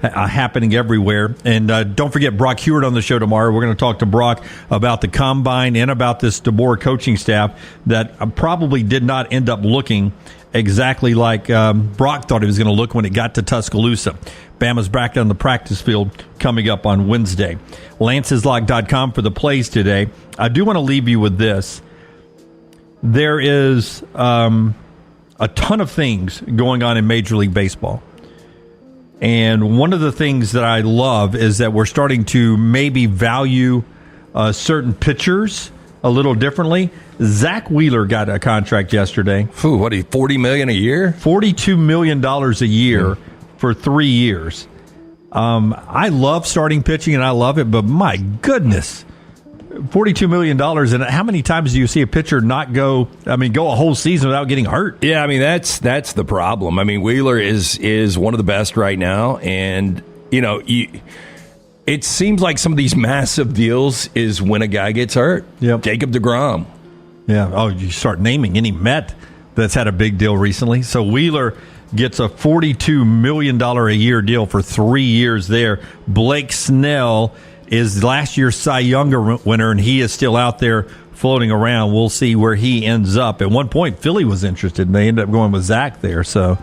happening everywhere. And don't forget Brock Huard on the show tomorrow. We're going to talk to Brock about the combine and about this DeBoer coaching staff that probably did not end up looking exactly like Brock thought it was going to look when it got to Tuscaloosa. Bama's back on the practice field coming up on Wednesday. Lance'sLock.com for the plays today. I do want to leave you with this. There is a ton of things going on in Major League Baseball. And one of the things that I love is that we're starting to maybe value certain pitchers a little differently. Zach Wheeler got a contract yesterday. Ooh, what, $40 million a year? $42 million a year for 3 years. I love starting pitching, and I love it, but my goodness, $42 million. And how many times do you see a pitcher not go a whole season without getting hurt? Yeah, I mean, that's the problem. I mean, Wheeler is one of the best right now. And, it seems like some of these massive deals is when a guy gets hurt. Yep. Jacob deGrom. Yeah. Oh, you start naming any Met that's had a big deal recently. So Wheeler gets a $42 million a year deal for 3 years there. Blake Snell is last year's Cy Young winner, and he is still out there floating around. We'll see where he ends up. At one point, Philly was interested, and they ended up going with Zach there. So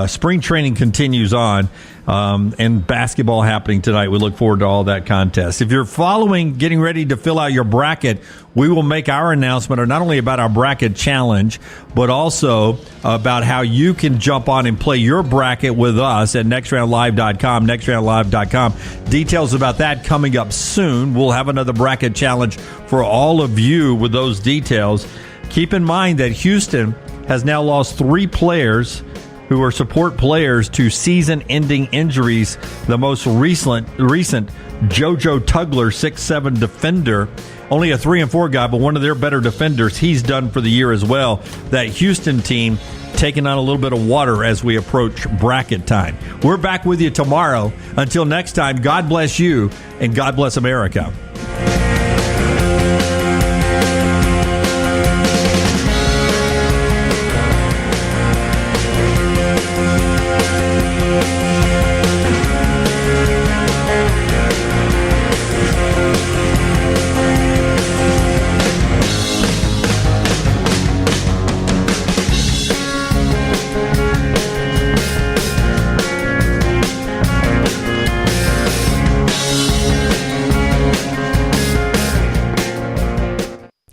spring training continues on, and basketball happening tonight. We look forward to all that contest. If you're getting ready to fill out your bracket, we will make our announcement not only about our bracket challenge, but also about how you can jump on and play your bracket with us at nextroundlive.com, nextroundlive.com. Details about that coming up soon. We'll have another bracket challenge for all of you with those details. Keep in mind that Houston has now lost 3 players who are support players to season-ending injuries. The most recent JoJo Tugler, 6'7" defender, only a 3 and 4 guy, but one of their better defenders. He's done for the year as well. That Houston team taking on a little bit of water as we approach bracket time. We're back with you tomorrow. Until next time, God bless you and God bless America.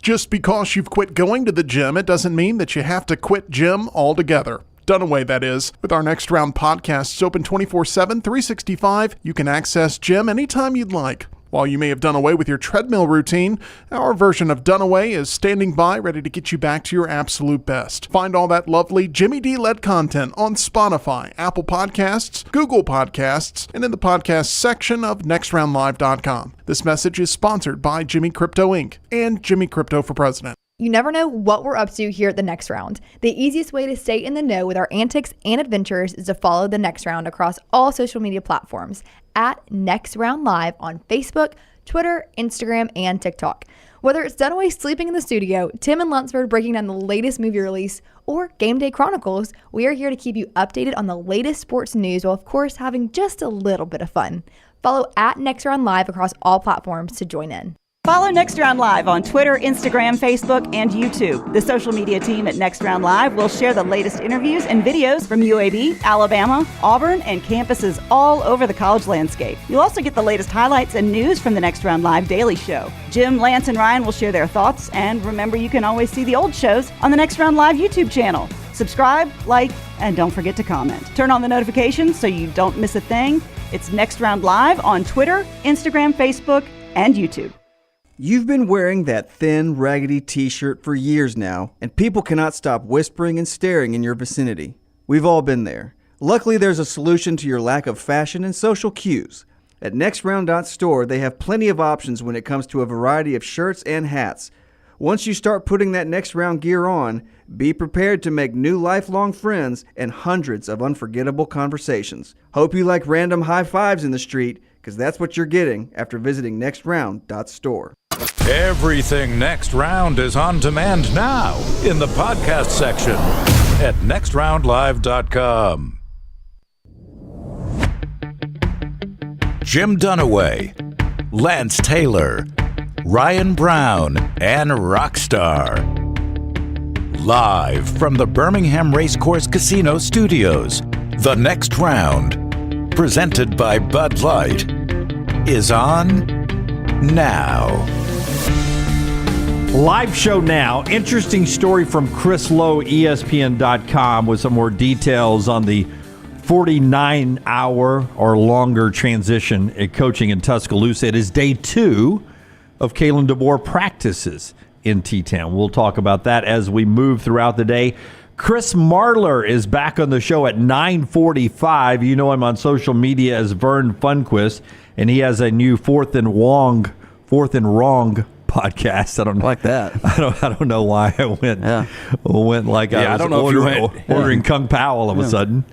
Just because you've quit going to the gym, it doesn't mean that you have to quit gym altogether. Dunaway, that is. With our Next Round podcasts open 24/7, 365, you can access gym anytime you'd like. While you may have done away with your treadmill routine, our version of Dunaway is standing by ready to get you back to your absolute best. Find all that lovely Jimmy D-led content on Spotify, Apple Podcasts, Google Podcasts, and in the podcast section of nextroundlive.com. This message is sponsored by Jimmy Crypto Inc. and Jimmy Crypto for President. You never know what we're up to here at the Next Round. The easiest way to stay in the know with our antics and adventures is to follow the Next Round across all social media platforms at Next Round Live on Facebook, Twitter, Instagram, and TikTok. Whether it's Dunaway sleeping in the studio, Tim and Lunsford breaking down the latest movie release, or Game Day Chronicles, we are here to keep you updated on the latest sports news while, of course, having just a little bit of fun. Follow at Next Round Live across all platforms to join in. Follow Next Round Live on Twitter, Instagram, Facebook, and YouTube. The social media team at Next Round Live will share the latest interviews and videos from UAB, Alabama, Auburn, and campuses all over the college landscape. You'll also get the latest highlights and news from the Next Round Live Daily Show. Jim, Lance, and Ryan will share their thoughts, and remember, you can always see the old shows on the Next Round Live YouTube channel. Subscribe, like, and don't forget to comment. Turn on the notifications so you don't miss a thing. It's Next Round Live on Twitter, Instagram, Facebook, and YouTube. You've been wearing that thin, raggedy t-shirt for years now, and people cannot stop whispering and staring in your vicinity. We've all been there. Luckily, there's a solution to your lack of fashion and social cues. At NextRound.store, they have plenty of options when it comes to a variety of shirts and hats. Once you start putting that Next Round gear on, be prepared to make new lifelong friends and hundreds of unforgettable conversations. Hope you like random high fives in the street, because that's what you're getting after visiting NextRound.store. Everything Next Round is on demand now in the podcast section at nextroundlive.com. Jim Dunaway, Lance Taylor, Ryan Brown, and Rockstar. Live from the Birmingham Racecourse Casino Studios, the next round, presented by Bud Light, is on now. Live show now. Interesting story from Chris Lowe, ESPN.com, with some more details on the 49-hour or longer transition at coaching in Tuscaloosa. It is day 2 of Kalen DeBoer practices in T-Town. We'll talk about that as we move throughout the day. Chris Marler is back on the show at 9:45. You know him on social media as Vern Funquist, and he has a new Fourth and Wrong podcast. I don't know. Like that. I don't know why I went like I was ordering Kung Pao all of a sudden.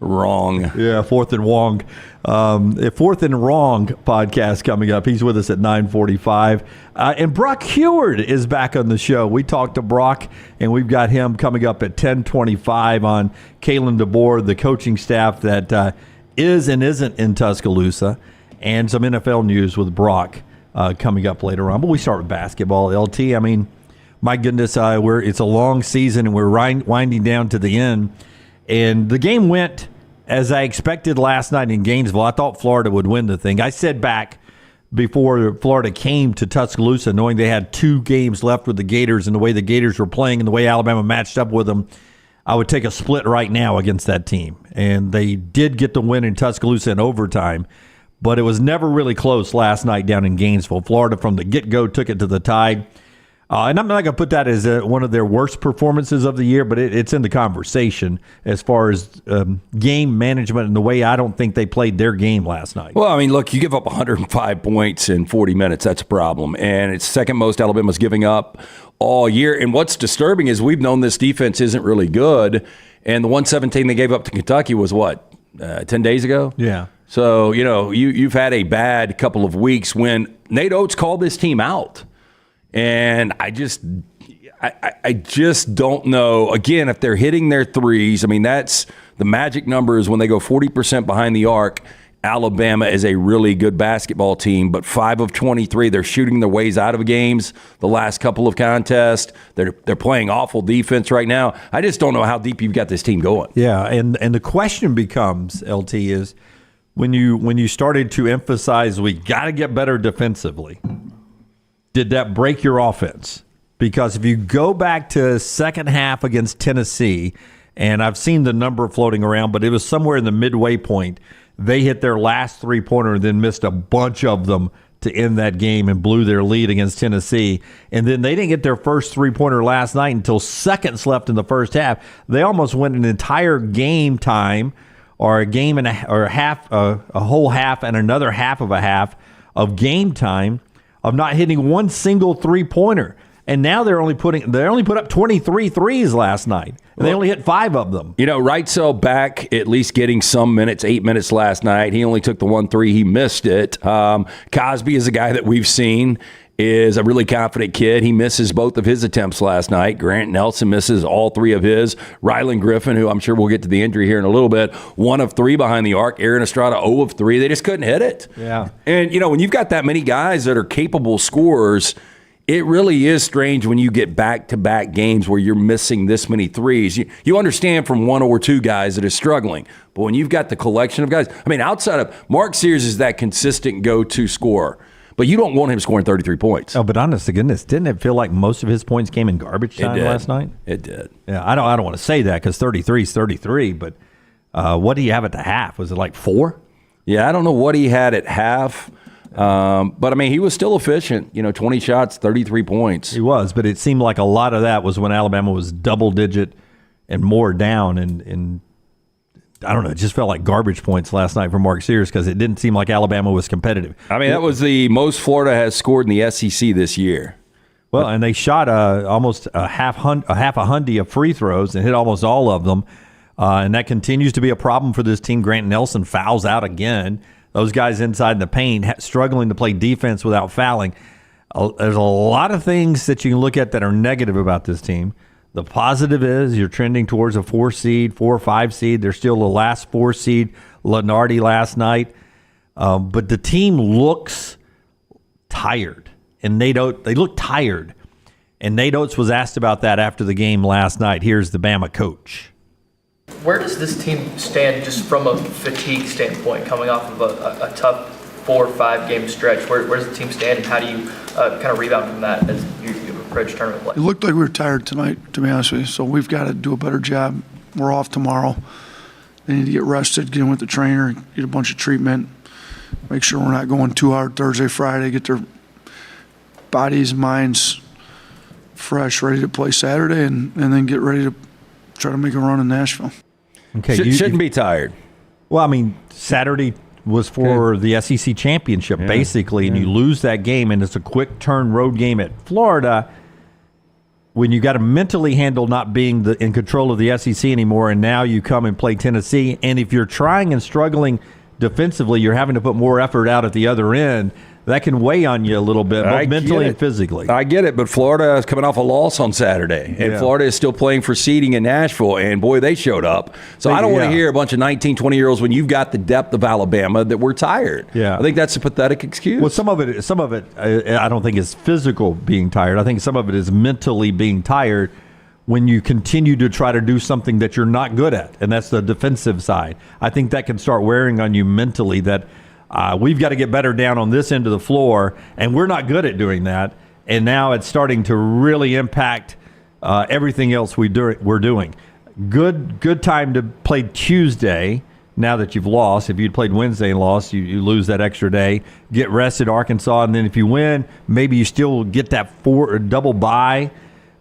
Wrong. Yeah, Fourth and Wrong. A Fourth and Wrong podcast coming up. He's with us at 9:45. And Brock Huard is back on the show. We talked to Brock, and we've got him coming up at 10:25 on Kalen DeBoer, the coaching staff that is and isn't in Tuscaloosa, and some NFL news with Brock coming up later on. But we start with basketball, LT. I mean, my goodness, it's a long season, and we're winding down to the end. And the game went as I expected last night in Gainesville. I thought Florida would win the thing. I said back before Florida came to Tuscaloosa, knowing they had 2 games left with the Gators and the way the Gators were playing and the way Alabama matched up with them, I would take a split right now against that team. And they did get the win in Tuscaloosa in overtime, but it was never really close last night down in Gainesville. Florida from the get-go took it to the Tide. And I'm not going to put that as one of their worst performances of the year, but it's in the conversation as far as game management and the way I don't think they played their game last night. Well, I mean, look, you give up 105 points in 40 minutes. That's a problem. And it's second most Alabama's giving up all year. And what's disturbing is we've known this defense isn't really good. And the 117 they gave up to Kentucky was what, 10 days ago? Yeah. So, you've had a bad couple of weeks when Nate Oates called this team out. And I just don't know, again, if they're hitting their threes. I mean, that's the magic number is when they go 40% behind the arc. Alabama is a really good basketball team, but 5 of 23, they're shooting their ways out of games the last couple of contests. They're playing awful defense right now. I just don't know how deep you've got this team going. Yeah, and the question becomes, LT, is when you started to emphasize we got to get better defensively, did that break your offense? Because if you go back to second half against Tennessee, and I've seen the number floating around, but it was somewhere in the midway point, they hit their last three-pointer and then missed a bunch of them to end that game and blew their lead against Tennessee. And then they didn't get their first three-pointer last night until seconds left in the first half. They almost went an entire game time or a game and a whole half and another half of a half of game time of not hitting one single three-pointer. And now they only put up 23 threes last night, and they only hit 5 of them. Wrightsell back at least getting some minutes, 8 minutes last night. He only took the 1 3. He missed it. Cosby is a guy that we've seen is a really confident kid. He misses both of his attempts last night. Grant Nelson misses all 3 of his. Rylan Griffin, who I'm sure we'll get to the injury here in a little bit, 1 of 3 behind the arc. Aaron Estrada, 0 of 3. They just couldn't hit it. Yeah. And, when you've got that many guys that are capable scorers, it really is strange when you get back-to-back games where you're missing this many threes. You understand from 1 or 2 guys that are struggling. But when you've got the collection of guys, I mean, outside of Mark Sears is that consistent go-to scorer. But you don't want him scoring 33 points. Oh, but honest to goodness, didn't it feel like most of his points came in garbage time last night? It did. Yeah, I don't want to say that because 33 is 33, but what do you have at the half? Was it like 4? Yeah, I don't know what he had at half. But, I mean, he was still efficient. 20 shots, 33 points. He was, but it seemed like a lot of that was when Alabama was double-digit and more down. And I don't know, it just felt like garbage points last night for Mark Sears because it didn't seem like Alabama was competitive. I mean, that was the most Florida has scored in the SEC this year. Well, and they shot almost a half a hundy of free throws and hit almost all of them. And that continues to be a problem for this team. Grant Nelson fouls out again. Those guys inside the paint struggling to play defense without fouling. There's a lot of things that you can look at that are negative about this team. The positive is you're trending towards a 4 or 5 seed. They're still the last 4 seed, Lenardi last night. but the team looks tired, and they look tired. And Nate Oates was asked about that after the game last night. Here's the Bama coach. Where does this team stand just from a fatigue standpoint, coming off of a tough 4 or 5 game stretch? Where does the team stand, and how do you kind of rebound from that as you approach tournament play? It looked like we were tired tonight, to be honest with you, so we've got to do a better job. We're off tomorrow. They need to get rested, get in with the trainer, get a bunch of treatment, make sure we're not going too hard Thursday, Friday, get their bodies, minds fresh, ready to play Saturday, and then get ready to try to make a run in Nashville. Okay, Shouldn't be tired. Well, I mean, Saturday was for the SEC championship, basically, and you lose that game, and it's a quick turn road game at Florida. When you got to mentally handle not being in control of the SEC anymore, and now you come and play Tennessee, and if you're trying and struggling defensively, you're having to put more effort out at the other end. That can weigh on you a little bit, both mentally and physically. I get it, but Florida is coming off a loss on Saturday, and Florida is still playing for seeding in Nashville, and boy, they showed up. So I don't want to hear a bunch of 19, 20-year-olds when you've got the depth of Alabama that we're tired. Yeah. I think that's a pathetic excuse. Well, some of it, I don't think is physical being tired. I think some of it is mentally being tired when you continue to try to do something that you're not good at, and that's the defensive side. I think that can start wearing on you mentally that we've got to get better down on this end of the floor, and we're not good at doing that. And now it's starting to really impact everything else we're doing. Good time to play Tuesday now that you've lost. If you'd played Wednesday and lost, you lose that extra day. Get rested, Arkansas, and then if you win, maybe you still get that double bye,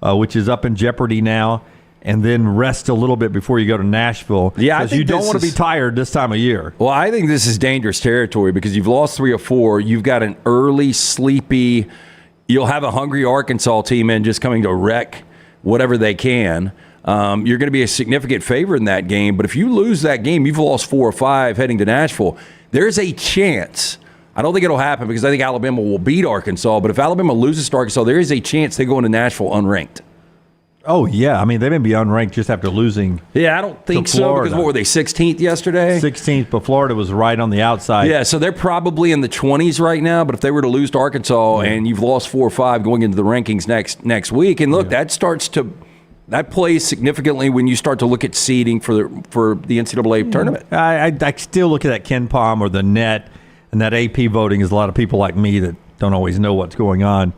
which is up in jeopardy now, and then rest a little bit before you go to Nashville. Yeah, because you don't want to be tired this time of year. Well, I think this is dangerous territory because you've lost 3 or 4. You've got an early, sleepy, you'll have a hungry Arkansas team in just coming to wreck whatever they can. You're going to be a significant favorite in that game. But if you lose that game, you've lost 4 or 5 heading to Nashville. There's a chance. I don't think it'll happen because I think Alabama will beat Arkansas. But if Alabama loses to Arkansas, there is a chance they go into Nashville unranked. Oh, yeah. I mean, they may be unranked just after losing. Yeah, I don't think so because what were they, 16th yesterday? 16th, but Florida was right on the outside. Yeah, so they're probably in the 20s right now, but if they were to lose to Arkansas and you've lost 4 or 5 going into the rankings next week, and look, that plays significantly when you start to look at seeding for the NCAA tournament. I still look at that Ken Pom or the net, and that AP voting is a lot of people like me that don't always know what's going on.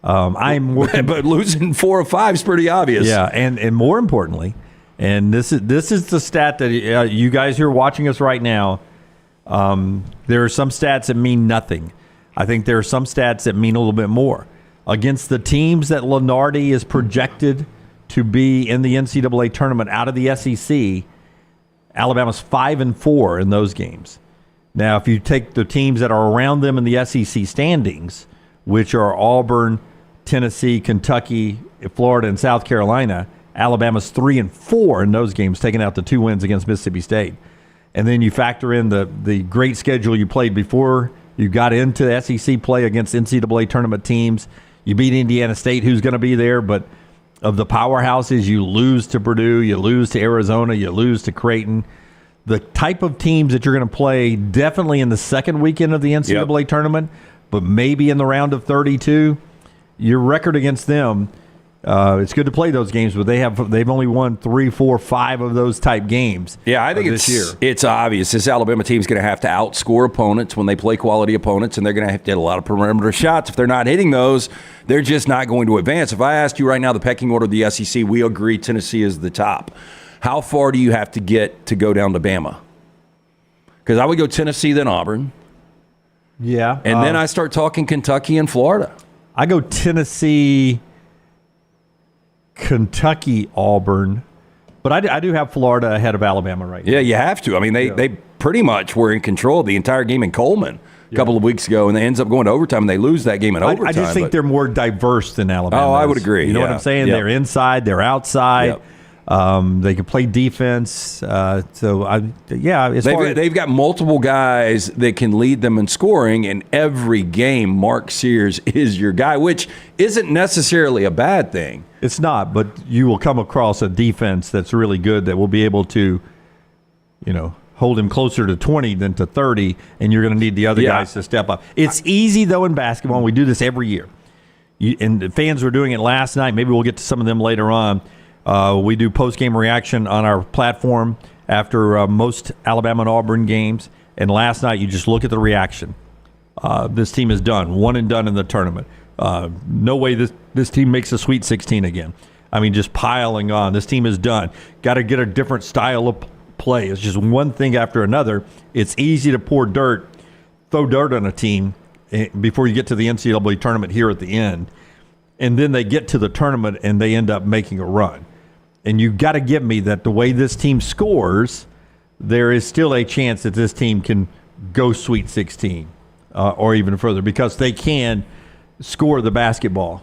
But losing 4 or 5 is pretty obvious. Yeah, and more importantly, and this is the stat that you guys who are watching us right now, there are some stats that mean nothing. I think there are some stats that mean a little bit more. Against the teams that Lunardi is projected to be in the NCAA tournament out of the SEC, Alabama's 5-4 in those games. Now, if you take the teams that are around them in the SEC standings, which are Auburn, Tennessee, Kentucky, Florida, and South Carolina, Alabama's 3-4 in those games, taking out the 2 wins against Mississippi State. And then you factor in the great schedule you played before you got into the SEC play against NCAA tournament teams. You beat Indiana State, who's going to be there, but of the powerhouses, you lose to Purdue, you lose to Arizona, you lose to Creighton. The type of teams that you're going to play definitely in the second weekend of the NCAA tournament, but maybe in the round of 32, your record against them, it's good to play those games, but they've only won 3, 4, 5 of those type games. Yeah, I think it's obvious. This Alabama team's going to have to outscore opponents when they play quality opponents, and they're going to have to hit a lot of perimeter shots. If they're not hitting those, they're just not going to advance. If I asked you right now the pecking order of the SEC, we agree Tennessee is the top. How far do you have to get to go down to Bama? Because I would go Tennessee, then Auburn. Yeah. And then I start talking Kentucky and Florida. I go Tennessee, Kentucky, Auburn. But I do have Florida ahead of Alabama right now. Yeah, you have to. I mean, they pretty much were in control the entire game in Coleman a couple of weeks ago, and they ends up going to overtime, and they lose that game in overtime. I just think they're more diverse than Alabama. Oh, I would agree. You know what I'm saying? They're inside, they're outside. They can play defense. They've got multiple guys that can lead them in scoring, and every game Mark Sears is your guy, which isn't necessarily a bad thing. It's not, but you will come across a defense that's really good that will be able to, hold him closer to 20 than to 30, and you're going to need the other guys to step up. It's easy, though, in basketball, and we do this every year. And the fans were doing it last night. Maybe we'll get to some of them later on. We do post-game reaction on our platform after most Alabama and Auburn games. And last night, you just look at the reaction. This team is done. One and done in the tournament. No way this team makes a Sweet 16 again. I mean, just piling on. This team is done. Got to get a different style of play. It's just one thing after another. It's easy to throw dirt on a team before you get to the NCAA tournament here at the end. And then they get to the tournament and they end up making a run. And you got to give me that the way this team scores, there is still a chance that this team can go Sweet 16 or even further, because they can score the basketball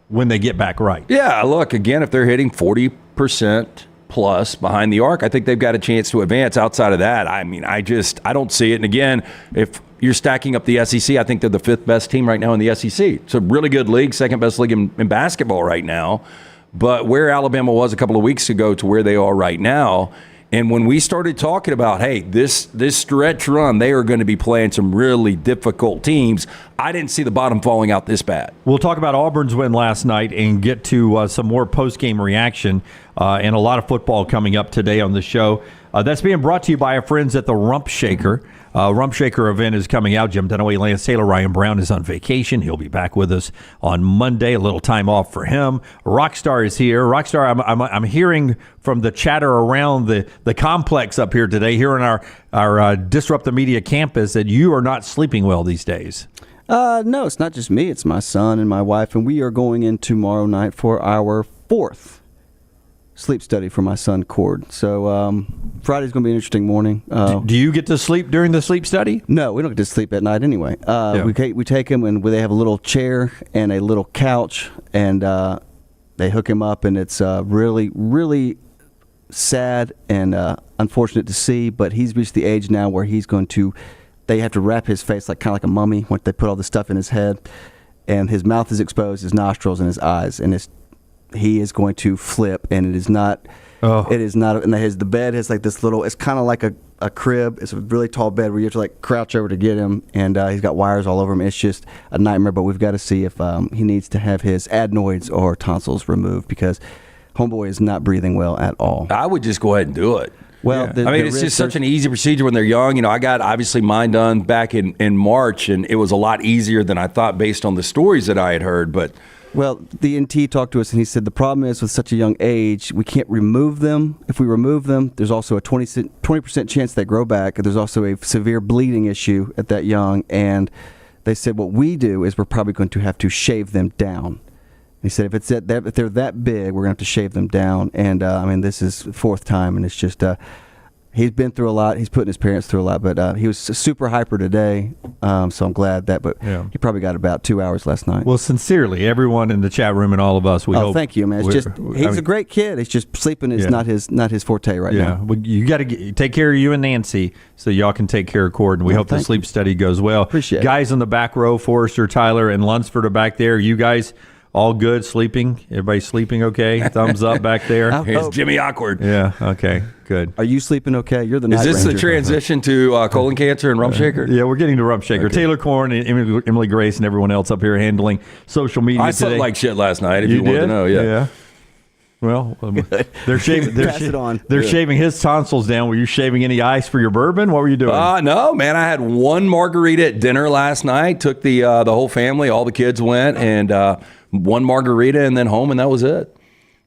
when they get back right. Yeah, look, again, if they're hitting 40% plus behind the arc, I think they've got a chance to advance. Outside of that, I mean, I don't see it. And again, if you're stacking up the SEC, I think they're the 5th best team right now in the SEC. It's a really good league, 2nd best league in basketball right now. But where Alabama was a couple of weeks ago to where they are right now, and when we started talking about, hey, this stretch run, they are going to be playing some really difficult teams, I didn't see the bottom falling out this bad. We'll talk about Auburn's win last night and get to some more post-game reaction and a lot of football coming up today on the show. That's being brought to you by our friends at the Rump Shaker. Rump Shaker event is coming out. Jim Dunaway, Lance Taylor, Ryan Brown is on vacation. He'll be back with us on Monday. A little time off for him. Rockstar is here. Rockstar, I'm hearing from the chatter around the complex up here today, here on our Disrupt the Media campus, that you are not sleeping well these days. No, it's not just me. It's my son and my wife, and we are going in tomorrow night for our 4th sleep study for my son, Cord. So Friday's going to be an interesting morning. Do you get to sleep during the sleep study? No, we don't get to sleep at night anyway. We take him, and they have a little chair and a little couch, and they hook him up, and it's really, really sad and unfortunate to see, but he's reached the age now where they have to wrap his face kind of like a mummy when they put all the stuff in his head, and his mouth is exposed, his nostrils and his eyes, and he is going to flip, and it is not. It is not. And the bed has this little. It's kind of like a crib. It's a really tall bed where you have to crouch over to get him, and he's got wires all over him. It's just a nightmare. But we've got to see if he needs to have his adenoids or tonsils removed, because homeboy is not breathing well at all. I would just go ahead and do it. Well, it's just such an easy procedure when they're young. I got obviously mine done back in March, and it was a lot easier than I thought based on the stories that I had heard. But well, the NT talked to us, and he said the problem is with such a young age, we can't remove them. If we remove them, there's also a 20% chance they grow back. There's also a severe bleeding issue at that young, and they said what we do is we're probably going to have to shave them down. He said if they're that big, we're going to have to shave them down. And, this is 4th time, and it's just he's been through a lot. He's putting his parents through a lot, but he was super hyper today, so I'm glad that. But he probably got about 2 hours last night. Well, sincerely, everyone in the chat room and all of us, we hope. Thank you, man. He's a great kid. It's just sleeping is not his forte right now. Yeah, you got to take care of you and Nancy so y'all can take care of Cord, and we hope the sleep study goes well. Appreciate it. Guys in the back row, Forrester, Tyler, and Lunsford are back there. You guys all good, sleeping? Everybody sleeping okay? Thumbs up back there. Here's Jimmy Awkward. Yeah, okay, good. Are you sleeping okay? You're the night Is this ranger. the transition to colon cancer and Rump Shaker? Yeah, we're getting to Rump Shaker. Okay. Taylor Corn and Emily Grace and everyone else up here handling social media I today. slept like shit last night, if you wanted to know. Yeah. Well, they're shaving. They're shaving his tonsils down. Were you shaving any ice for your bourbon? What were you doing? No, man. I had one margarita at dinner last night. Took the whole family. All the kids went, and one margarita, and then home, and that was it.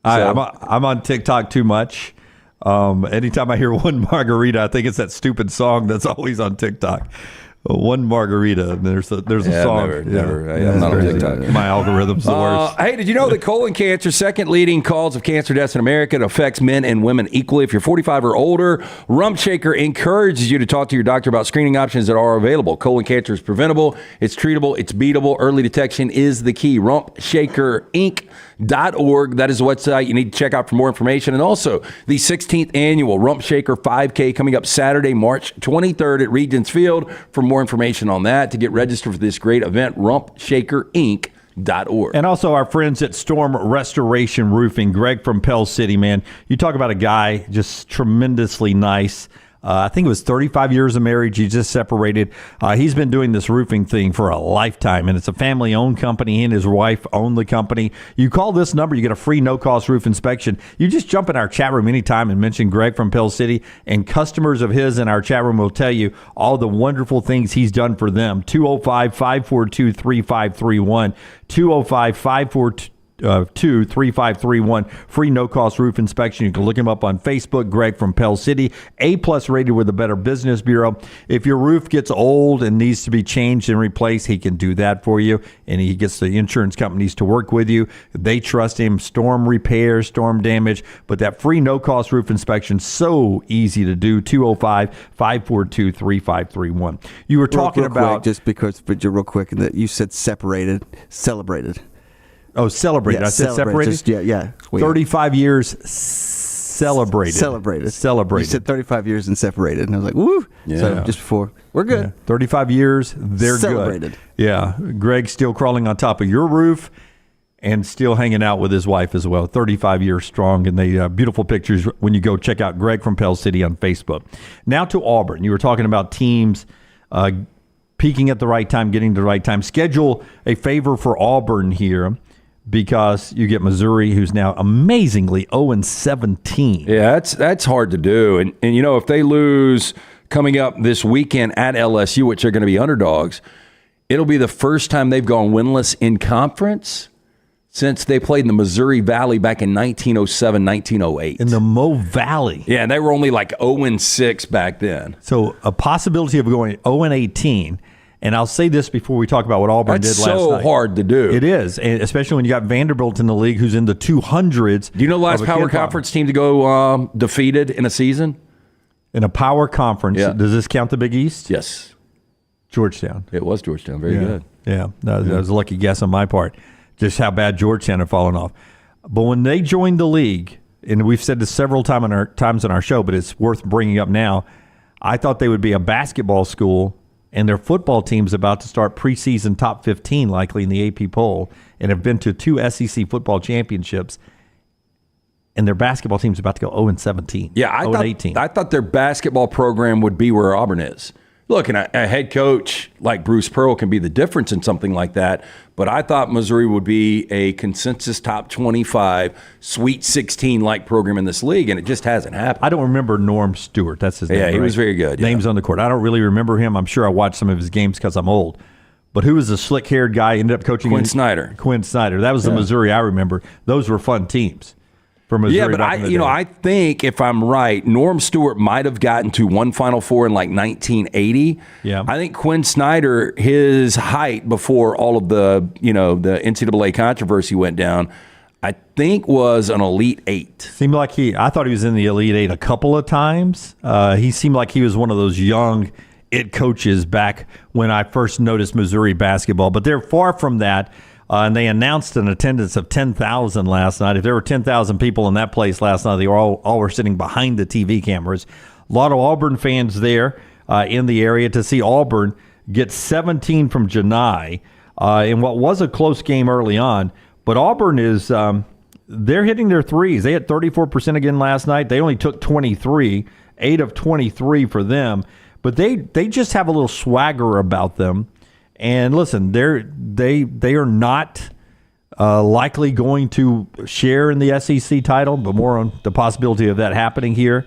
I'm on TikTok too much. Anytime I hear one margarita, I think it's that stupid song that's always on TikTok. One margarita, and there's a song. Never. I'm not on TikTok. My algorithm's the worst. Hey, did you know that colon cancer, second leading cause of cancer deaths in America, it affects men and women equally? If you're 45 or older, Rump Shaker encourages you to talk to your doctor about screening options that are available. Colon cancer is preventable, it's treatable, it's beatable. Early detection is the key. RumpShakerInc.org. That is the website you need to check out for more information. And also, the 16th annual Rump Shaker 5K coming up Saturday, March 23rd at Regents Field. For more information on that, to get registered for this great event, RumpShakerInc.org. And also our friends at Storm Restoration Roofing. Greg from Pell City, man. You talk about a guy just tremendously nice. I think it was 35 years of marriage. He just separated. He's been doing this roofing thing for a lifetime, and it's a family-owned company. He and his wife own the company. You call this number, you get a free no-cost roof inspection. You just jump in our chat room anytime and mention Greg from Pell City, and customers of his in our chat room will tell you all the wonderful things he's done for them. 205-542-3531, 205-542-3531. Free no-cost roof inspection. You can look him up on Facebook, Greg from Pell City. A-plus rated with the Better Business Bureau. If your roof gets old and needs to be changed and replaced, he can do that for you. And he gets the insurance companies to work with you. They trust him. Storm repair, storm damage. But that free no-cost roof inspection, so easy to do. 205-542-3531. You were talking real about... Quick, just because, but real quick, that you said celebrated. Oh, celebrated. Yeah, I said separated? Just, yeah. 35 years celebrated. Celebrated. Celebrated. You said 35 years and separated. And I was like, woo. Yeah. So just before. We're good. Yeah. 35 years, they're Celebrated. good. Yeah. Greg's still crawling on top of your roof and still hanging out with his wife as well. 35 years strong. And they beautiful pictures when you go check out Greg from Pell City on Facebook. Now to Auburn. You were talking about teams peaking at the right time, getting to the right time. Schedule a favor for Auburn here, because you get Missouri, who's now amazingly 0-17. Yeah, that's hard to do. And you know, if they lose coming up this weekend at LSU, which are going to be underdogs, it'll be the first time they've gone winless in conference since they played in the Missouri Valley back in 1907, 1908. In the Mo Valley. Yeah, and they were only like 0-6 back then. So a possibility of going 0-18. And I'll say this before we talk about what Auburn did last night. That's so hard to do. It is, and especially when you got Vanderbilt in the league, who's in the 200s. Do you know the last power conference team to go defeated in a season? In a power conference. Yeah. Does this count the Big East? Yes. Georgetown. It was Georgetown. Very good. Yeah, that was a lucky guess on my part, just how bad Georgetown had fallen off. But when they joined the league, and we've said this several times on our show, but it's worth bringing up now, I thought they would be a basketball school, and their football team's about to start preseason top 15 likely in the AP poll, and have been to 2 SEC football championships, and their basketball team's about to go 0-17. Yeah, I thought their basketball program would be where Auburn is. Look, and a head coach like Bruce Pearl can be the difference in something like that, but I thought Missouri would be a consensus top 25, Sweet 16-like program in this league, and it just hasn't happened. I don't remember Norm Stewart. That's his name. Yeah, he was very good. Names on the court. I don't really remember him. I'm sure I watched some of his games because I'm old. But who was the slick-haired guy ended up coaching? Quinn Snyder. Quinn Snyder. That was the Missouri I remember. Those were fun teams. For Missouri. Yeah, but I think if I'm right, Norm Stewart might have gotten to one Final Four in like 1980. Yeah. I think Quinn Snyder, his height before all of the NCAA controversy went down, I think was an Elite Eight. Seemed like I thought he was in the Elite Eight a couple of times. He seemed like he was one of those young coaches back when I first noticed Missouri basketball, but they're far from that. And they announced an attendance of 10,000 last night. If there were 10,000 people in that place last night, they were all were sitting behind the TV cameras. A lot of Auburn fans there in the area to see Auburn get 17 from Janai in what was a close game early on. But Auburn is they're hitting their threes. They had 34% again last night. They only took 23, 8 of 23 for them. But they just have a little swagger about them. And listen, they are not likely going to share in the SEC title, but more on the possibility of that happening here.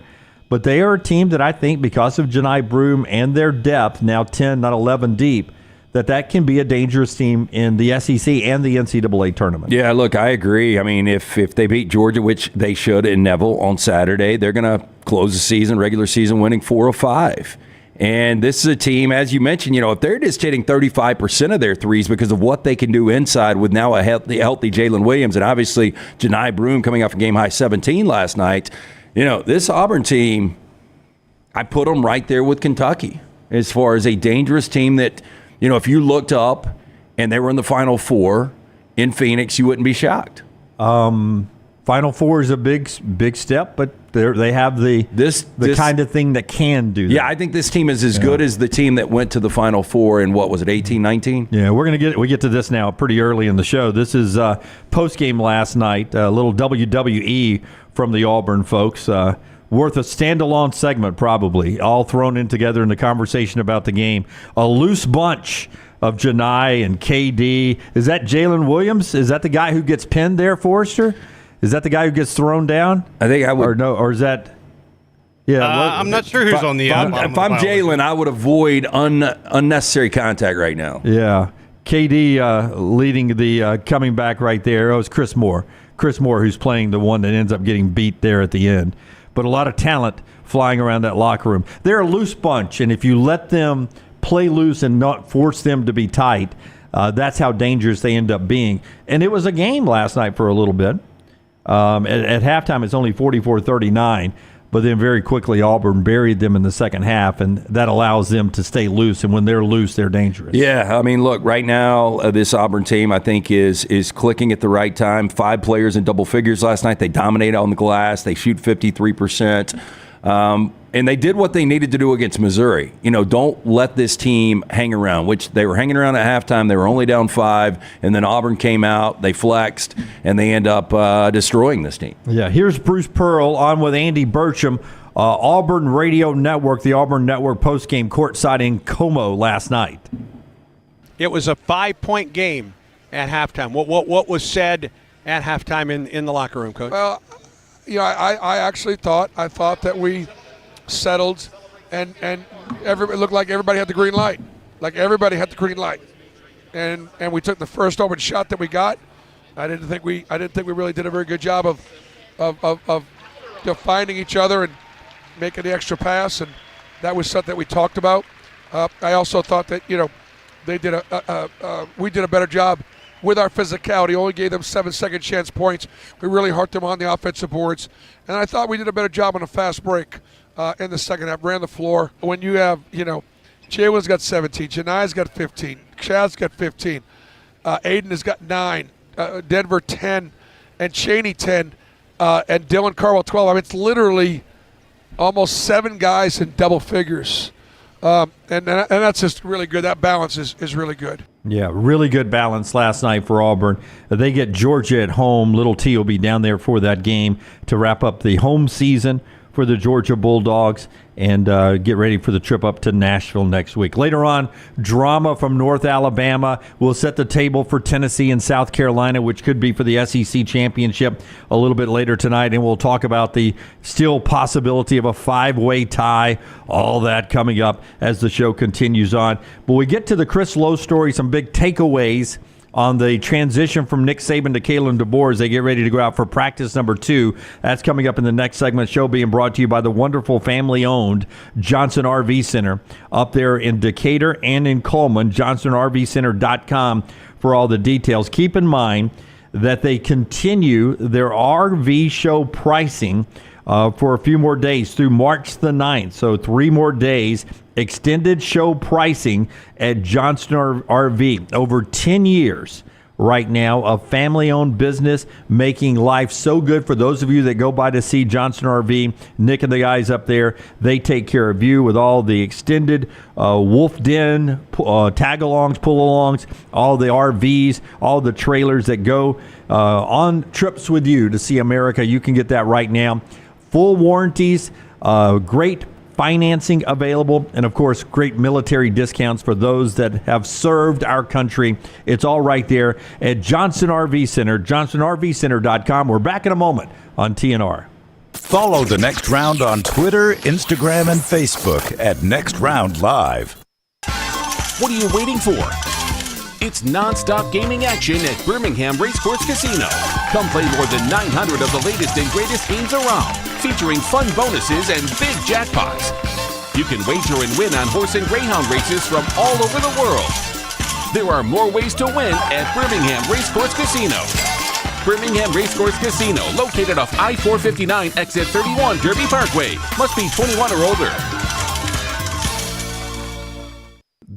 But they are a team that I think, because of Janai Broome and their depth, now 10, not 11 deep, that can be a dangerous team in the SEC and the NCAA tournament. Yeah, look, I agree. I mean, if they beat Georgia, which they should in Neville on Saturday, they're going to close the regular season, winning 4 of 5. And this is a team, as you mentioned, if they're just hitting 35% of their threes because of what they can do inside with now a healthy Jalen Williams and obviously Janai Broome coming off a game-high 17 last night, this Auburn team, I put them right there with Kentucky as far as a dangerous team that, if you looked up and they were in the Final Four in Phoenix, you wouldn't be shocked. Final Four is a big step, but they have the kind of thing that can do that. Yeah, I think this team is as good as the team that went to the Final Four in, 18, 19? Yeah, we get to this now pretty early in the show. This is post-game last night, a little WWE from the Auburn folks. worth a standalone segment probably, all thrown in together in the conversation about the game. A loose bunch of Janai and KD. Is that Jalen Williams? Is that the guy who gets pinned there, Forrester? Is that the guy who gets thrown down? I think I would. Or no? Or is that? Yeah, I'm not sure who's on the. If I'm Jalen, I would avoid unnecessary contact right now. Yeah, KD leading the coming back right there. Oh, it's Chris Moore. Chris Moore, who's playing the one that ends up getting beat there at the end. But a lot of talent flying around that locker room. They're a loose bunch, and if you let them play loose and not force them to be tight, that's how dangerous they end up being. And it was a game last night for a little bit. At halftime, it's only 44-39. But then very quickly, Auburn buried them in the second half, and that allows them to stay loose. And when they're loose, they're dangerous. Yeah, I mean, look, right now, this Auburn team, I think, is clicking at the right time. 5 players in double figures last night. They dominate on the glass. They shoot 53%. And they did what they needed to do against Missouri. You know, don't let this team hang around, which they were hanging around at halftime. They were only down 5, and then Auburn came out, they flexed, and they end up destroying this team. Yeah, here's Bruce Pearl on with Andy Burcham, Auburn Radio Network, the Auburn Network postgame courtside in Como last night. It was a 5-point game at halftime. What was said at halftime in the locker room, Coach? Well, you know, I actually thought that we settled, and it looked like everybody had the green light. Like everybody had the green light, and we took the first open shot that we got. I didn't think we really did a very good job of finding each other and making the extra pass, and that was something that we talked about. I also thought that we did a better job with our physicality. Only gave them 7 second chance points. We really hurt them on the offensive boards, and I thought we did a better job on a fast break. In the second half, ran the floor. When you have, Jalen's got 17, Janai's got 15, Chad's got 15, Aiden has got 9, Denver 10, and Chaney 10, and Dylan Carwell 12. I mean, it's literally almost 7 guys in double figures. And that's just really good. That balance is really good. Yeah, really good balance last night for Auburn. They get Georgia at home. Little T will be down there for that game to wrap up the home season for the Georgia Bulldogs and get ready for the trip up to Nashville next week. Later on, drama from North Alabama will set the table for Tennessee and South Carolina, which could be for the SEC championship a little bit later tonight. And we'll talk about the still possibility of a 5-way tie, all that coming up as the show continues on. But we get to the Chris Lowe story, some big takeaways on the transition from Nick Saban to Kalen DeBoer as they get ready to go out for practice number 2. That's coming up in the next segment. Show being brought to you by the wonderful family-owned Johnson RV Center up there in Decatur and in Coleman. JohnsonRVCenter.com for all the details. Keep in mind that they continue their RV show pricing for a few more days through March the 9th. So 3 more days. Extended show pricing at Johnson RV. Over 10 years right now of family-owned business, making life so good for those of you that go by to see Johnson RV. Nick and the guys up there, they take care of you with all the extended wolf den, tag-alongs, pull-alongs, all the RVs, all the trailers that go on trips with you to see America. You can get that right now. Full warranties, great financing available, and of course, great military discounts for those that have served our country. It's all right there at Johnson RV Center, JohnsonRVCenter.com. We're back in a moment on TNR. Follow The Next Round on Twitter, Instagram, and Facebook at Next Round Live. What are you waiting for? It's non-stop gaming action at Birmingham Racecourse Casino. Come play more than 900 of the latest and greatest games around, featuring fun bonuses and big jackpots. You can wager and win on horse and greyhound races from all over the world. There are more ways to win at Birmingham Racecourse Casino. Birmingham Racecourse Casino, located off I-459 exit 31 Derby Parkway. Must be 21 or older.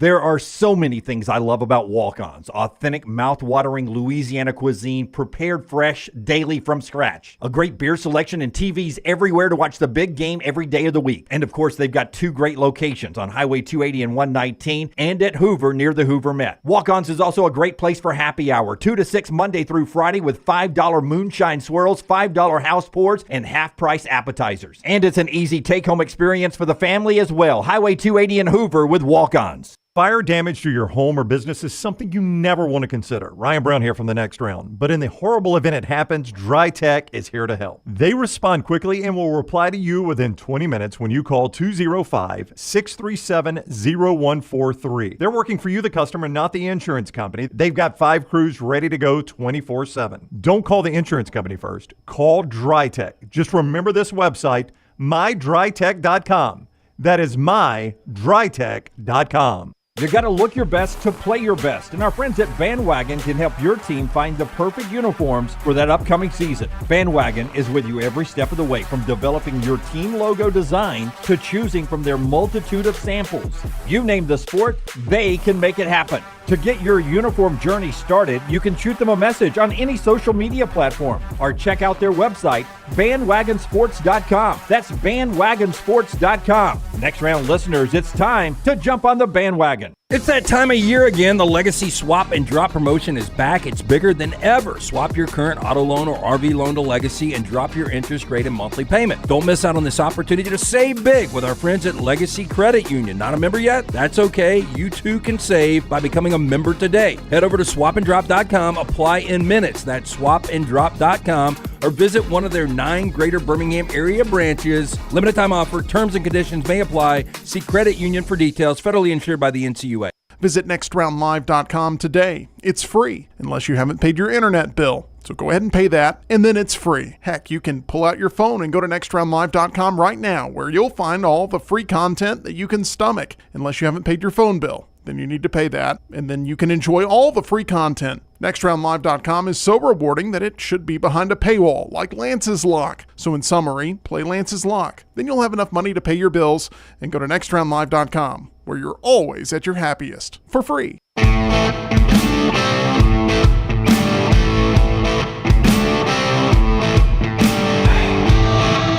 There are so many things I love about Walk-Ons. Authentic, mouth-watering Louisiana cuisine prepared fresh daily from scratch. A great beer selection and TVs everywhere to watch the big game every day of the week. And of course, they've got 2 great locations on Highway 280 and 119 and at Hoover near the Hoover Met. Walk-Ons is also a great place for happy hour, 2 to 6 Monday through Friday with $5 moonshine swirls, $5 house pours, and half-price appetizers. And it's an easy take-home experience for the family as well. Highway 280 and Hoover with Walk-Ons. Fire damage to your home or business is something you never want to consider. Ryan Brown here from The Next Round. But in the horrible event it happens, Dry Tech is here to help. They respond quickly and will reply to you within 20 minutes when you call 205-637-0143. They're working for you, the customer, not the insurance company. They've got 5 crews ready to go 24/7. Don't call the insurance company first. Call Dry Tech. Just remember this website, mydrytech.com. That is mydrytech.com. You got to look your best to play your best, and our friends at Bandwagon can help your team find the perfect uniforms for that upcoming season. Bandwagon is with you every step of the way, from developing your team logo design to choosing from their multitude of samples. You name the sport, they can make it happen. To get your uniform journey started, you can shoot them a message on any social media platform or check out their website, bandwagonsports.com. That's bandwagonsports.com. Next Round listeners, it's time to jump on the bandwagon. It's that time of year again. The Legacy Swap and Drop promotion is back. It's bigger than ever. Swap your current auto loan or RV loan to Legacy and drop your interest rate and monthly payment. Don't miss out on this opportunity to save big with our friends at Legacy Credit Union. Not a member yet? That's okay. You too can save by becoming a member today. Head over to swapanddrop.com. Apply in minutes. That's swapanddrop.com, or visit one of their 9 greater Birmingham area branches. Limited time offer. Terms and conditions may apply. See Credit Union for details. Federally insured by the NCUA. Visit nextroundlive.com today. It's free, unless you haven't paid your internet bill. So go ahead and pay that, and then it's free. Heck, you can pull out your phone and go to nextroundlive.com right now, where you'll find all the free content that you can stomach, unless you haven't paid your phone bill. Then you need to pay that, and then you can enjoy all the free content. NextRoundLive.com is so rewarding that it should be behind a paywall, like Lance's Lock. So in summary, play Lance's Lock. Then you'll have enough money to pay your bills, and go to NextRoundLive.com, where you're always at your happiest, for free.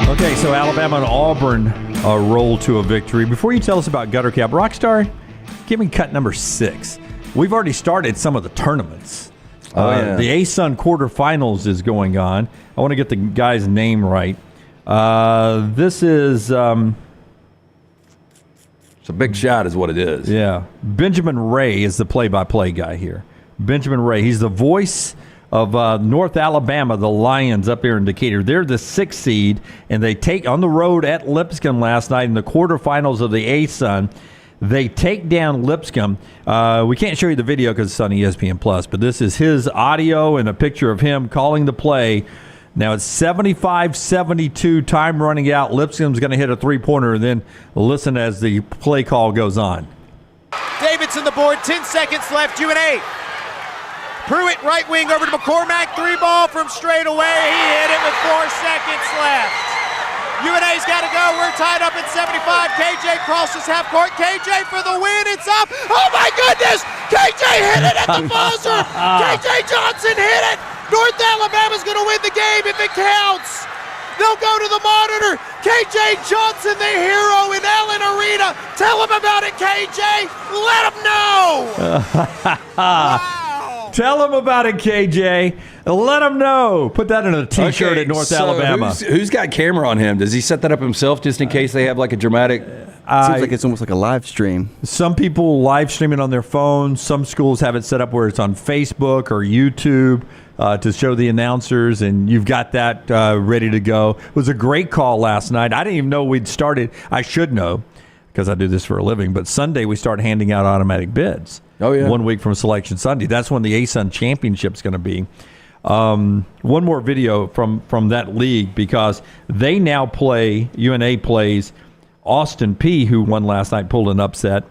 Okay, so Alabama and Auburn roll to a victory. Before you tell us about Gutter Cap, Rockstar, give me cut number 6. We've already started some of the tournaments. The A-Sun quarterfinals is going on. I want to get the guy's name right. This is... it's a big shot is what it is. Yeah. Benjamin Ray is the play-by-play guy here. Benjamin Ray. He's the voice of North Alabama, the Lions up here in Decatur. They're the 6th seed, and they take on the road at Lipscomb last night in the quarterfinals of the A-Sun. They take down Lipscomb. We can't show you the video because it's on ESPN+, but this is his audio and a picture of him calling the play. Now it's 75-72, time running out. Lipscomb's going to hit a three-pointer, and then listen as the play call goes on. Davidson the board, 10 seconds left, UNA. Pruitt right wing over to McCormack, 3-ball from straight away. He hit it with 4 seconds left. UNA's got to go. We're tied up at 75. KJ crosses half court. KJ for the win. It's up. Oh, my goodness. KJ hit it at the buzzer. KJ Johnson hit it. North Alabama's going to win the game if it counts. They'll go to the monitor. KJ Johnson, the hero in Allen Arena. Tell him about it, KJ. Let him know. Wow. Tell him about it, KJ. Let him know. Put that in a T-shirt at North Alabama. Who's got camera on him? Does he set that up himself just in case they have like a dramatic... Seems like it's almost like a live stream. Some people live stream it on their phones. Some schools have it set up where it's on Facebook or YouTube to show the announcers, and you've got that ready to go. It was a great call last night. I didn't even know we'd started. I should know because I do this for a living, but Sunday we start handing out automatic bids. Oh, yeah. 1 week from Selection Sunday. That's when the A-Sun Championship's going to be. One more video from that league, because they now play, UNA plays Austin P, who won last night, pulled an upset.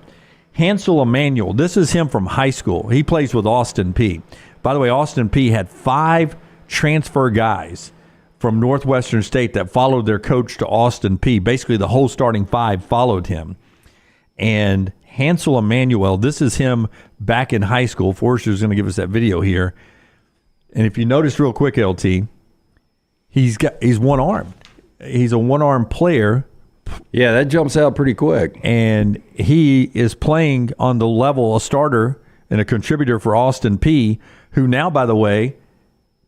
Hansel Emanuel, this is him from high school. He plays with Austin P. By the way, Austin P had 5 transfer guys from Northwestern State that followed their coach to Austin P. Basically, the whole starting 5 followed him. And Hansel Emmanuel. This is him back in high school. Forrester's going to give us that video here. And if you notice real quick, LT, he's one-armed. He's a one-armed player. Yeah, that jumps out pretty quick. And he is playing on the level, a starter and a contributor for Austin Peay, who now, by the way,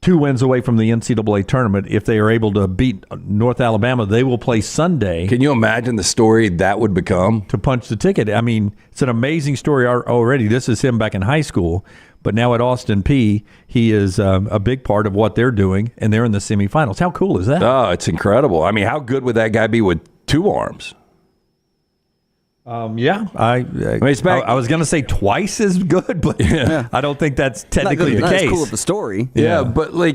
2 wins away from the NCAA tournament. If they are able to beat North Alabama, they will play Sunday. Can you imagine the story that would become? To punch the ticket. I mean, it's an amazing story already. This is him back in high school, but now at Austin Peay, he is a big part of what they're doing, and they're in the semifinals. How cool is that? Oh, it's incredible. I mean, how good would that guy be with 2 arms? Yeah, I was going to say twice as good, but I don't think that's technically the case. That's cool of the story. Yeah, but I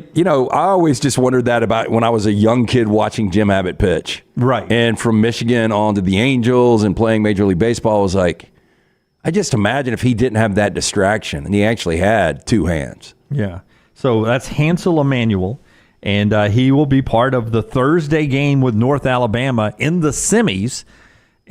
always just wondered that about when I was a young kid watching Jim Abbott pitch. Right. And from Michigan on to the Angels and playing Major League Baseball, I was like, I just imagine if he didn't have that distraction and he actually had 2 hands. Yeah. So that's Hansel Emmanuel, and he will be part of the Thursday game with North Alabama in the semis.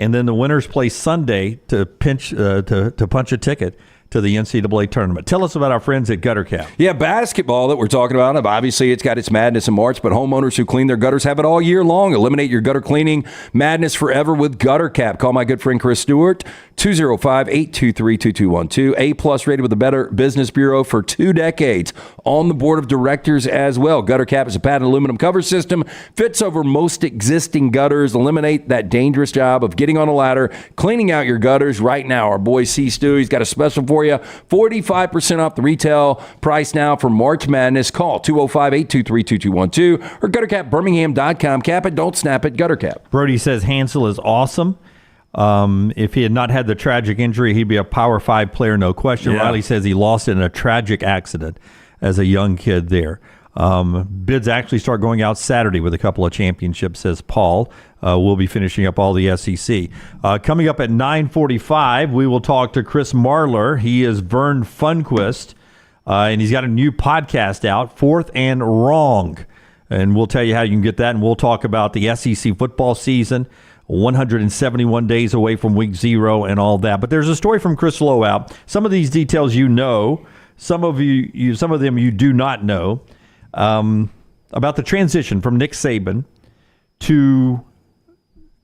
And then the winners play Sunday to punch a ticket to the NCAA tournament. Tell us about our friends at Gutter Cap. Yeah, basketball that we're talking about. Obviously, it's got its madness in March, but homeowners who clean their gutters have it all year long. Eliminate your gutter cleaning madness forever with Gutter Cap. Call my good friend Chris Stewart, 205-823-2212. A-plus rated with the Better Business Bureau for 2 decades. On the board of directors as well. Gutter Cap is a patented aluminum cover system. Fits over most existing gutters. Eliminate that dangerous job of getting on a ladder, cleaning out your gutters right now. Our boy C. Stu, he's got a special for you. 45% off the retail price now for March Madness. Call 205-823-2212 or guttercapbirmingham.com. Cap it, don't snap it. Gutter Cap. Brody says Hansel is awesome. If he had not had the tragic injury, he'd be a Power 5 player, no question. Yeah. Riley says he lost in a tragic accident as a young kid there. Bids actually start going out Saturday with a couple of championships, says Paul. We'll be finishing up all the SEC. Coming up at 9:45, we will talk to Chris Marler. He is Vern Funquist, and he's got a new podcast out, Fourth and Wrong. And we'll tell you how you can get that, and we'll talk about the SEC football season, 171 days away from week 0 and all that. But there's a story from Chris Lowe out. Some of these details you know, some of them you do not know, about the transition from Nick Saban to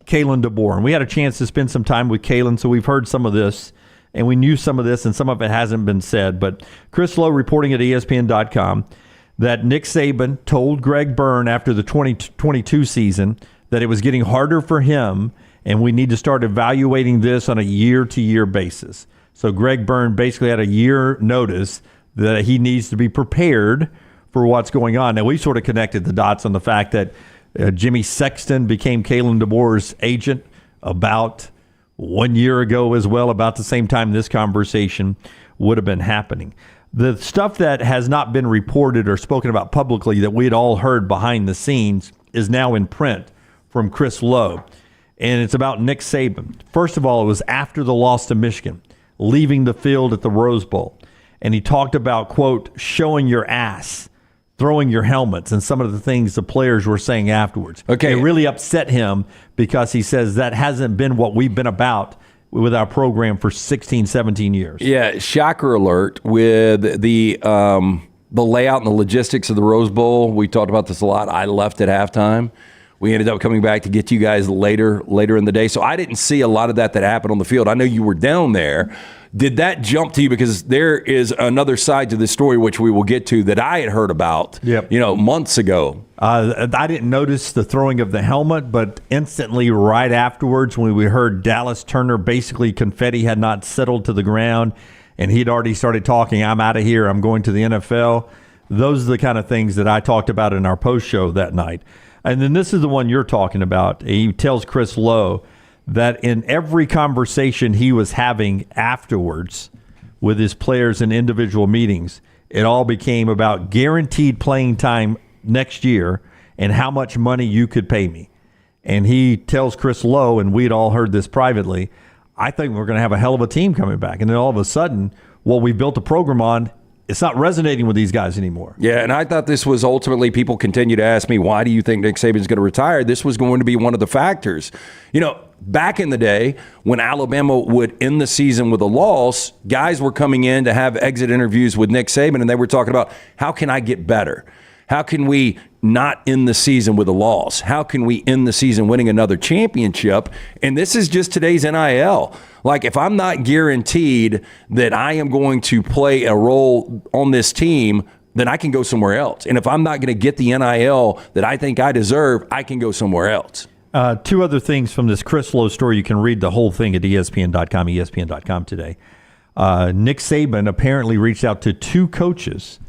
Kalen DeBoer. And we had a chance to spend some time with Kalen, so we've heard some of this, and we knew some of this, and some of it hasn't been said. But Chris Lowe reporting at ESPN.com that Nick Saban told Greg Byrne after the 2022 season that it was getting harder for him, and we need to start evaluating this on a year-to-year basis. So Greg Byrne basically had a year notice that he needs to be prepared for what's going on. Now, we sort of connected the dots on the fact that Jimmy Sexton became Kalen DeBoer's agent about 1 year ago as well, about the same time this conversation would have been happening. The stuff that has not been reported or spoken about publicly that we had all heard behind the scenes is now in print from Chris Lowe, and it's about Nick Saban. First of all, it was after the loss to Michigan, leaving the field at the Rose Bowl, and he talked about, quote, showing your ass, throwing your helmets, and some of the things the players were saying afterwards. Okay. It really upset him because he says that hasn't been what we've been about with our program for 16, 17 years. Yeah, shocker alert with the layout and the logistics of the Rose Bowl. We talked about this a lot. I left at halftime. We ended up coming back to get you guys later in the day. So I didn't see a lot of that happened on the field. I know you were down there. Did that jump to you? Because there is another side to this story, which we will get to, that I had heard about, months ago. I didn't notice the throwing of the helmet, but instantly right afterwards when we heard Dallas Turner, basically confetti had not settled to the ground, and he'd already started talking, I'm out of here, I'm going to the NFL. Those are the kind of things that I talked about in our post show that night. And then this is the one you're talking about. He tells Chris Lowe that in every conversation he was having afterwards with his players in individual meetings, it all became about guaranteed playing time next year and how much money you could pay me. And he tells Chris Lowe, and we'd all heard this privately, I think we're going to have a hell of a team coming back. And then all of a sudden, what we built a program on, it's not resonating with these guys anymore. Yeah, and I thought this was ultimately, people continue to ask me, why do you think Nick Saban's going to retire? This was going to be one of the factors. You know, back in the day when Alabama would end the season with a loss, guys were coming in to have exit interviews with Nick Saban, and they were talking about, how can I get better? How can we not end the season with a loss? How can we end the season winning another championship? And this is just today's NIL. Like, if I'm not guaranteed that I am going to play a role on this team, then I can go somewhere else. And if I'm not going to get the NIL that I think I deserve, I can go somewhere else. Two other things from this Chris Lowe story. You can read the whole thing at ESPN.com, ESPN.com today. Nick Saban apparently reached out to two coaches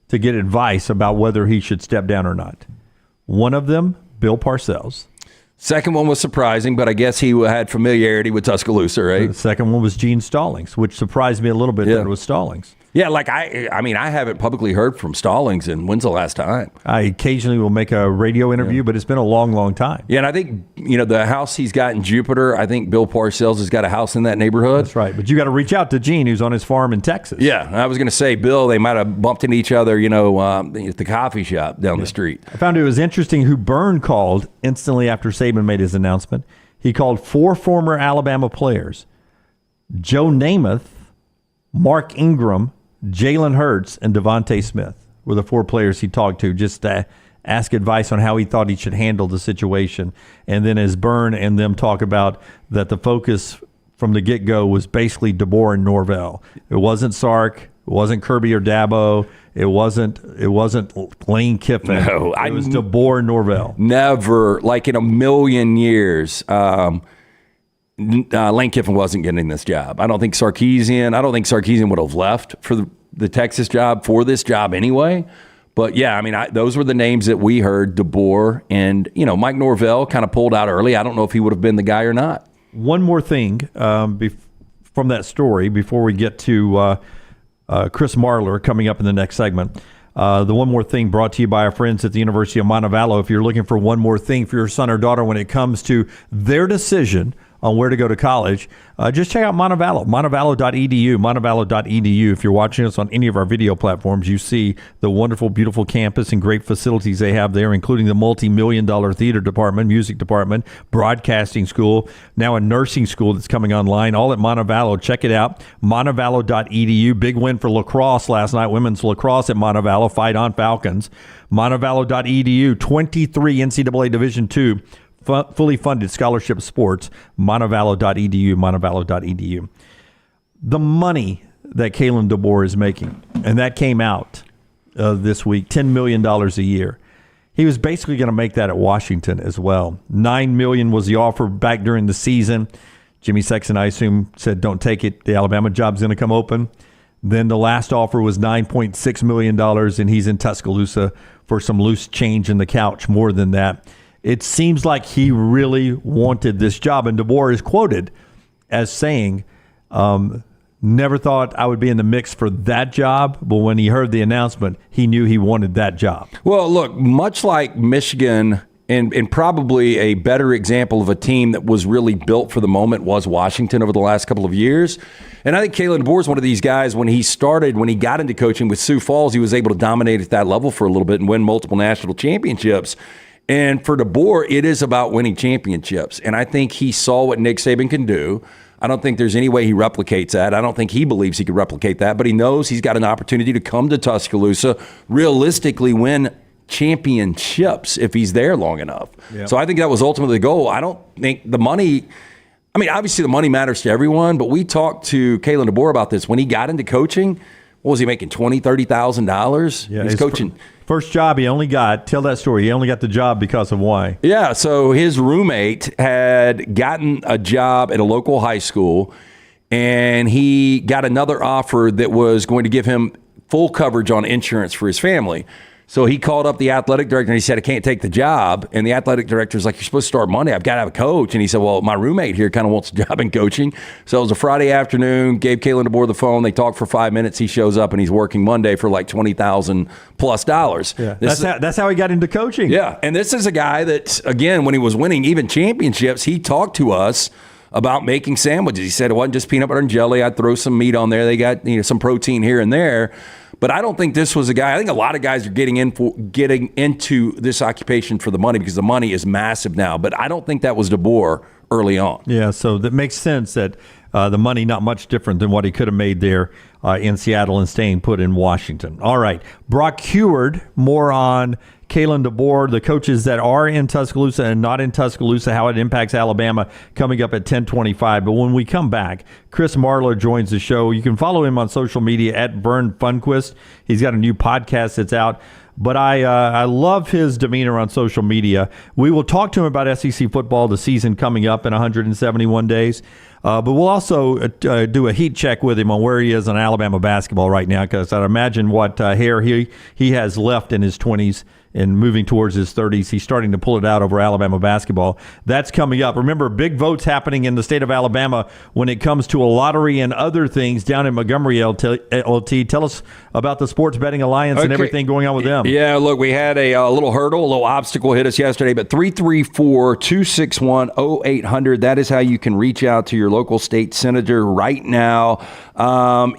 to get advice about whether he should step down or not. One of them, Bill Parcells. Second one was surprising, but I guess he had familiarity with Tuscaloosa, right? The second one was Gene Stallings, which surprised me a little bit that it was Stallings. Yeah, like I mean, I haven't publicly heard from Stallings, and when's the last time? I occasionally will make a radio interview, but it's been a long, long time. Yeah, and I think, the house he's got in Jupiter, I think Bill Parcells has got a house in that neighborhood. That's right, but you got to reach out to Gene, who's on his farm in Texas. Yeah, I was going to say, Bill, they might have bumped into each other, at the coffee shop down the street. I found it was interesting who Byrne called instantly after Saban made his announcement. He called 4 former Alabama players, Joe Namath, Mark Ingram, Jalen Hurts, and Devontae Smith were the 4 players he talked to just to ask advice on how he thought he should handle the situation. And then as Byrne and them talk about that the focus from the get-go was basically DeBoer and Norvell. It wasn't Sark. It wasn't Kirby or Dabo. It wasn't Lane Kiffin. No, it was DeBoer and Norvell. Never, like in a million years, Lane Kiffin wasn't getting this job. I don't think Sarkisian would have left for the Texas job for this job anyway. But yeah, I mean, those were the names that we heard, DeBoer and, Mike Norvell kind of pulled out early. I don't know if he would have been the guy or not. One more thing from that story before we get to Chris Marler coming up in the next segment. The one more thing brought to you by our friends at the University of Montevallo. If you're looking for one more thing for your son or daughter when it comes to their decision on where to go to college, just check out Montevallo, montevallo.edu, montevallo.edu. If you're watching us on any of our video platforms, you see the wonderful, beautiful campus and great facilities they have there, including the multi-million-dollar theater department, music department, broadcasting school, now a nursing school that's coming online, all at Montevallo. Check it out, montevallo.edu. Big win for lacrosse last night, women's lacrosse at Montevallo, Fight on Falcons. Montevallo.edu, 23 NCAA Division II fully funded scholarship sports, montevallo.edu, montevallo.edu. The money that Kalen DeBoer is making, and that came out this week, $10 million a year. He was basically going to make that at Washington as well. $9 million was the offer back during the season. Jimmy Sexton, I assume, said, don't take it. The Alabama job's going to come open. Then the last offer was $9.6 million, and he's in Tuscaloosa for some loose change in the couch, more than that. It seems like he really wanted this job. And DeBoer is quoted as saying, never thought I would be in the mix for that job, but when he heard the announcement, he knew he wanted that job. Well, look, much like Michigan, and probably a better example of a team that was really built for the moment was Washington over the last couple of years. And I think Kalen DeBoer is one of these guys, when he got into coaching with Sioux Falls, he was able to dominate at that level for a little bit and win multiple national championships. And for DeBoer, it is about winning championships. And I think he saw what Nick Saban can do. I don't think there's any way he replicates that. I don't think he believes he could replicate that, but he knows he's got an opportunity to come to Tuscaloosa, realistically win championships if he's there long enough. Yep. So I think that was ultimately the goal. I don't think the money, obviously the money matters to everyone, but we talked to Kalen DeBoer about this. When he got into coaching, what was he making, $20,000, $30,000? Yeah, he's coaching. First job he only got, tell that story, he only got the job because of why? Yeah, so his roommate had gotten a job at a local high school, and he got another offer that was going to give him full coverage on insurance for his family. So he called up the athletic director and he said, I can't take the job. And the athletic director's like, you're supposed to start Monday. I've got to have a coach. And he said, well, my roommate here kind of wants a job in coaching. So it was a Friday afternoon, gave Kalen DeBoer the phone. They talked for 5 minutes. He shows up and he's working Monday for like $20,000+. Yeah, that's how he got into coaching. Yeah. And this is a guy that, again, when he was winning even championships, he talked to us about making sandwiches. He said it wasn't just peanut butter and jelly. I'd throw some meat on there. They got some protein here and there. But I don't think this was a guy. I think a lot of guys are getting into this occupation for the money because the money is massive now. But I don't think that was DeBoer early on. Yeah, so that makes sense that the money not much different than what he could have made there in Seattle and staying put in Washington. All right, Brock Huard, more on Kalen DeBoer, the coaches that are in Tuscaloosa and not in Tuscaloosa, how it impacts Alabama, coming up at 10:25. But when we come back, Chris Marler joins the show. You can follow him on social media at Vern Funquist. He's got a new podcast that's out. But I love his demeanor on social media. We will talk to him about SEC football, the season coming up in 171 days. But we'll also do a heat check with him on where he is on Alabama basketball right now, because I'd imagine what hair he has left in his 20s and moving towards his 30s. He's starting to pull it out over Alabama basketball. That's coming up. Remember, big votes happening in the state of Alabama when it comes to a lottery and other things down in Montgomery, LT. Tell us about the Sports Betting Alliance and everything going on with them. Yeah, look, we had a little hurdle, a little obstacle hit us yesterday, but 334-261-0800, that is how you can reach out to your local state senator right now.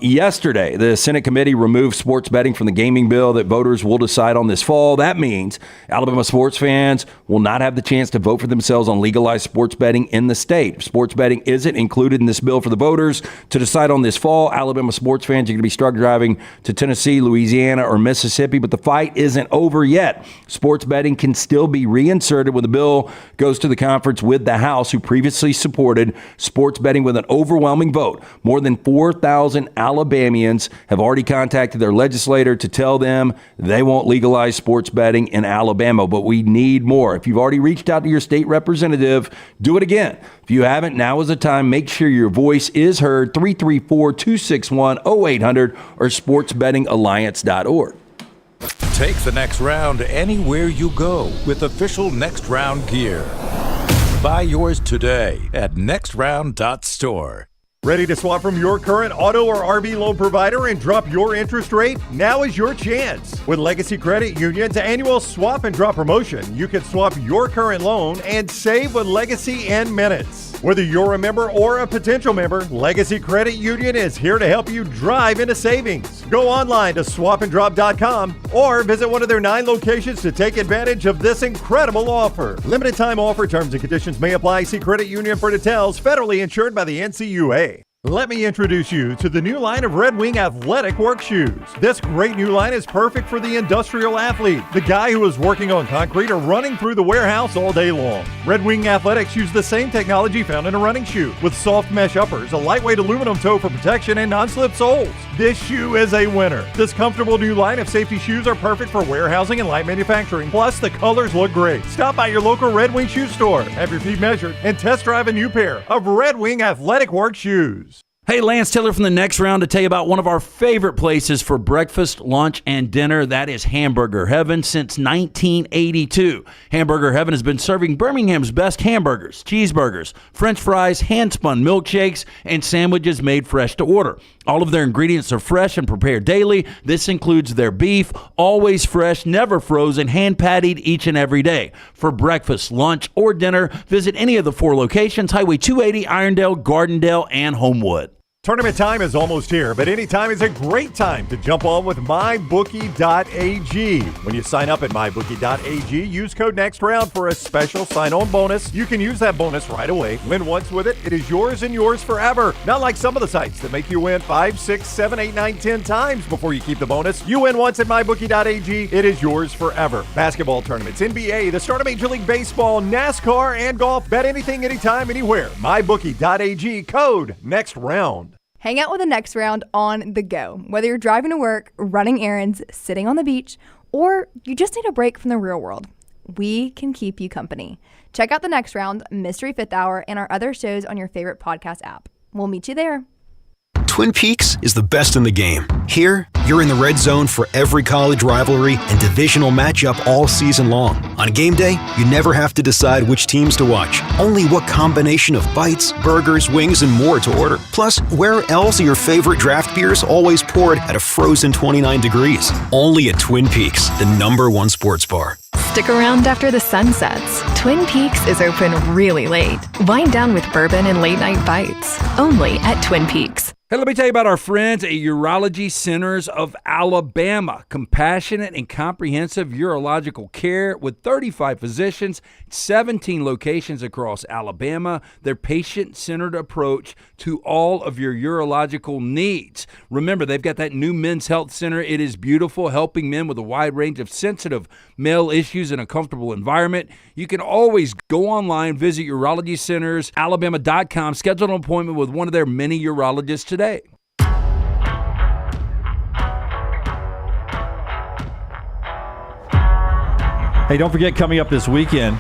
Yesterday, the Senate committee removed sports betting from the gaming bill that voters will decide on this fall. That means Alabama sports fans will not have the chance to vote for themselves on legalized sports betting in the state. If sports betting isn't included in this bill for the voters to decide on this fall, Alabama sports fans are going to be stuck driving to Tennessee, Louisiana, or Mississippi, but the fight isn't over yet. Sports betting can still be reinserted when the bill goes to the conference with the House, who previously supported sports betting with an overwhelming vote. More than 4,000 Alabamians have already contacted their legislator to tell them they won't legalize sports betting in Alabama, but we need more. If you've already reached out to your state representative, do it again. If you haven't, now is the time. Make sure your voice is heard. 334-261-0800 or sportsbettingalliance.org. Take the next round anywhere you go with official Next Round gear. Buy yours today at nextround.store. Ready to swap from your current auto or RV loan provider and drop your interest rate? Now is your chance. With Legacy Credit Union's annual swap and drop promotion, you can swap your current loan and save with Legacy in minutes. Whether you're a member or a potential member, Legacy Credit Union is here to help you drive into savings. Go online to swapanddrop.com or visit one of their 9 locations to take advantage of this incredible offer. Limited time offer, terms and conditions may apply. See Credit Union for details. Federally insured by the NCUA. Let me introduce you to the new line of Red Wing athletic work shoes. This great new line is perfect for the industrial athlete, the guy who is working on concrete or running through the warehouse all day long. Red Wing Athletics use the same technology found in a running shoe, with soft mesh uppers, a lightweight aluminum toe for protection, and non-slip soles. This shoe is a winner. This comfortable new line of safety shoes are perfect for warehousing and light manufacturing. Plus, the colors look great. Stop by your local Red Wing shoe store, have your feet measured, and test drive a new pair of Red Wing athletic work shoes. Hey, Lance Taylor from the Next Round to tell you about one of our favorite places for breakfast, lunch, and dinner. That is Hamburger Heaven since 1982. Hamburger Heaven has been serving Birmingham's best hamburgers, cheeseburgers, French fries, hand-spun milkshakes, and sandwiches made fresh to order. All of their ingredients are fresh and prepared daily. This includes their beef, always fresh, never frozen, hand-pattied each and every day. For breakfast, lunch, or dinner, visit any of the 4 locations, Highway 280, Irondale, Gardendale, and Homewood. Tournament time is almost here, but any time is a great time to jump on with MyBookie.ag. When you sign up at MyBookie.ag, use code NEXTROUND for a special sign-on bonus. You can use that bonus right away. Win once with it, it is yours and yours forever. Not like some of the sites that make you win 5, 6, 7, 8, 9, 10 times before you keep the bonus. You win once at MyBookie.ag, it is yours forever. Basketball tournaments, NBA, the start of Major League Baseball, NASCAR, and golf. Bet anything, anytime, anywhere. MyBookie.ag, code NEXTROUND. Hang out with the Next Round on the go. Whether you're driving to work, running errands, sitting on the beach, or you just need a break from the real world, we can keep you company. Check out the Next Round, Mystery Fifth Hour, and our other shows on your favorite podcast app. We'll meet you there. Twin Peaks is the best in the game. Here, you're in the red zone for every college rivalry and divisional matchup all season long. On game day, you never have to decide which teams to watch, only what combination of bites, burgers, wings, and more to order. Plus, where else are your favorite draft beers always poured at a frozen 29 degrees? Only at Twin Peaks, the #1 sports bar. Stick around after the sun sets. Twin Peaks is open really late. Wind down with bourbon and late night bites. Only at Twin Peaks. Hey, let me tell you about our friends at Urology Centers of Alabama. Compassionate and comprehensive urological care with 35 physicians, 17 locations across Alabama. Their patient-centered approach to all of your urological needs. Remember, they've got that new men's health center. It is beautiful, helping men with a wide range of sensitive male issues in a comfortable environment. You can always go online, visit urologycentersalabama.com, schedule an appointment with one of their many urologists today. Hey, don't forget, coming up this weekend,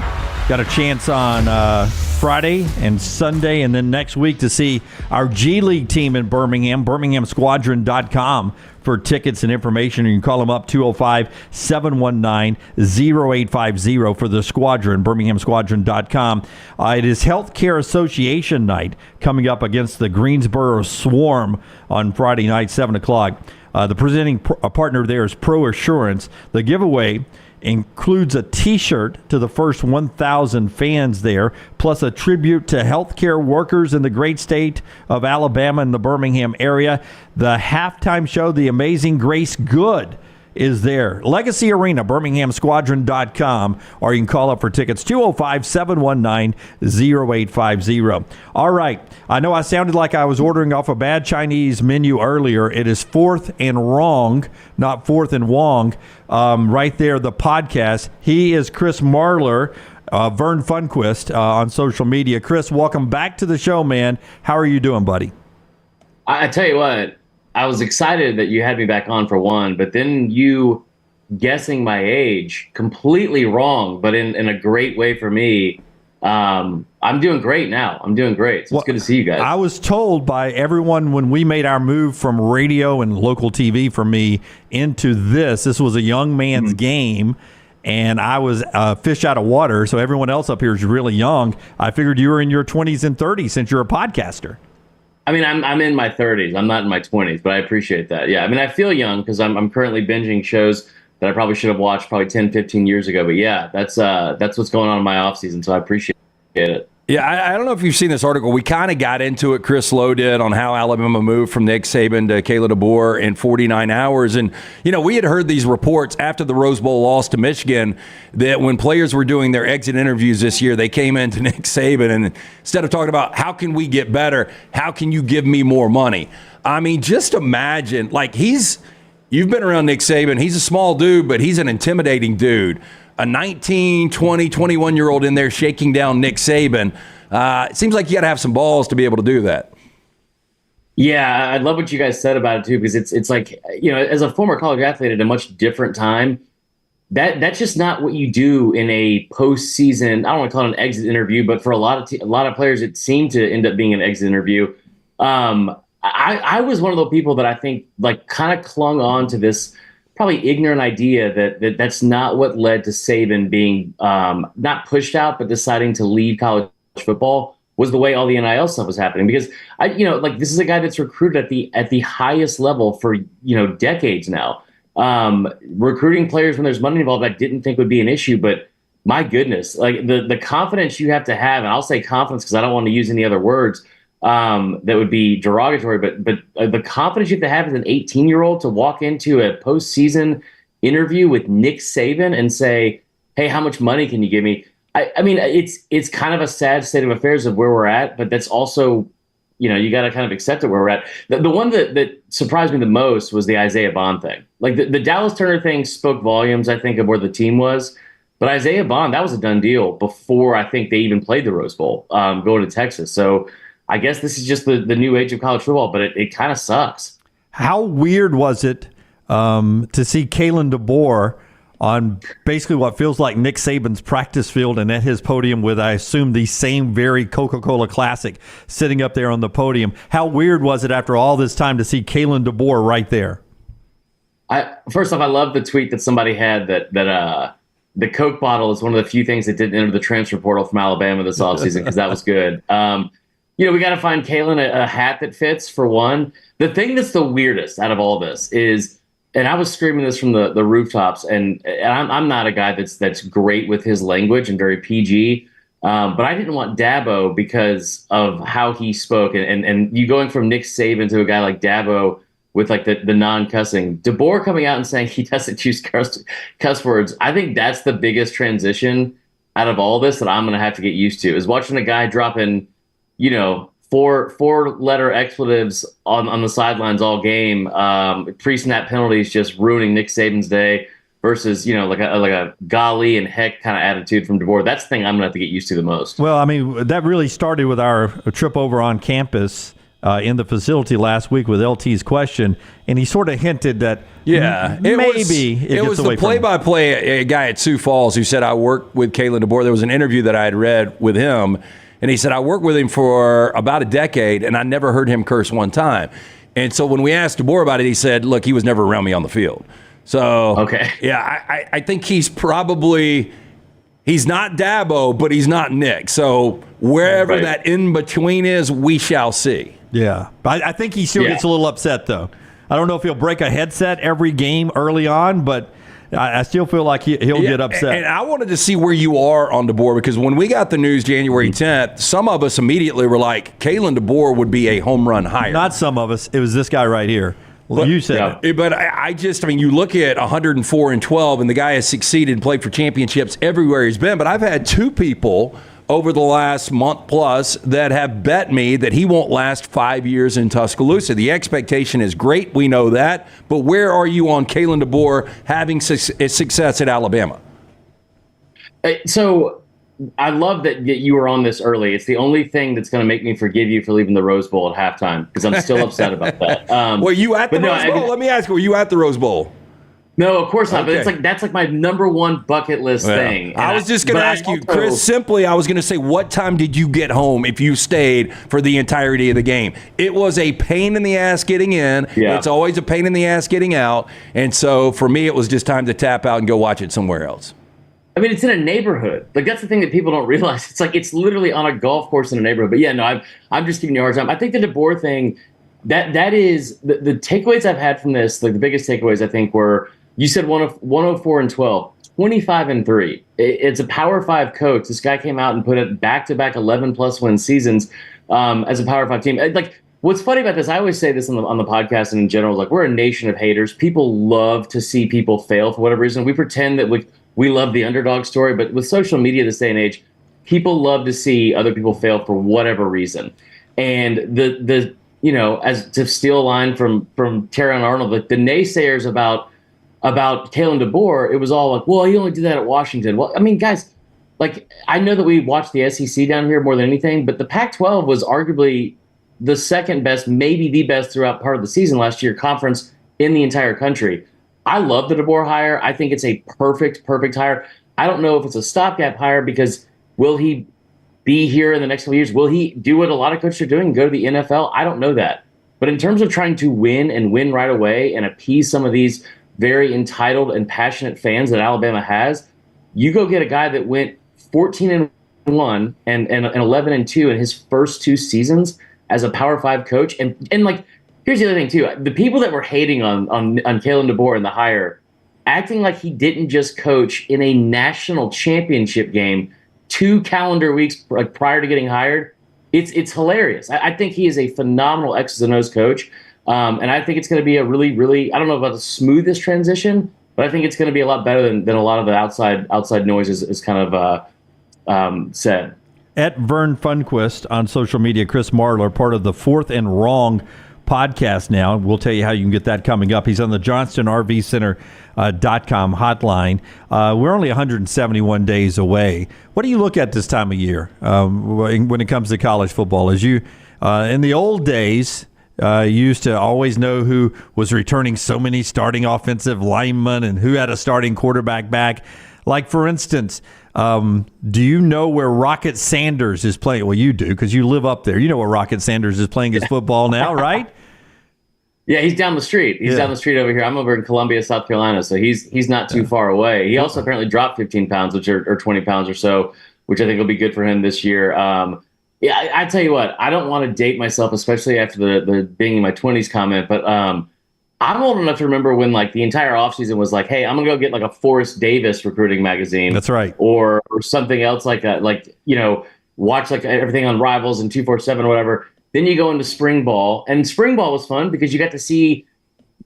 got a chance on Friday and Sunday and then next week to see our G League team in Birmingham, birminghamsquadron.com for tickets and information. You can call them up, 205-719-0850 for the Squadron, birminghamsquadron.com. It is Healthcare Association night coming up against the Greensboro Swarm on Friday night, 7 o'clock. The presenting partner there is Pro Assurance. The giveaway includes a T-shirt to the first 1,000 fans there, plus a tribute to healthcare workers in the great state of Alabama and the Birmingham area. The halftime show, The Amazing Grace Good, is there. Legacy Arena, birminghamsquadron.com, or you can call up for tickets, 205-719-0850. All right. I know I sounded like I was ordering off a bad Chinese menu earlier. It is Fourth and Wrong, not Fourth and Wong. Right there, the podcast. He is Chris Marler, Vern Funquist on social media. Chris, welcome back to the show, man. How are you doing, buddy? I tell you what, I was excited that you had me back on for one, but then you guessing my age completely wrong, but in a great way for me. I'm doing great now. I'm doing great. So it's good to see you guys. I was told by everyone when we made our move from radio and local TV for me into this was a young man's game, and I was a fish out of water, so everyone else up here is really young. I figured you were in your 20s and 30s since you're a podcaster. I mean, I'm in my 30s. I'm not in my 20s, but I appreciate that. Yeah, I mean, I feel young because I'm currently binging shows that I probably should have watched probably 10, 15 years ago. But yeah, that's what's going on in my off season, so I appreciate it. Yeah, I don't know if you've seen this article. We kind of got into it, Chris Lowe did, on how Alabama moved from Nick Saban to Kayla DeBoer in 49 hours. And, we had heard these reports after the Rose Bowl loss to Michigan that when players were doing their exit interviews this year, they came into Nick Saban, and instead of talking about how can we get better, how can you give me more money? I mean, just imagine, you've been around Nick Saban. He's a small dude, but he's an intimidating dude. A 19, 20, 21-year-old in there shaking down Nick Saban. It seems like you got to have some balls to be able to do that. Yeah, I love what you guys said about it, too, because it's like, as a former college athlete at a much different time, that's just not what you do in a postseason. I don't want to call it an exit interview, but for a lot of players, it seemed to end up being an exit interview. I was one of the people that I think kind of clung on to this probably ignorant idea that's not what led to Saban being not pushed out, but deciding to leave college football was the way all the NIL stuff was happening. Because this is a guy that's recruited at the highest level for decades now. Recruiting players when there's money involved, I didn't think would be an issue, but my goodness, the confidence you have to have, and I'll say confidence because I don't want to use any other words that would be derogatory, but the confidence you have to have as an 18-year-old to walk into a postseason interview with Nick Saban and say, hey, how much money can you give me? I mean, it's kind of a sad state of affairs of where we're at, but that's also, you got to kind of accept it where we're at. The one that surprised me the most was the Isaiah Bond thing. The Dallas Turner thing spoke volumes, I think, of where the team was. But Isaiah Bond, that was a done deal before I think they even played the Rose Bowl going to Texas. So I guess this is just the new age of college football, but it kind of sucks. How weird was it to see Kayla DeBoer on basically what feels like Nick Saban's practice field and at his podium with, I assume, the same very Coca-Cola Classic sitting up there on the podium? How weird was it after all this time to see Kayla DeBoer right there? First off, I love the tweet that somebody had that the Coke bottle is one of the few things that didn't enter the transfer portal from Alabama this offseason because that was good. We got to find Kalen a hat that fits, for one. The thing that's the weirdest out of all this is, and I was screaming this from the rooftops, and I'm not a guy that's great with his language and very PG, But I didn't want Dabo because of how he spoke, and you going from Nick Saban to a guy like Dabo with like the non-cussing. DeBoer coming out and saying he doesn't choose cuss words. I think that's the biggest transition out of all this that I'm going to have to get used to, is watching a guy dropping, four-letter expletives on the sidelines all game, pre-snap penalties just ruining Nick Saban's day, versus, like a golly and heck kind of attitude from DeBoer. That's the thing I'm going to have to get used to the most. Well, I mean, that really started with our trip over on campus in the facility last week with LT's question, and he sort of hinted that it was the play-by-play guy at Sioux Falls who said, I worked with Kalen DeBoer. There was an interview that I had read with him, and he said, I worked with him for about a decade, and I never heard him curse one time. And so when we asked DeBoer about it, he said, look, he was never around me on the field. So, I think he's not Dabo, but he's not Nick. So wherever that in-between is, we shall see. Yeah. I think he still gets a little upset, though. I don't know if he'll break a headset every game early on, but I still feel like he'll get upset. And I wanted to see where you are on DeBoer, because when we got the news January 10th, some of us immediately were like, Kalen DeBoer would be a home run hire. Not some of us. It was this guy right here. Well, you said it. But you look at 104-12, and the guy has succeeded and played for championships everywhere he's been. But I've had two people over the last month plus that have bet me that he won't last 5 years in Tuscaloosa. The expectation is great. We know that. But where are you on Kalen DeBoer having success at Alabama? So I love that you were on this early. It's the only thing that's going to make me forgive you for leaving the Rose Bowl at halftime, because I'm still upset about that. Were you at the Rose Bowl? Let me ask you, were you at the Rose Bowl? No, of course not. Okay. But that's like my number one bucket list thing. And I was just going to ask you, Chris, simply, I was going to say, what time did you get home if you stayed for the entirety of the game? It was a pain in the ass getting in. Yeah. It's always a pain in the ass getting out. And so for me, it was just time to tap out and go watch it somewhere else. I mean, it's in a neighborhood. Like, that's the thing that people don't realize. It's like it's literally on a golf course in a neighborhood. But yeah, no, I'm just giving you a hard time. I think the DeBoer thing, that is the takeaways I've had from this. Like, the biggest takeaways I think were, you said 104-12, 25-3. It's a Power 5 coach. This guy came out and put it back-to-back 11+ win seasons as a Power 5 team. Like, what's funny about this, I always say this on the podcast and in general, like, we're a nation of haters. People love to see people fail for whatever reason. We pretend that we love the underdog story, but with social media this day and age, people love to see other people fail for whatever reason. And as to steal a line from Terron Arnold, like, the naysayers about Kalen DeBoer, it was all like, well, he only did that at Washington. Well, I mean, guys, like, I know that we watch the SEC down here more than anything, but the Pac-12 was arguably the second best, maybe the best throughout part of the season last year, conference in the entire country. I love the DeBoer hire. I think it's a perfect hire. I don't know if it's a stopgap hire, because will he be here in the next couple of years? Will he do what a lot of coaches are doing, go to the NFL? I don't know that. But in terms of trying to win and win right away and appease some of these very entitled and passionate fans that Alabama has, you go get a guy that went 14-1 and 11-2 in his first two seasons as a Power 5 coach. And like, here's the other thing too. The people that were hating on Kalen DeBoer and the hire, acting like he didn't just coach in a national championship game 2 calendar weeks prior to getting hired, it's hilarious. I think he is a phenomenal X's and O's coach. And I think it's going to be a really, really, I don't know about the smoothest transition, but I think it's going to be a lot better than a lot of the outside noise is kind of said. At Vern Funquist on social media, Chris Marler, part of the Fourth and Wrong podcast now. We'll tell you how you can get that coming up. He's on the JohnstonRVCenter.com hotline. We're only 171 days away. What do you look at this time of year when it comes to college football? As you, in the old days, you used to always know who was returning so many starting offensive linemen and who had a starting quarterback back. Like, for instance, do you know where Rocket Sanders is playing? Well, you do, because you live up there. You know where Rocket Sanders is playing his football now, right? Yeah, he's down the street. He's down the street over here. I'm over in Columbia, South Carolina, so he's not too far away. He also apparently dropped 15 pounds, or 20 pounds or so, which I think will be good for him this year. Yeah, I tell you what, I don't want to date myself, especially after the being in my 20s comment, but I'm old enough to remember when like the entire offseason was like, hey, I'm gonna go get like a Forrest Davis recruiting magazine. That's right. Or something else like that, watch like everything on Rivals and 247 or whatever. Then you go into spring ball, and spring ball was fun because you got to see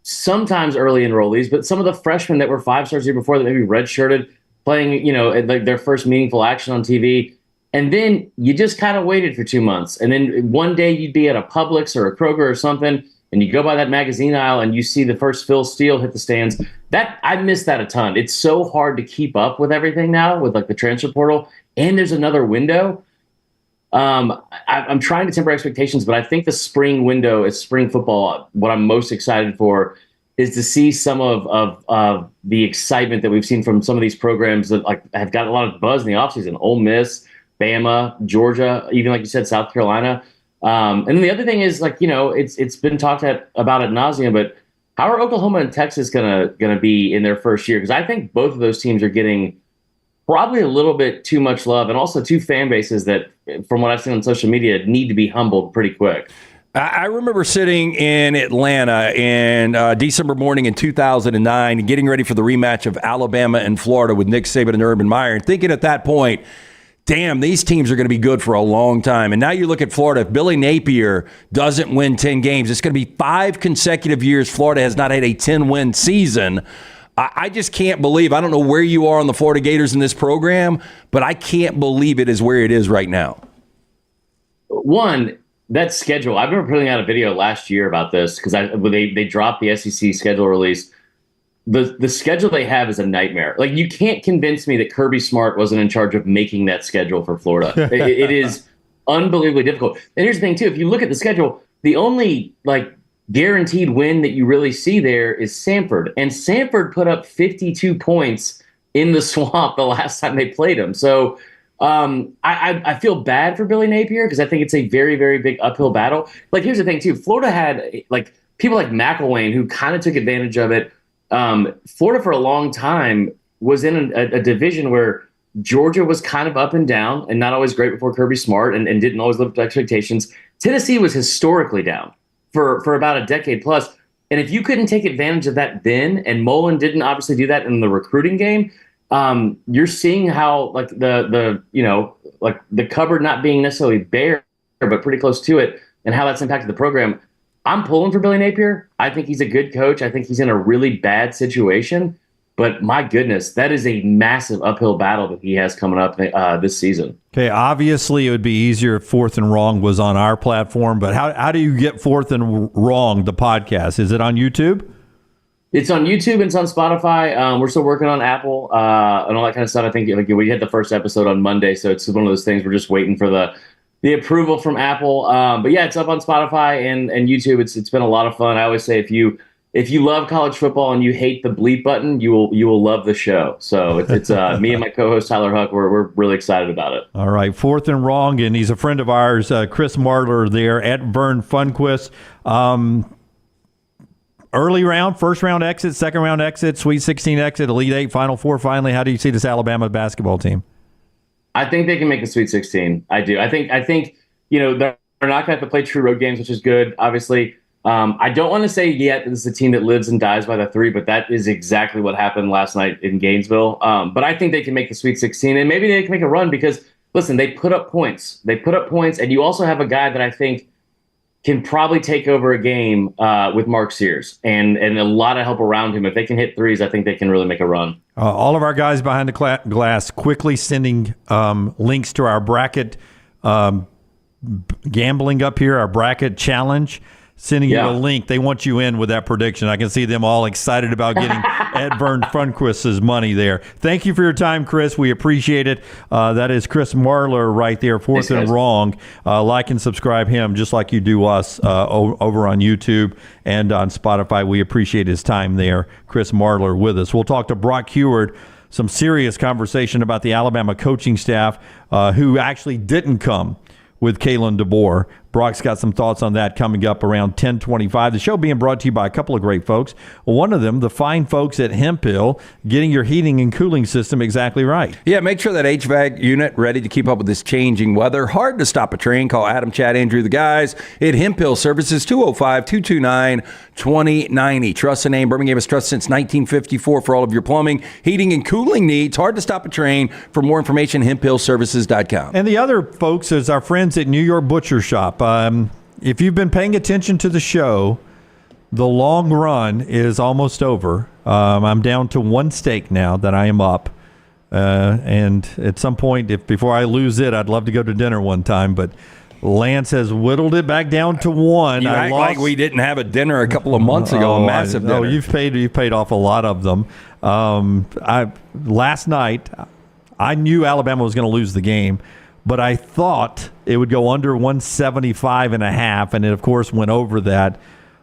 sometimes early enrollees, but some of the freshmen that were 5-stars the year before that maybe redshirted playing, like their first meaningful action on TV. And then you just kind of waited for 2 months. And then one day you'd be at a Publix or a Kroger or something, and you go by that magazine aisle and you see the first Phil Steele hit the stands. I miss that a ton. It's so hard to keep up with everything now with like the transfer portal, and there's another window. I'm trying to temper expectations, but I think the spring window is spring football. What I'm most excited for is to see some of the excitement that we've seen from some of these programs that like have got a lot of buzz in the offseason. Ole Miss, Bama, Georgia, even like you said, South Carolina. And then the other thing is like, it's been talked about ad nauseum, but how are Oklahoma and Texas gonna be in their first year? Because I think both of those teams are getting probably a little bit too much love, and also two fan bases that, from what I've seen on social media, need to be humbled pretty quick. I remember sitting in Atlanta in December morning in 2009, getting ready for the rematch of Alabama and Florida with Nick Saban and Urban Meyer, and thinking at that point, damn, these teams are going to be good for a long time. And now you look at Florida. If Billy Napier doesn't win 10 games, it's going to be 5 consecutive years Florida has not had a 10-win season. I just can't believe, I don't know where you are on the Florida Gators in this program, but I can't believe it is where it is right now. One, that schedule, I remember putting out a video last year about this because when they dropped the SEC schedule release. The schedule they have is a nightmare. Like, you can't convince me that Kirby Smart wasn't in charge of making that schedule for Florida. It is unbelievably difficult. And here's the thing, too. If you look at the schedule, the only, guaranteed win that you really see there is Samford. And Samford put up 52 points in the Swamp the last time they played him. So I feel bad for Billy Napier because I think it's a very, very big uphill battle. Like, here's the thing, too. Florida had, people like McElwain who kind of took advantage of it. Florida for a long time was in a division where Georgia was kind of up and down and not always great before Kirby Smart and didn't always live up to expectations. Tennessee was historically down for about a decade plus. And if you couldn't take advantage of that then, and Mullen didn't obviously do that in the recruiting game, you're seeing how the cupboard not being necessarily bare, but pretty close to it, and how that's impacted the program. I'm pulling for Billy Napier. I think he's a good coach. I think he's in a really bad situation. But my goodness, that is a massive uphill battle that he has coming up this season. Okay, obviously it would be easier if Fourth and Wrong was on our platform, but how do you get Fourth and Wrong, the podcast? Is it on YouTube? It's on YouTube and it's on Spotify. We're still working on Apple and all that kind of stuff. I think we had the first episode on Monday, so it's one of those things we're just waiting for the approval from Apple. But yeah, it's up on Spotify and YouTube. It's been a lot of fun. I always say if you love college football and you hate the bleep button, you will love the show. So it's me and my co-host Tyler Huck. We're really excited about it. All right, Fourth and Wrong, and he's a friend of ours, Chris Marler there at Vern Funquist. Early round, first round exit, second round exit, Sweet 16 exit, Elite 8, Final Four finally. How do you see this Alabama basketball team? I think they can make the Sweet 16. I do. I think they're not going to have to play true road games, which is good, obviously. I don't want to say yet that this is a team that lives and dies by the 3, but that is exactly what happened last night in Gainesville. But I think they can make the Sweet 16, and maybe they can make a run because, listen, they put up points. And you also have a guy that I think can probably take over a game with Mark Sears and a lot of help around him. If they can hit threes, I think they can really make a run. All of our guys behind the glass quickly sending links to our bracket gambling up here, our bracket challenge. Sending you a link. They want you in with that prediction. I can see them all excited about getting Ed Vern Funquist's money there. Thank you for your time, Chris. We appreciate it. That is Chris Marler right there, Fourth and Wrong. Like and subscribe him just like you do us over on YouTube and on Spotify. We appreciate his time there. Chris Marler with us. We'll talk to Brock Huard. Some serious conversation about the Alabama coaching staff who actually didn't come with Kalen DeBoer. Brock's got some thoughts on that coming up around 10:25. The show being brought to you by a couple of great folks. One of them, the fine folks at Hemp Hill, getting your heating and cooling system exactly right. Yeah, make sure that HVAC unit ready to keep up with this changing weather. Hard to stop a train. Call Adam, Chad, Andrew, the guys at Hemp Hill Services, 205-229-2090. Trust the name. Birmingham has trusted since 1954 for all of your plumbing, heating, and cooling needs. Hard to stop a train. For more information, hemphillservices.com. And the other folks is our friends at New York Butcher Shop. If you've been paying attention to the show, the long run is almost over. I'm down to one steak now that I am up. And at some point, before I lose it, I'd love to go to dinner one time. But Lance has whittled it back down to one. You act like we didn't have a dinner a couple of months ago, a massive dinner. You've paid off a lot of them. Last night, I knew Alabama was going to lose the game, but I thought it would go under 175.5, and it, of course, went over that.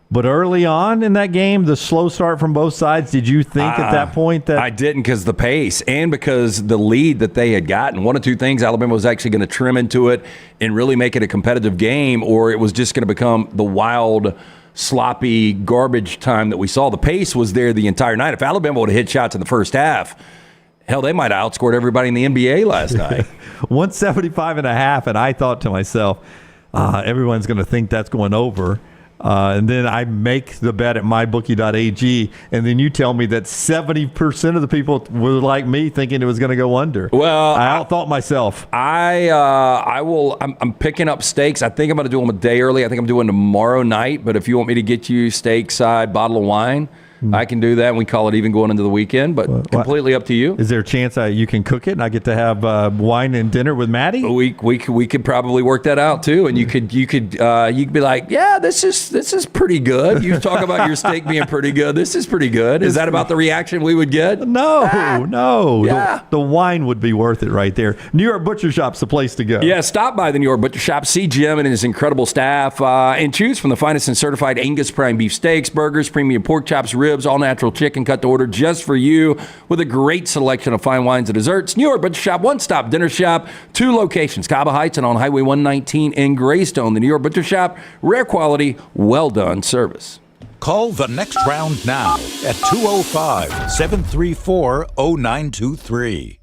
But early on in that game, the slow start from both sides, did you think at that point that... I didn't, because the pace and because the lead that they had gotten. One of two things, Alabama was actually going to trim into it and really make it a competitive game, or it was just going to become the wild, sloppy garbage time that we saw. The pace was there the entire night. If Alabama would have hit shots in the first half, hell, they might have outscored everybody in the NBA last night. 175.5, and I thought to myself, everyone's going to think that's going over. And then I make the bet at mybookie.ag, and then you tell me that 70% of the people were like me, thinking it was going to go under. Well, I outthought myself. I'm picking up steaks. I think I'm going to do them a day early. I think I'm doing tomorrow night. But if you want me to get you steak side bottle of wine, I can do that, and we call it even going into the weekend, but completely up to you. Is there a chance you can cook it and I get to have wine and dinner with Maddie? We could probably work that out too, and you could be like, yeah, this is pretty good. You talk about your steak being pretty good. This is pretty good. Is that about the reaction we would get? No, no. Yeah. The wine would be worth it right there. New York Butcher Shop's the place to go. Yeah, stop by the New York Butcher Shop, see Jim and his incredible staff, and choose from the finest and certified Angus prime beef steaks, burgers, premium pork chops, ribs, all natural chicken cut to order just for you, with a great selection of fine wines and desserts. New York Butcher Shop, one-stop dinner shop, 2 locations, Cabo Heights and on Highway 119 in Greystone. The New York Butcher Shop, rare quality, well-done service. Call the next round now at 205-734-0923.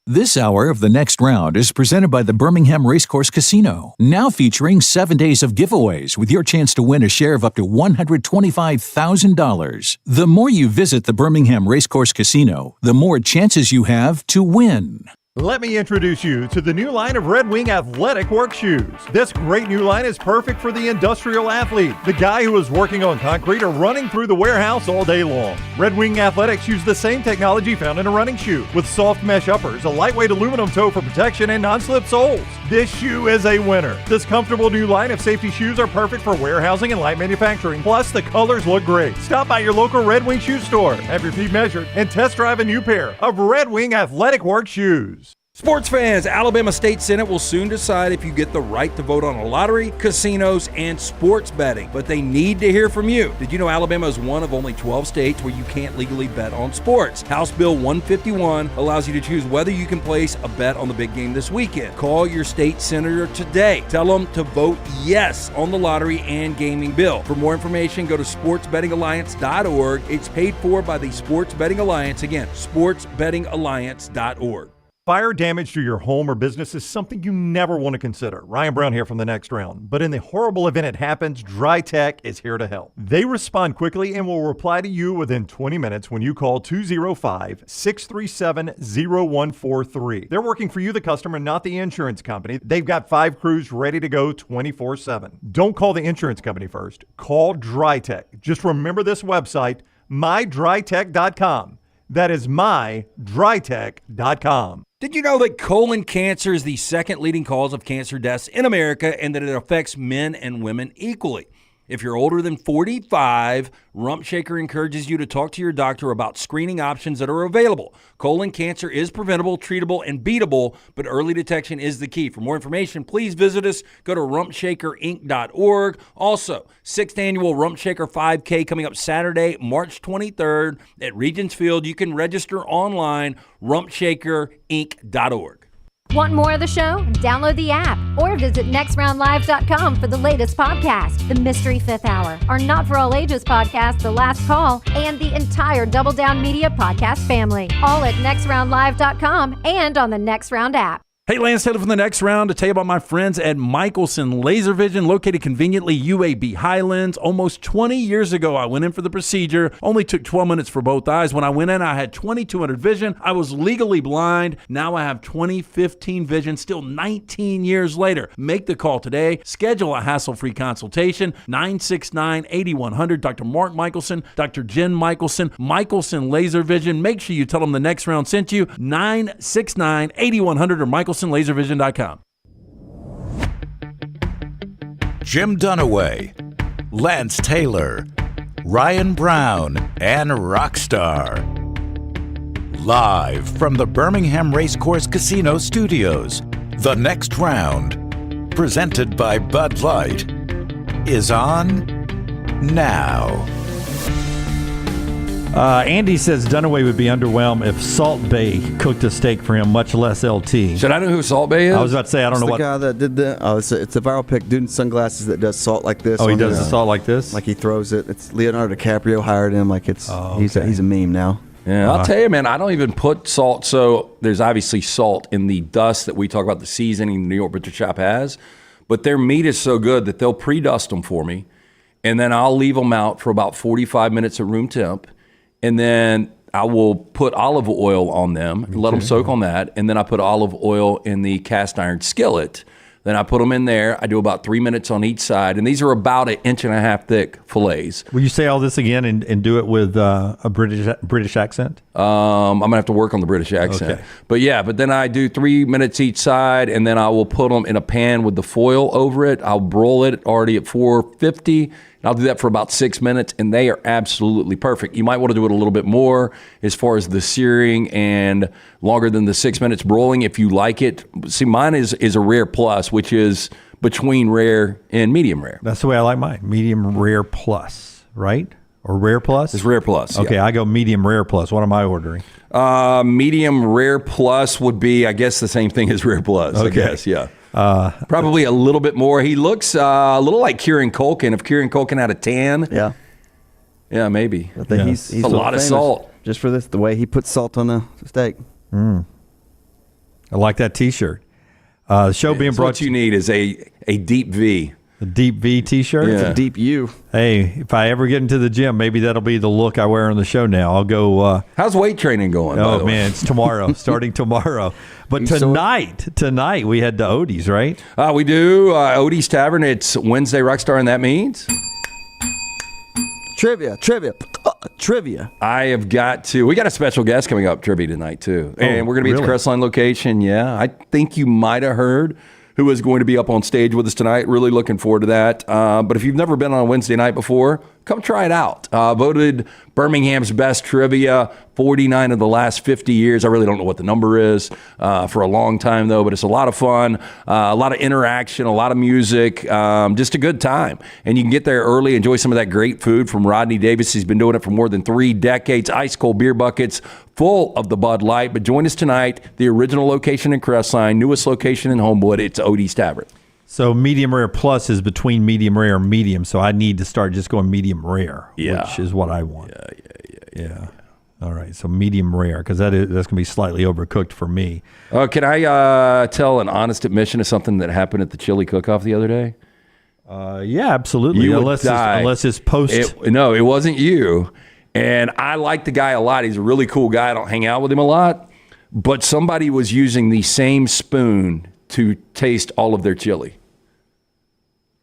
This hour of The Next Round is presented by the Birmingham Racecourse Casino, now featuring 7 days of giveaways with your chance to win a share of up to $125,000. The more you visit the Birmingham Racecourse Casino, the more chances you have to win. Let me introduce you to the new line of Red Wing athletic work shoes. This great new line is perfect for the industrial athlete, the guy who is working on concrete or running through the warehouse all day long. Red Wing Athletics use the same technology found in a running shoe, with soft mesh uppers, a lightweight aluminum toe for protection, and non-slip soles. This shoe is a winner. This comfortable new line of safety shoes are perfect for warehousing and light manufacturing. Plus, the colors look great. Stop by your local Red Wing shoe store, have your feet measured, and test drive a new pair of Red Wing athletic work shoes. Sports fans, Alabama State Senate will soon decide if you get the right to vote on a lottery, casinos, and sports betting. But they need to hear from you. Did you know Alabama is one of only 12 states where you can't legally bet on sports? House Bill 151 allows you to choose whether you can place a bet on the big game this weekend. Call your state senator today. Tell them to vote yes on the lottery and gaming bill. For more information, go to sportsbettingalliance.org. It's paid for by the Sports Betting Alliance. Again, sportsbettingalliance.org. Fire damage to your home or business is something you never want to consider. Ryan Brown here from The Next Round. But in the horrible event it happens, Dry Tech is here to help. They respond quickly and will reply to you within 20 minutes when you call 205-637-0143. They're working for you, the customer, not the insurance company. They've got 5 crews ready to go 24/7. Don't call the insurance company first. Call Dry Tech. Just remember this website, mydrytech.com. That is mydrytech.com. Did you know that colon cancer is the second leading cause of cancer deaths in America, and that it affects men and women equally? If you're older than 45, Rump Shaker encourages you to talk to your doctor about screening options that are available. Colon cancer is preventable, treatable, and beatable, but early detection is the key. For more information, please visit us. Go to rumpshakerinc.org. Also, 6th Annual Rump Shaker 5K coming up Saturday, March 23rd at Regents Field. You can register online, rumpshakerinc.org. Want more of the show? Download the app or visit nextroundlive.com for the latest podcast, The Mystery Fifth Hour, our Not For All Ages podcast, The Last Call, and the entire Double Down Media podcast family. All at nextroundlive.com and on the Next Round app. Hey, Lance Taylor from the Next Round to tell you about my friends at Michelson Laser Vision, located conveniently UAB Highlands. Almost 20 years ago, I went in for the procedure. Only took 12 minutes for both eyes. When I went in, I had 2200 vision. I was legally blind. Now I have 20/15 vision, still 19 years later. Make the call today. Schedule a hassle-free consultation. 969-8100. Dr. Mark Michelson, Dr. Jen Michelson, Michelson Laser Vision. Make sure you tell them the Next Round sent you. 969-8100 or MichelsonLaserVision.com. Jim Dunaway, Lance Taylor, Ryan Brown, and Rockstar. Live from the Birmingham Racecourse Casino Studios, The Next Round, presented by Bud Light, is on now. Andy says Dunaway would be underwhelmed if Salt Bay cooked a steak for him, much less LT. Should I know who Salt Bay is? I was about to say, I don't know what. The guy that did the. Oh, it's a viral pic. Dude in sunglasses that does salt like this. Oh, he does the salt like this? Like he throws it. It's Leonardo DiCaprio hired him. Like it's. Oh, he's a meme now. Yeah, I'll tell you, man, I don't even put salt. So there's obviously salt in the dust that we talk about the seasoning the New York Butcher Shop has. But their meat is so good that they'll pre-dust them for me. And then I'll leave them out for about 45 minutes at room temp. And then I will put olive oil on them, let them soak on that. And then I put olive oil in the cast iron skillet. Then I put them in there. I do about 3 minutes on each side. And these are about 1.5 inch thick fillets. Will you say all this again and do it with a British accent? I'm going to have to work on the British accent. Okay. But then I do 3 minutes each side, and then I will put them in a pan with the foil over it. I'll broil it already at 450. I'll do that for about 6 minutes, and they are absolutely perfect. You might want to do it a little bit more as far as the searing and longer than the 6 minutes broiling if you like it. See, mine is a rare plus, which is between rare and medium rare. That's the way I like mine. Medium rare plus, right? Or rare plus? It's rare plus. Okay, yeah. I go medium rare plus. What am I ordering? Medium rare plus would be, I guess, the same thing as rare plus. Okay. I guess, yeah. Probably a little bit more. He looks a little like Kieran Culkin. If Kieran Culkin had a tan, yeah, maybe. I think he's a lot of salt just for this. The way he puts salt on a steak. I like that T-shirt. The show being brought. What you need is a deep V. A deep V T-shirt. Yeah. It's a deep U. Hey, if I ever get into the gym, maybe that'll be the look I wear on the show. Now I'll go. How's weight training going? Oh man, it's tomorrow. Starting tomorrow. But tonight we head to Odie's, right? We do Odie's Tavern. It's Wednesday Rockstar, and that means trivia. I have got to. We got a special guest coming up trivia tonight too, and we're going to be at the Crestline location. Yeah, I think you might have heard who is going to be up on stage with us tonight. Really looking forward to that. But if you've never been on a Wednesday night before, come try it out. Voted Birmingham's best trivia 49 of the last 50 years. I really don't know what the number is for a long time, though, but it's a lot of fun, a lot of interaction, a lot of music, just a good time. And you can get there early, enjoy some of that great food from Rodney Davis. He's been doing it for more than 3 decades. Ice cold beer buckets full of the Bud Light. But join us tonight, the original location in Crestline, newest location in Homewood. It's Odie's Tavern. So medium rare plus is between medium rare and medium. So I need to start just going medium rare, which is what I want. Yeah. All right. So medium rare, because that's going to be slightly overcooked for me. Can I tell an honest admission of something that happened at the chili cook-off the other day? Yeah, absolutely. Unless it's post. No, it wasn't you. And I like the guy a lot. He's a really cool guy. I don't hang out with him a lot. But somebody was using the same spoon to taste all of their chili.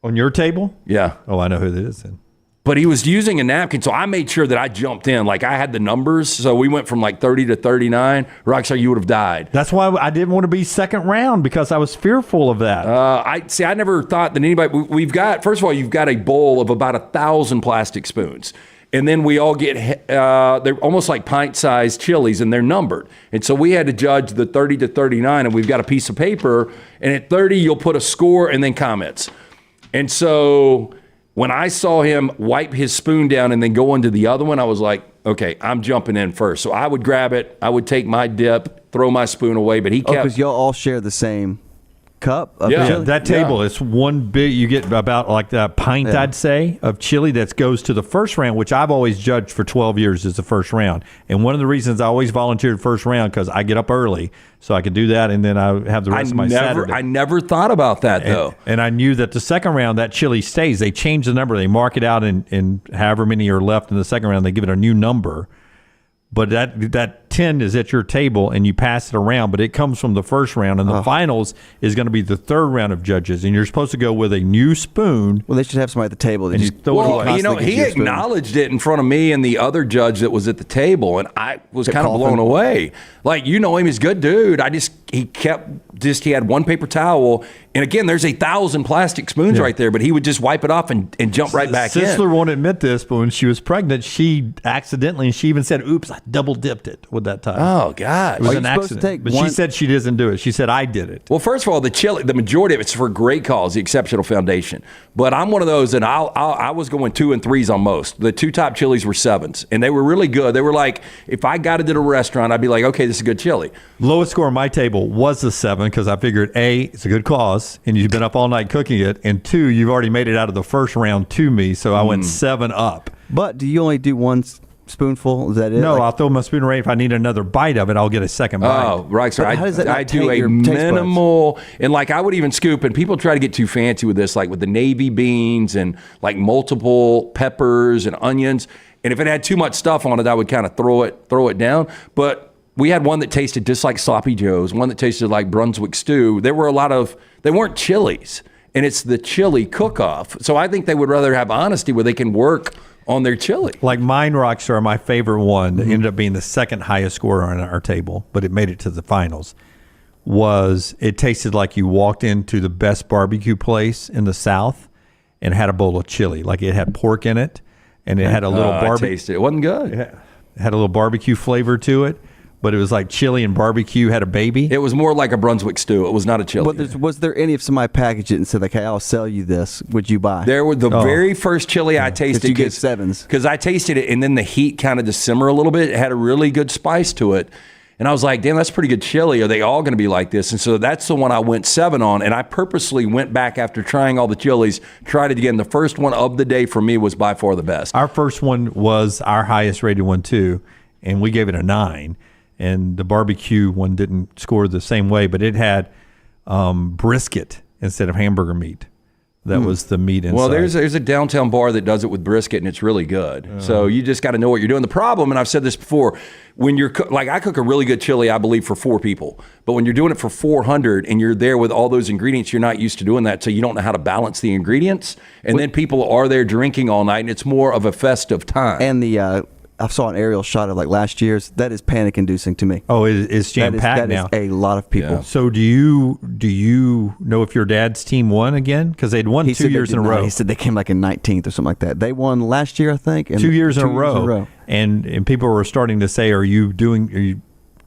On your table? Yeah. Oh, I know who that is then. But he was using a napkin, so I made sure that I jumped in. Like, I had the numbers, so we went from like 30 to 39. Rockstar, you would have died. That's why I didn't want to be second round, because I was fearful of that. I never thought that anybody... We've got... First of all, you've got a bowl of about 1,000 plastic spoons. And then we all get... they're almost like pint-sized chilies, and they're numbered. And so we had to judge the 30 to 39, and we've got a piece of paper, and at 30, you'll put a score and then comments. And so when I saw him wipe his spoon down and then go into the other one, I was like, okay, I'm jumping in first. So I would grab it. I would take my dip throw my spoon away. But he kept. because y'all all share the same cup of Yeah. chili? That table is one big. You get about like a pint, Yeah. I'd say, of chili that goes to the first round, which I've always judged for 12 years as the first round. And one of the reasons I always volunteered first round because I get up early, so I could do that, and then I have the rest of my Saturday. I never thought about that though. And I knew that the second round, that chili stays. They change the number. They mark it out, in however many are left in the second round, they give it a new number. But that 10 is at your table, and you pass it around, but it comes from the first round. And the finals is going to be the third round of judges, and you're supposed to go with a new spoon. Well, they should have somebody at the table that And just you throw it away. Well, he acknowledged it in front of me and the other judge that was at the table, and I was kind of blown away. Like, you know him, he's a good dude. He had one paper towel, and again, there's 1,000 plastic spoons right there, but he would just wipe it off and jump right back in. Sisler won't admit this, but when she was pregnant, she accidentally, and she even said, "Oops, I double dipped it with that time." Oh God, it was an accident. But she said she doesn't do it. She said, "I did it." Well, first of all, the chili, the majority of it's for great cause, the Exceptional Foundation. But I'm one of those, and I was going 2 and 3s on most. The 2 top chilies were 7s, and they were really good. They were like, if I got it at a restaurant, I'd be like, okay, this is good chili. Lowest score on my table was a 7 because I figured A, it's a good cause, and you've been up all night cooking it, and 2, you've already made it out of the first round to me, so I went 7 up. But do you only do one spoonful? Is that it? No, I'll throw my spoon away. If I need another bite of it, I'll get a second bite. Oh, right, sir. But how does that not I do taint a your taste buds? minimal, and like I would even scoop, and people try to get too fancy with this, like with the navy beans and like multiple peppers and onions. And if it had too much stuff on it, I would kind of throw it down. But we had one that tasted just like Sloppy Joe's, one that tasted like Brunswick stew. There were they weren't chilies, and it's the chili cook-off. So I think they would rather have honesty where they can work on their chili. Like mine, Rockstar, my favorite one that ended up being the second highest scorer on our table, but it made it to the finals, was it tasted like you walked into the best barbecue place in the South and had a bowl of chili. Like it had pork in it, and it had a little barbecue. I tasted it. It wasn't good. It had a little barbecue flavor to it, but it was like chili and barbecue had a baby. It was more like a Brunswick stew. It was not a chili. But was there any, if somebody packaged it and said, like, hey, I'll sell you this, would you buy? There were the very first chili I tasted. You get 7s. Because I tasted it, and then the heat kind of just simmer a little bit. It had a really good spice to it. And I was like, damn, that's pretty good chili. Are they all going to be like this? And so that's the one I went 7 on. And I purposely went back after trying all the chilies, tried it again. The first one of the day for me was by far the best. Our first one was our highest rated one, too, and we gave it a 9. And the barbecue one didn't score the same way, but it had brisket instead of hamburger meat. That was the meat inside. Well, there's a downtown bar that does it with brisket, and it's really good. So you just got to know what you're doing. The problem, and I've said this before, when you're like I cook a really good chili, I believe, for 4 people. But when you're doing it for 400 and you're there with all those ingredients, you're not used to doing that, so you don't know how to balance the ingredients. And then people are there drinking all night, and it's more of a festive time. And I saw an aerial shot of like last year's. That is panic-inducing to me. Oh, it's jam-packed now. That is a lot of people. Yeah. So do you know if your dad's team won again? Because they'd won 2 years in a row. He said they came like in 19th or something like that. They won last year, I think. And 2 years in a row. And people were starting to say, are you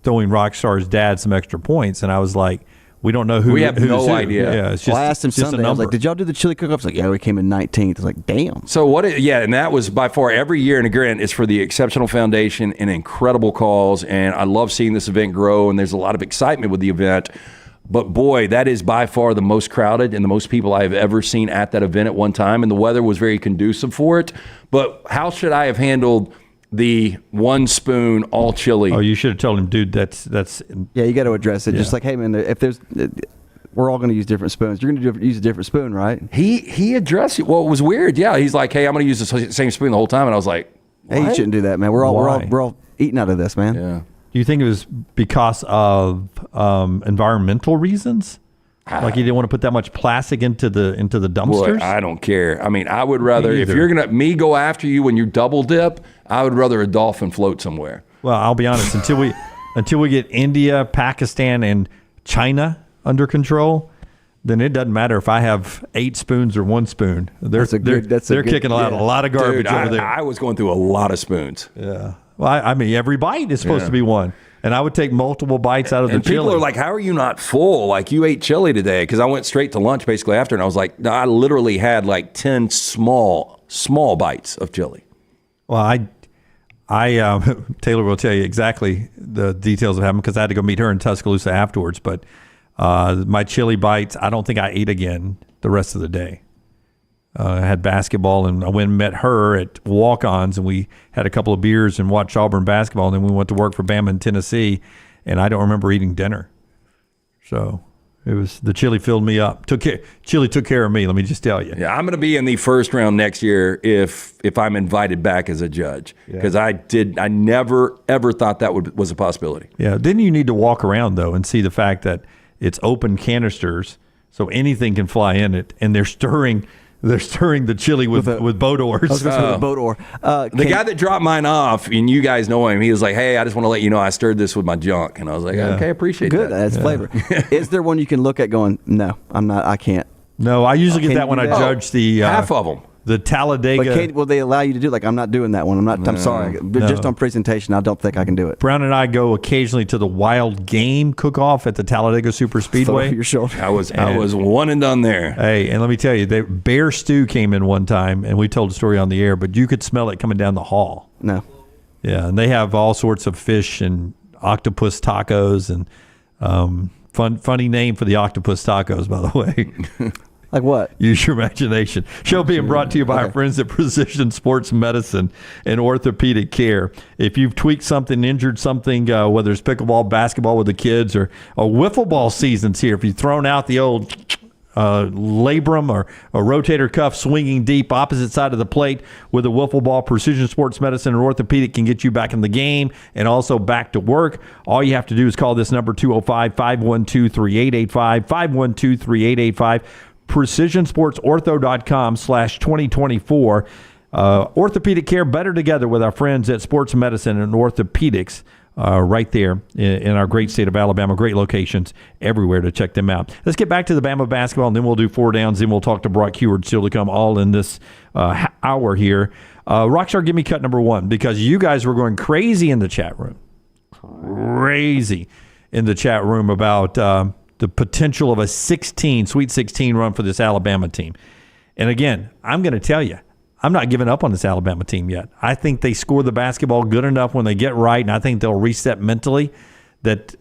throwing Rockstar's dad some extra points? And I was like, we don't know who. We have no who. idea. Yeah, it's just, I asked him just a Sunday. I was number. like, "Did y'all do the chili cook-off?" He's like, "Yeah, we came in 19th." I was like, "Damn." So and that was by far every year. And again, it's for the Exceptional Foundation, an incredible cause. And I love seeing this event grow. And there's a lot of excitement with the event. But boy, that is by far the most crowded and the most people I have ever seen at that event at one time. And the weather was very conducive for it. But how should I have handled the 1 spoon all chili? Oh, you should have told him, dude. That's Yeah, you got to address it. Yeah. Just like, hey man, if there's, we're all going to use different spoons. You're going to use a different spoon, right? He addressed it. Well, it was weird. Yeah, he's like, hey, I'm going to use the same spoon the whole time. And I was like, what? Hey, you shouldn't do that, man. We're all eating out of this, man. Yeah. Do you think it was because of environmental reasons? Like you didn't want to put that much plastic into the dumpsters? Boy, I don't care. I mean, I would rather, if either. you're going to go after you when you double dip, I would rather a dolphin float somewhere. Well, I'll be honest. Until we get India, Pakistan, and China under control, then it doesn't matter if I have 8 spoons or 1 spoon. They're kicking out a lot of garbage Dude, over there. I was going through a lot of spoons. Yeah. Well, I mean, every bite is supposed to be 1. And I would take multiple bites out of the chili. And people are like, how are you not full? Like, you ate chili today. Because I went straight to lunch basically after, and I was like, no, I literally had like 10 small bites of chili. Well, Taylor will tell you exactly the details of happened because I had to go meet her in Tuscaloosa afterwards. But my chili bites, I don't think I ate again the rest of the day. I had basketball, and I went and met her at walk-ons, and we had a couple of beers and watched Auburn basketball, and then we went to work for Bama in Tennessee, and I don't remember eating dinner. So it was the chili filled me up. Chili took care of me. Let me just tell you. Yeah, I'm going to be in the first round next year if I'm invited back as a judge because I never ever thought that was a possibility. Yeah. Then you need to walk around though and see the fact that it's open canisters, so anything can fly in it, and they're stirring the chili with boat oars. I was going to say with a boat oar. The guy that dropped mine off, and you guys know him, he was like, "Hey, I just want to let you know I stirred this with my junk." And I was like, "Okay, appreciate Good. that." That's flavor. Is there one you can look at going, no, I'm not, I can't? No, I usually get that when I judge the half of them. The Talladega. But will they allow you to do it? Like, I'm not doing that one. I'm sorry. But just on presentation, I don't think I can do it. Brown and I go occasionally to the Wild Game Cook-Off at the Talladega Super Speedway. Over your shoulder. I was one and done there. Hey, and let me tell you, bear stew came in one time, and we told the story on the air, but you could smell it coming down the hall. No. Yeah, and they have all sorts of fish and octopus tacos, and funny name for the octopus tacos, by the way. Like what? Use your imagination. Show being brought to you by our friends at Precision Sports Medicine and Orthopedic Care. If you've tweaked something, injured something, whether it's pickleball, basketball with the kids, or wiffle ball season's here. If you've thrown out the old labrum or a rotator cuff swinging deep opposite side of the plate with a wiffle ball, Precision Sports Medicine and Orthopedic can get you back in the game and also back to work. All you have to do is call this number 205-512-3885, 512-3885. PrecisionSportsOrtho.com/2024. Orthopedic care better together with our friends at Sports Medicine and Orthopedics right there in our great state of Alabama. Great locations everywhere to check them out. Let's get back to the Bama basketball, and then we'll do four downs. Then we'll talk to Brock Huard still to come all in this hour here. Rockstar, give me cut number one because you guys were going crazy in the chat room. Crazy in the chat room about the potential of a Sweet 16 run for this Alabama team. And again, I'm going to tell you, I'm not giving up on this Alabama team yet. I think they score the basketball good enough when they get right, and I think they'll reset mentally. That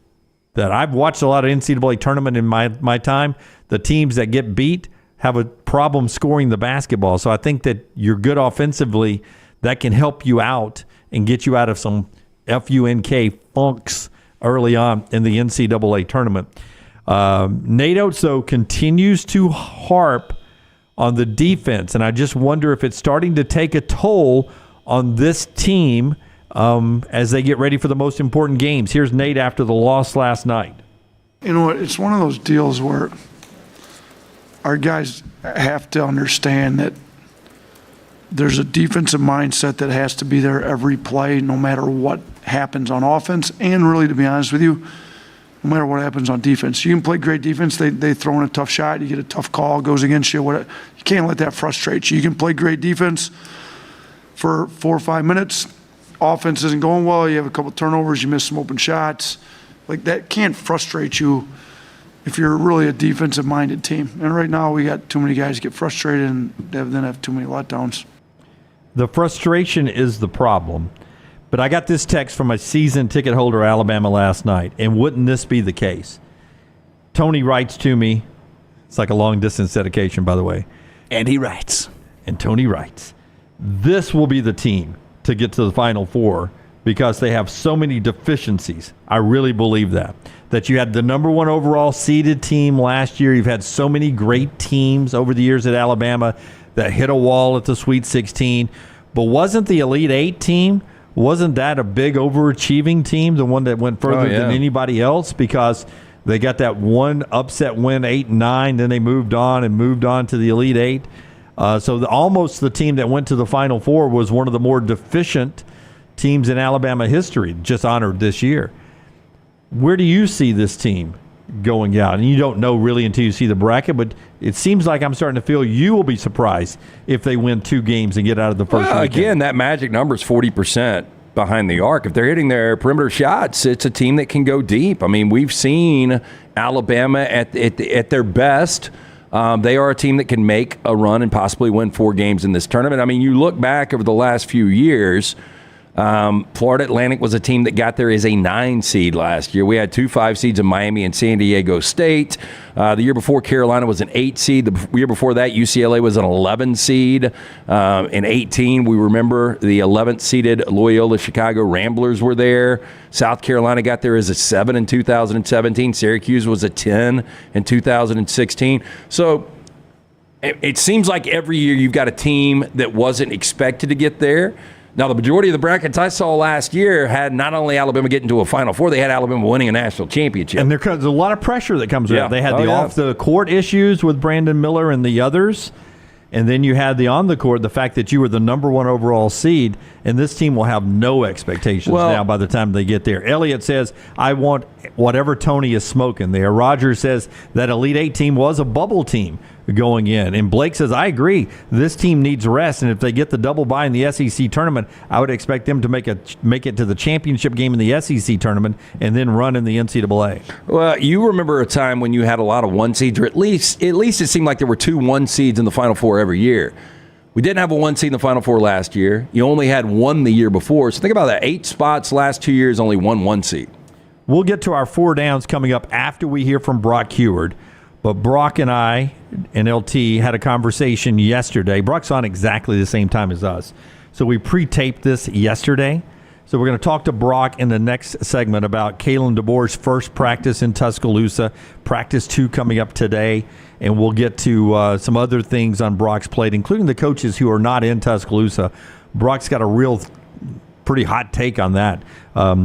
I've watched a lot of NCAA tournament in my time. The teams that get beat have a problem scoring the basketball. So I think that you're good offensively. That can help you out and get you out of some FUNK funks early on in the NCAA tournament. Nate Oates, though, continues to harp on the defense, and I just wonder if it's starting to take a toll on this team as they get ready for the most important games. Here's Nate after the loss last night. You know what? It's one of those deals where our guys have to understand that there's a defensive mindset that has to be there every play, no matter what happens on offense, and really, to be honest with you, no matter what happens on defense. You can play great defense. They throw in a tough shot. You get a tough call, goes against you. You can't let that frustrate you. You can play great defense for 4 or 5 minutes. Offense isn't going well. You have a couple turnovers. You miss some open shots. Like, that can't frustrate you if you're really a defensive-minded team. And right now we got too many guys get frustrated and then have too many letdowns. The frustration is the problem. But I got this text from a season ticket holder, Alabama, last night, and wouldn't this be the case? Tony writes to me. It's like a long-distance dedication, by the way. And he writes. And Tony writes, this will be the team to get to the Final Four because they have so many deficiencies. I really believe that. That you had the number one overall seeded team last year. You've had so many great teams over the years at Alabama that hit a wall at the Sweet 16. But wasn't the Elite Eight team, wasn't that a big overachieving team, the one that went further than anybody else? Because they got that one upset win, 8-9, then they moved on to the Elite Eight. So almost the team that went to the Final Four was one of the more deficient teams in Alabama history, just honored this year. Where do you see this team going out? And you don't know really until you see the bracket, but it seems like I'm starting to feel you will be surprised if they win 2 games and get out of the first weekend. Again, that magic number is 40% behind the arc. If they're hitting their perimeter shots, it's a team that can go deep. I mean, we've seen Alabama at their best. They are a team that can make a run and possibly win 4 games in this tournament. I mean, you look back over the last few years, Florida Atlantic was a team that got there as a 9 seed last year. We had 2 5 seeds in Miami and San Diego State. The year before, Carolina was an 8 seed. The year before that, UCLA was an 11 seed. In 18, we remember the 11th seeded Loyola Chicago Ramblers were there. South Carolina got there as a 7 in 2017. Syracuse was a 10 in 2016. So it seems like every year you've got a team that wasn't expected to get there. Now, the majority of the brackets I saw last year had not only Alabama getting to a Final Four, they had Alabama winning a national championship. And there's a lot of pressure that comes with it. They had the off-the-court issues with Brandon Miller and the others, and then you had the on-the-court, the fact that you were the number 1 overall seed, and this team will have no expectations now by the time they get there. Elliott says, I want whatever Tony is smoking there. Roger says that Elite 8 team was a bubble team going in. And Blake says, I agree. This team needs rest, and if they get the double bye in the SEC tournament, I would expect them to make it to the championship game in the SEC tournament and then run in the NCAA. Well, you remember a time when you had a lot of 1 seeds, or at least it seemed like there were 2 1 seeds in the Final Four every year. We didn't have a 1 seed in the Final Four last year. You only had 1 the year before. So think about that. 8 spots last 2 years, only 1 seed. We'll get to our 4 downs coming up after we hear from Brock Huard. But Brock and I and LT had a conversation yesterday. Brock's on exactly the same time as us. So we pre-taped this yesterday. So we're going to talk to Brock in the next segment about Kalen DeBoer's first practice in Tuscaloosa, practice 2 coming up today. And we'll get to some other things on Brock's plate, including the coaches who are not in Tuscaloosa. Brock's got a real pretty hot take on that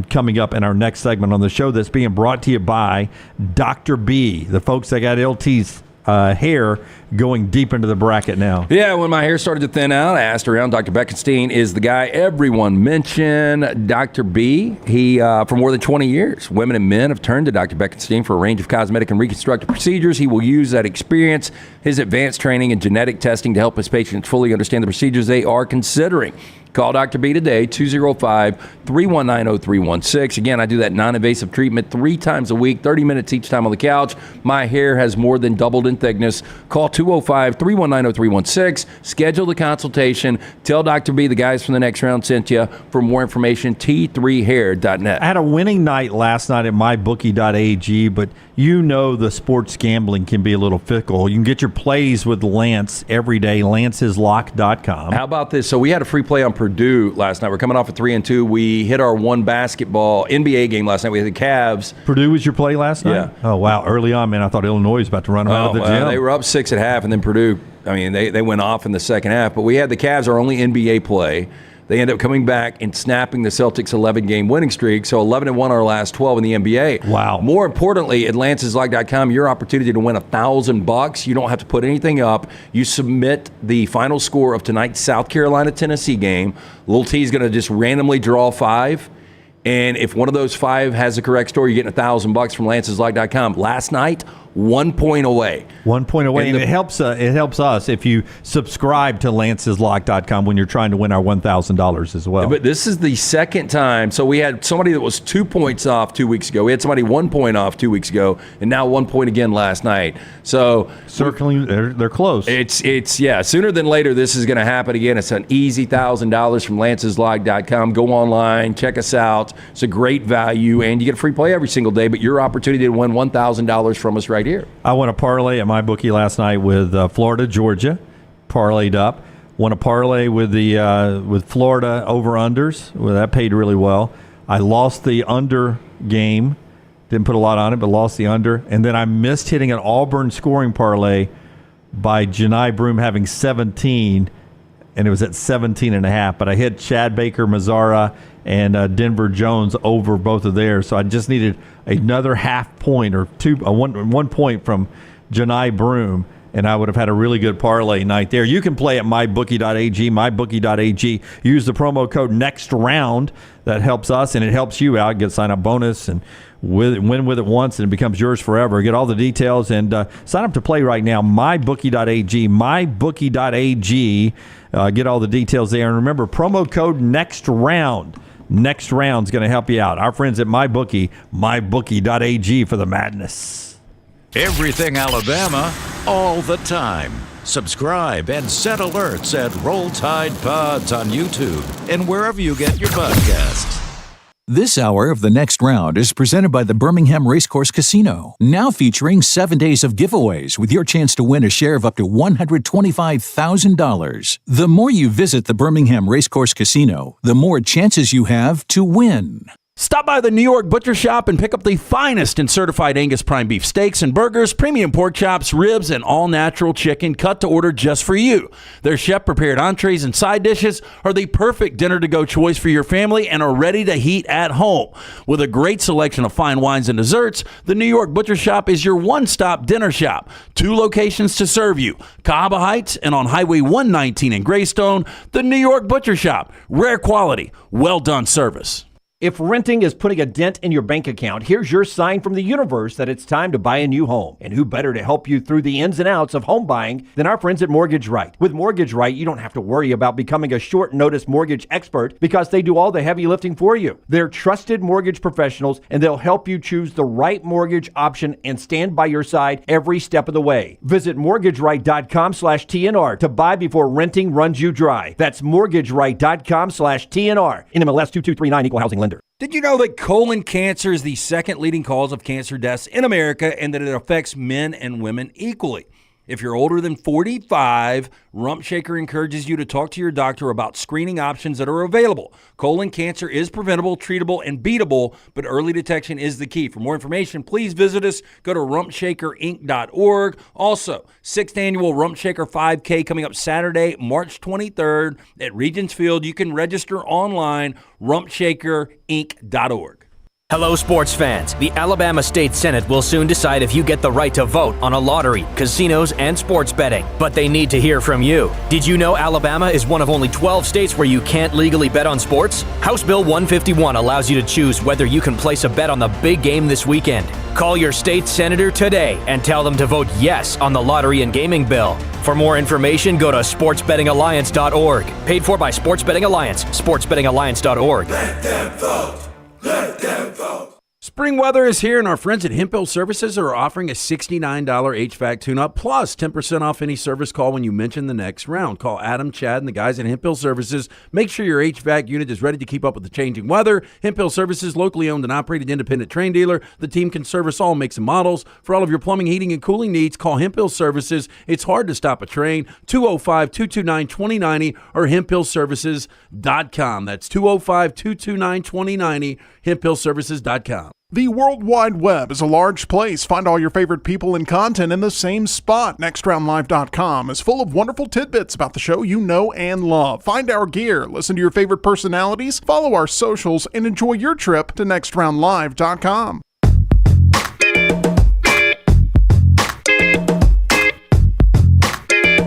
coming up in our next segment on the show, that's being brought to you by Dr. B, the folks that got LT's hair going deep into the bracket now. Yeah, when my hair started to thin out, I asked around. Dr. Beckenstein is the guy everyone mentioned. Dr. B, he, for more than 20 years, women and men have turned to Dr. Beckenstein for a range of cosmetic and reconstructive procedures. He will use that experience, his advanced training and genetic testing to help his patients fully understand the procedures they are considering. Call Dr. B today, 205-319-0316. Again, I do that non-invasive treatment 3 times a week, 30 minutes each time on the couch. My hair has more than doubled in thickness. Call 205-319-0316. Schedule the consultation. Tell Dr. B the guys from the next round sent you. For more information, t3hair.net. I had a winning night last night at mybookie.ag, but you know the sports gambling can be a little fickle. You can get your plays with Lance every day, lanceslock.com. How about this? So we had a free play on Purdue last night. We're coming off a 3-2. We hit our 1 basketball NBA game last night. We had the Cavs. Purdue was your play last night? Yeah. Oh, wow. Early on, man, I thought Illinois was about to run out of the gym. They were up 6 at half, and then Purdue, I mean, they went off in the second half. But we had the Cavs, our only NBA play. They ended up coming back and snapping the Celtics' 11-game winning streak. So 11-1 our last 12 in the NBA. Wow. More importantly, at Lance'sLock.com, your opportunity to win $1,000. You don't have to put anything up. You submit the final score of tonight's South Carolina-Tennessee game. Lil T's going to just randomly draw 5. And if one of those 5 has the correct score, you're getting $1,000 from Lance'sLock.com. Last night, 1 point away. 1 point away, and it helps us if you subscribe to lanceslock.com when you're trying to win our $1,000 as well. But this is the second time. So we had somebody that was 2 points off 2 weeks ago. We had somebody 1 point off 2 weeks ago, and now 1 point again last night. So circling, they're close. It's sooner than later this is going to happen again. It's an easy $1,000 from lanceslock.com. Go online, check us out. It's a great value, and you get a free play every single day, but your opportunity to win $1,000 from us right here. I won a parlay at my bookie last night with Florida, Georgia, parlayed up. Won a parlay with with Florida over-unders. Well, that paid really well. I lost the under game. Didn't put a lot on it, but lost the under. And then I missed hitting an Auburn scoring parlay by Janai Broome having 17, and it was at 17.5. But I hit Chad Baker, Mazzara, and Denver Jones over both of theirs. So I just needed another half point or 1 point from Janai Broome, and I would have had a really good parlay night there. You can play at mybookie.ag, mybookie.ag. Use the promo code NEXTROUND. That helps us, and it helps you out. Get sign-up bonus and win with it once, and it becomes yours forever. Get all the details and sign up to play right now. Mybookie.ag, mybookie.ag. Get all the details there. And remember, promo code NEXTROUND. Next round's going to help you out. Our friends at MyBookie, mybookie.ag for the madness. Everything Alabama, all the time. Subscribe and set alerts at Roll Tide Pods on YouTube and wherever you get your podcasts. This hour of The Next Round is presented by the Birmingham Racecourse Casino, now featuring 7 days of giveaways with your chance to win a share of up to $125,000. The more you visit the Birmingham Racecourse Casino, the more chances you have to win. Stop by the New York Butcher Shop and pick up the finest in certified Angus prime beef steaks and burgers, premium pork chops, ribs, and all-natural chicken cut to order just for you. Their chef-prepared entrees and side dishes are the perfect dinner-to-go choice for your family and are ready to heat at home. With a great selection of fine wines and desserts, the New York Butcher Shop is your one-stop dinner shop. 2 locations to serve you, Cahaba Heights and on Highway 119 in Greystone. The New York Butcher Shop. Rare quality, well-done service. If renting is putting a dent in your bank account, here's your sign from the universe that it's time to buy a new home. And who better to help you through the ins and outs of home buying than our friends at Mortgage Right. With Mortgage Right, you don't have to worry about becoming a short notice mortgage expert because they do all the heavy lifting for you. They're trusted mortgage professionals and they'll help you choose the right mortgage option and stand by your side every step of the way. Visit mortgageright.com/TNR to buy before renting runs you dry. That's mortgageright.com/TNR. NMLS 2239 Equal Housing Lender. Did you know that colon cancer is the second leading cause of cancer deaths in America and that it affects men and women equally? If you're older than 45, Rump Shaker encourages you to talk to your doctor about screening options that are available. Colon cancer is preventable, treatable, and beatable, but early detection is the key. For more information, please visit us. Go to rumpshakerinc.org. Also, 6th Annual Rump Shaker 5K coming up Saturday, March 23rd at Regents Field. You can register online, rumpshakerinc.org. Hello, sports fans. The Alabama State Senate will soon decide if you get the right to vote on a lottery, casinos, and sports betting. But they need to hear from you. Did you know Alabama is one of only 12 states where you can't legally bet on sports? House Bill 151 allows you to choose whether you can place a bet on the big game this weekend. Call your state senator today and tell them to vote yes on the lottery and gaming bill. For more information, go to sportsbettingalliance.org. Paid for by Sports Betting Alliance. sportsbettingalliance.org. Let them vote. Let them vote. Spring weather is here, and our friends at Hemp Hill Services are offering a $69 HVAC tune-up plus 10% off any service call when you mention the next round. Call Adam, Chad, and the guys at Hemp Hill Services. Make sure your HVAC unit is ready to keep up with the changing weather. Hemp Hill Services, locally owned and operated independent train dealer. The team can service all makes and models. For all of your plumbing, heating, and cooling needs, call Hemp Hill Services. It's hard to stop a train. 205-229-2090 or hemphillservices.com. That's 205-229-2090, hemphillservices.com. The World Wide Web is a large place. Find all your favorite people and content in the same spot. NextRoundLive.com is full of wonderful tidbits about the show you know and love. Find our gear, listen to your favorite personalities, follow our socials, and enjoy your trip to NextRoundLive.com.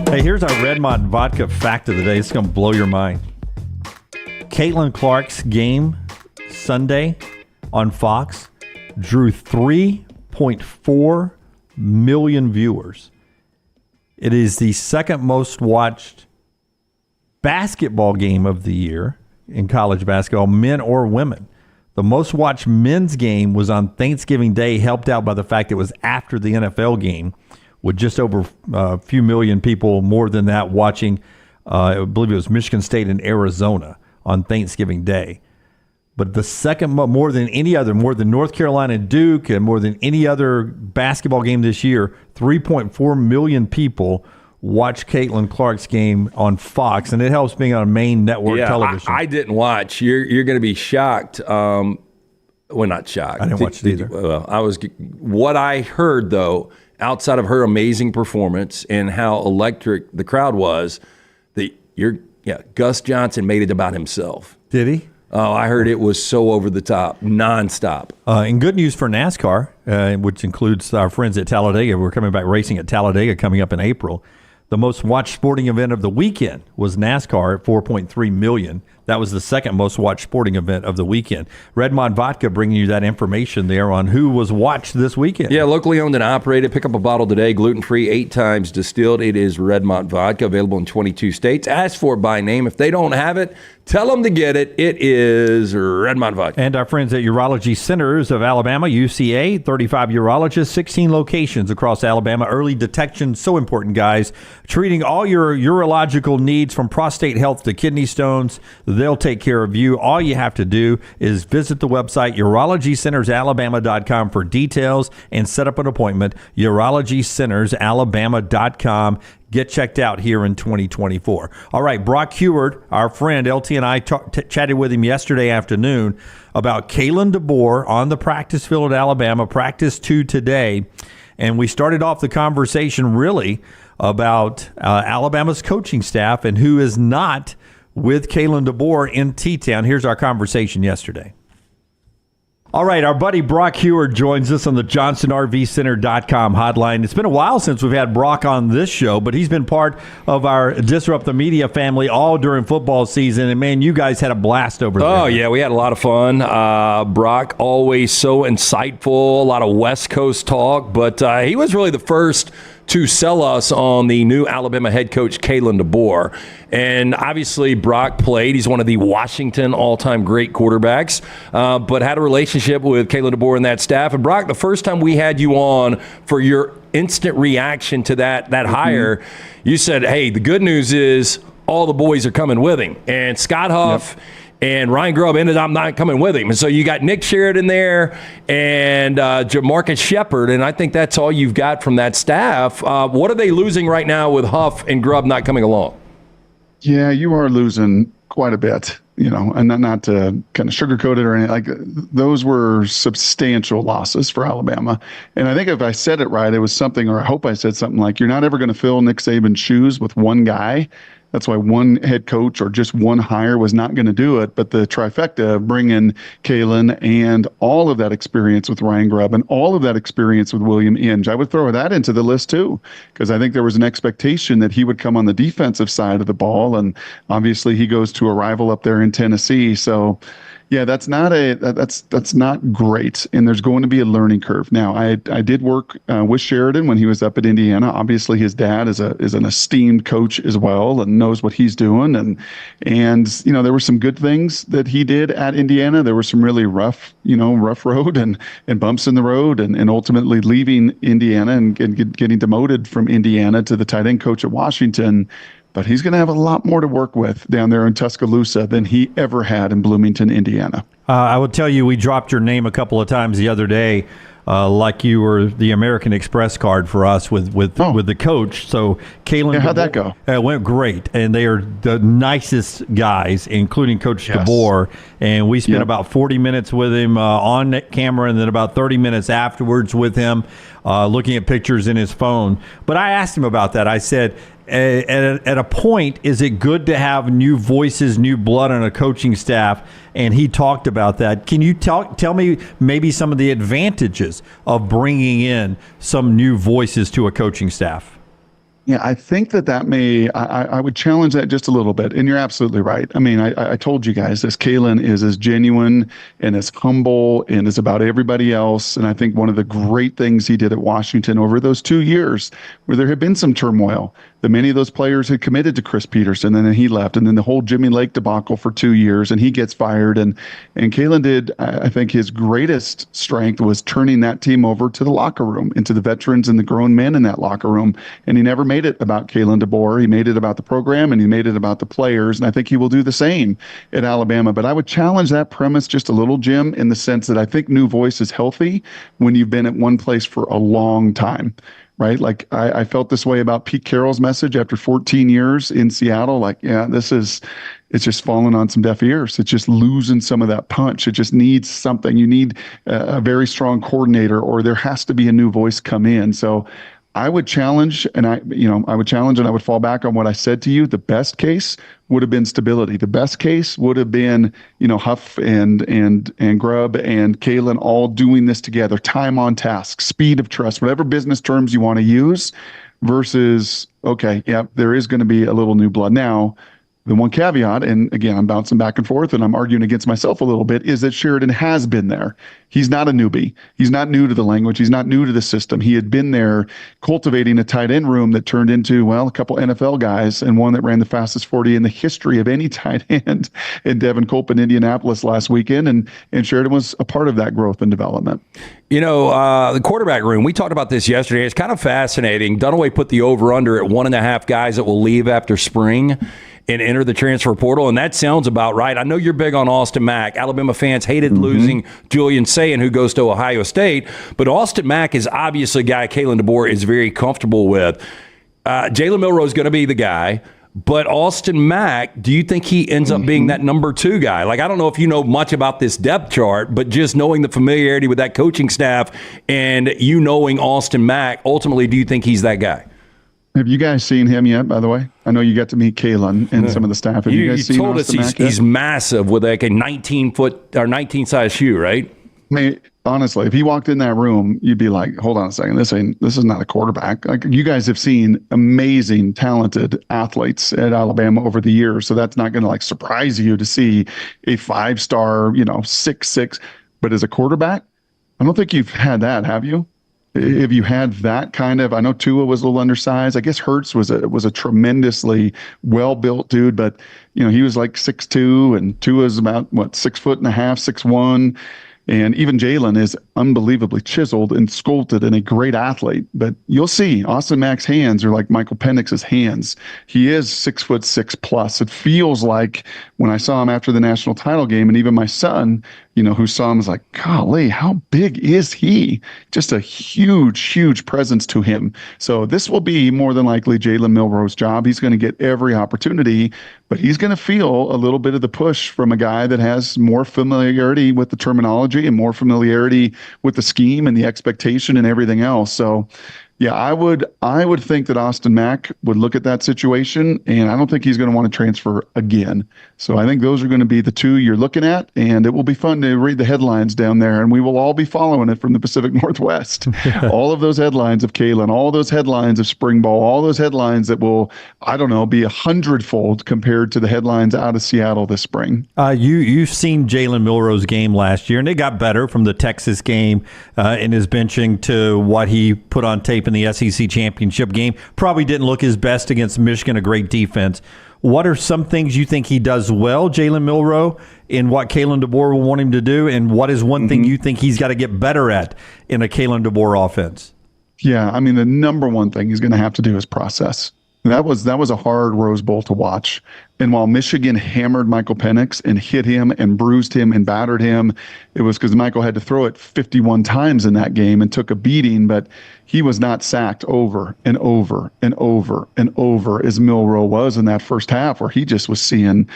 Hey, here's our Redmond Vodka fact of the day. It's going to blow your mind. Caitlin Clark's game Sunday on Fox drew 3.4 million viewers. It is the second most watched basketball game of the year in college basketball, men or women. The most watched men's game was on Thanksgiving Day, helped out by the fact it was after the NFL game, with just over a few million people, more than that, watching, I believe it was Michigan State and Arizona on Thanksgiving Day. But the second, more than any other, more than North Carolina and Duke, and more than any other basketball game this year, 3.4 million people watch Caitlin Clark's game on Fox, and it helps being on a main network television. I didn't watch. You're going to be shocked. Well, not shocked. I didn't watch it either. Well, what I heard, though, outside of her amazing performance and how electric the crowd was, Gus Johnson made it about himself. Did he? Oh, I heard it was so over the top, nonstop. And good news for NASCAR, which includes our friends at Talladega. We're coming back racing at Talladega coming up in April. The most watched sporting event of the weekend was NASCAR at 4.3 million. That was the second most watched sporting event of the weekend. Redmond Vodka bringing you that information there on who was watched this weekend. Yeah, locally owned and operated. Pick up a bottle today, gluten-free, 8 times distilled. It is Redmond Vodka, available in 22 states. Ask for it by name. If they don't have it, tell them to get it. It is Redmond Vodka. And our friends at Urology Centers of Alabama, UCA, 35 urologists, 16 locations across Alabama. Early detection, so important, guys. Treating all your urological needs from prostate health to kidney stones. They'll take care of you. All you have to do is visit the website, urologycentersalabama.com for details and set up an appointment, urologycentersalabama.com. Get checked out here in 2024. All right, Brock Huard, our friend, LT and I chatted with him yesterday afternoon about Kalen DeBoer on the practice field at Alabama, practice 2 today. And we started off the conversation really about Alabama's coaching staff and who is not with Kalen DeBoer in T-Town. Here's our conversation yesterday. All right, our buddy Brock Huard joins us on the JohnsonRVCenter.com hotline. It's been a while since we've had Brock on this show, but he's been part of our Disrupt the Media family all during football season. And, man, you guys had a blast over there. Oh, yeah, we had a lot of fun. Brock, always so insightful, a lot of West Coast talk, but he was really the first to sell us on the new Alabama head coach, Kalen DeBoer. And obviously, Brock played. He's one of the Washington all-time great quarterbacks, but had a relationship with Kalen DeBoer and that staff. And Brock, the first time we had you on for your instant reaction to that hire, you said, hey, the good news is all the boys are coming with him. And Scott Huff and Ryan Grubb ended up not coming with him. And so you got Nick Sheridan there and Jamarcus Shepard, and I think that's all you've got from that staff. What are they losing right now with Huff and Grubb not coming along? Yeah, you are losing quite a bit, and not to kind of sugarcoat it or anything. Like, those were substantial losses for Alabama. And I think if I said it right, it was something, or I hope I said something like, you're not ever going to fill Nick Saban's shoes with one guy. That's why one head coach or just one hire was not going to do it. But the trifecta of bringing Kalen and all of that experience with Ryan Grubb and all of that experience with William Inge, I would throw that into the list too, because I think there was an expectation that he would come on the defensive side of the ball. And obviously he goes to a rival up there in Tennessee. So yeah, that's not great, and there's going to be a learning curve. Now, I did work with Sheridan when he was up at Indiana. Obviously, his dad is an esteemed coach as well and knows what he's doing. And there were some good things that he did at Indiana. There were some really rough road and bumps in the road, and ultimately leaving Indiana and getting demoted from Indiana to the tight end coach at Washington. But he's going to have a lot more to work with down there in Tuscaloosa than he ever had in Bloomington, Indiana. I will tell you, we dropped your name a couple of times the other day, like you were the American Express card for us with the coach. So Kalen, how'd that go? It went great, and they are the nicest guys, including Coach DeBoer. And we spent about 40 minutes with him on camera, and then about 30 minutes afterwards with him, looking at pictures in his phone. But I asked him about that. I said, at a point, is it good to have new voices, new blood on a coaching staff? And he talked about that. Can you tell me maybe some of the advantages of bringing in some new voices to a coaching staff? Yeah, I think that may, I would challenge that just a little bit. And you're absolutely right. I mean, I told you guys this. Kalen is as genuine and as humble and is about everybody else. And I think one of the great things he did at Washington over those 2 years where there had been some turmoil, that many of those players had committed to Chris Peterson, and then he left, and then the whole Jimmy Lake debacle for 2 years, and he gets fired. And Kalen did, I think his greatest strength was turning that team over to the locker room and to the veterans and the grown men in that locker room. And he never made it about Kalen DeBoer. He made it about the program, and he made it about the players. And I think he will do the same at Alabama. But I would challenge that premise just a little, Jim, in the sense that I think new voice is healthy when you've been at one place for a long time. Right? Like I felt this way about Pete Carroll's message after 14 years in Seattle. Like, yeah, it's just falling on some deaf ears. It's just losing some of that punch. It just needs something. You need a very strong coordinator, or there has to be a new voice come in. So I would challenge, and I would fall back on what I said to you. The best case would have been stability. The best case would have been, Huff and Grubb and Kalen all doing this together, time on task, speed of trust, whatever business terms you want to use, versus, okay, yeah, there is going to be a little new blood. Now, The one caveat, and again, I'm bouncing back and forth and I'm arguing against myself a little bit, is that Sheridan has been there. He's not a newbie. He's not new to the language. He's not new to the system. He had been there cultivating a tight end room that turned into, well, a couple NFL guys and one that ran the fastest 40 in the history of any tight end in Devin Culp in Indianapolis last weekend. And Sheridan was a part of that growth and development. The quarterback room, we talked about this yesterday. It's kind of fascinating. Dunaway put the over-under at 1.5 guys that will leave after spring and enter the transfer portal, and that sounds about right. I know you're big on Austin Mack. Alabama fans hated losing Julian Sayin, who goes to Ohio State, but Austin Mack is obviously a guy Kalen DeBoer is very comfortable with. Jalen Milroe is going to be the guy, but Austin Mack, do you think he ends up being that number 2 guy? Like, I don't know if you know much about this depth chart, but just knowing the familiarity with that coaching staff and you knowing Austin Mack, ultimately, do you think he's that guy? Have you guys seen him yet, by the way? I know you got to meet Kalen and some of the staff. Have you guys seen told Austin us Mack yet? he's massive with like a 19-foot or 19-size shoe, right? I mean, honestly, if he walked in that room, you'd be like, hold on a second, this is not a quarterback. Like, you guys have seen amazing, talented athletes at Alabama over the years, so that's not going to like surprise you to see a 5-star, 6'6", but as a quarterback, I don't think you've had that, have you? If you had that kind of, I know Tua was a little undersized. I guess Hurts was a tremendously well-built dude, but he was like 6'2", and Tua's about 6'1.5", 6'1". And even Jalen is unbelievably chiseled and sculpted and a great athlete. But you'll see Austin Mack's hands are like Michael Penix's hands. He is 6'6" plus. It feels like when I saw him after the national title game, and even my son, who saw him, was like, golly, how big is he? Just a huge, huge presence to him. So this will be more than likely Jalen Milroe's job. He's going to get every opportunity, but he's going to feel a little bit of the push from a guy that has more familiarity with the terminology and more familiarity with the scheme and the expectation and everything else. So yeah, I would think that Austin Mack would look at that situation, and I don't think he's going to want to transfer again. So I think those are going to be the 2 you're looking at, and it will be fun to read the headlines down there, and we will all be following it from the Pacific Northwest. All of those headlines of Kalen, all those headlines of spring ball, all those headlines that will, I don't know, be 100-fold compared to the headlines out of Seattle this spring. You've seen Jalen Milroe's game last year, and it got better from the Texas game in his benching to what he put on tape in the SEC championship game. Probably didn't look his best against Michigan, a great defense. What are some things you think he does well, Jalen Milroe, in what Kalen DeBoer will want him to do, and what is one thing you think he's got to get better at in a Kalen DeBoer offense? Yeah, I mean, the number one thing he's going to have to do is process. That was a hard Rose Bowl to watch. And while Michigan hammered Michael Penix and hit him and bruised him and battered him, it was because Michael had to throw it 51 times in that game and took a beating, but he was not sacked over and over and over and over as Milroe was in that first half, where he just was seeing,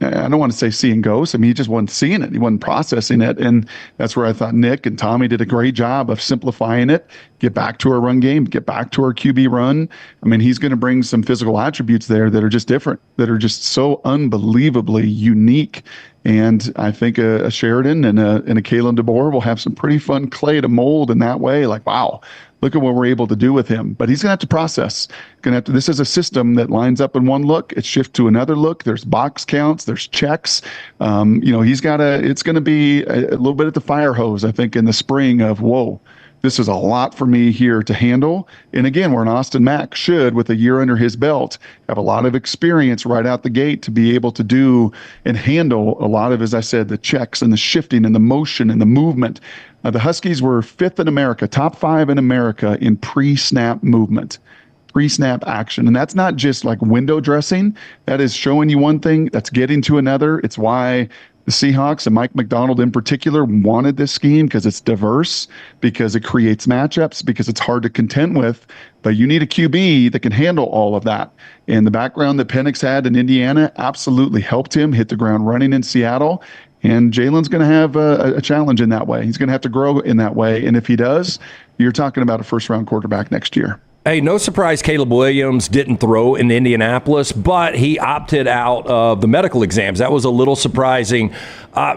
I don't want to say seeing ghosts. I mean, he just wasn't seeing it. He wasn't processing it. And that's where I thought Nick and Tommy did a great job of simplifying it, get back to our run game, get back to our QB run. I mean, he's going to bring some physical attributes there that are just different, that are just so unbelievably unique. And I think a Sheridan and a Kalen DeBoer will have some pretty fun clay to mold in that way. Like, wow, look at what we're able to do with him. But he's going to have to process. This is a system that lines up in one look. It shifts to another look. There's box counts. There's checks. It's going to be a little bit at the fire hose, I think, in the spring of, whoa, this is a lot for me here to handle. And again, where an Austin Mack should, with a year under his belt, have a lot of experience right out the gate to be able to do and handle a lot of, as I said, the checks and the shifting and the motion and the movement. The Huskies were 5th in America, top 5 in America in pre-snap movement, pre-snap action. And that's not just like window dressing. That is showing you one thing, that's getting to another. It's why the Seahawks and Mike McDonald in particular wanted this scheme, because it's diverse, because it creates matchups, because it's hard to contend with. But you need a QB that can handle all of that. And the background that Penix had in Indiana absolutely helped him hit the ground running in Seattle. And Jalen's going to have a challenge in that way. He's going to have to grow in that way. And if he does, you're talking about a first-round quarterback next year. Hey, no surprise Caleb Williams didn't throw in Indianapolis, but he opted out of the medical exams. That was a little surprising.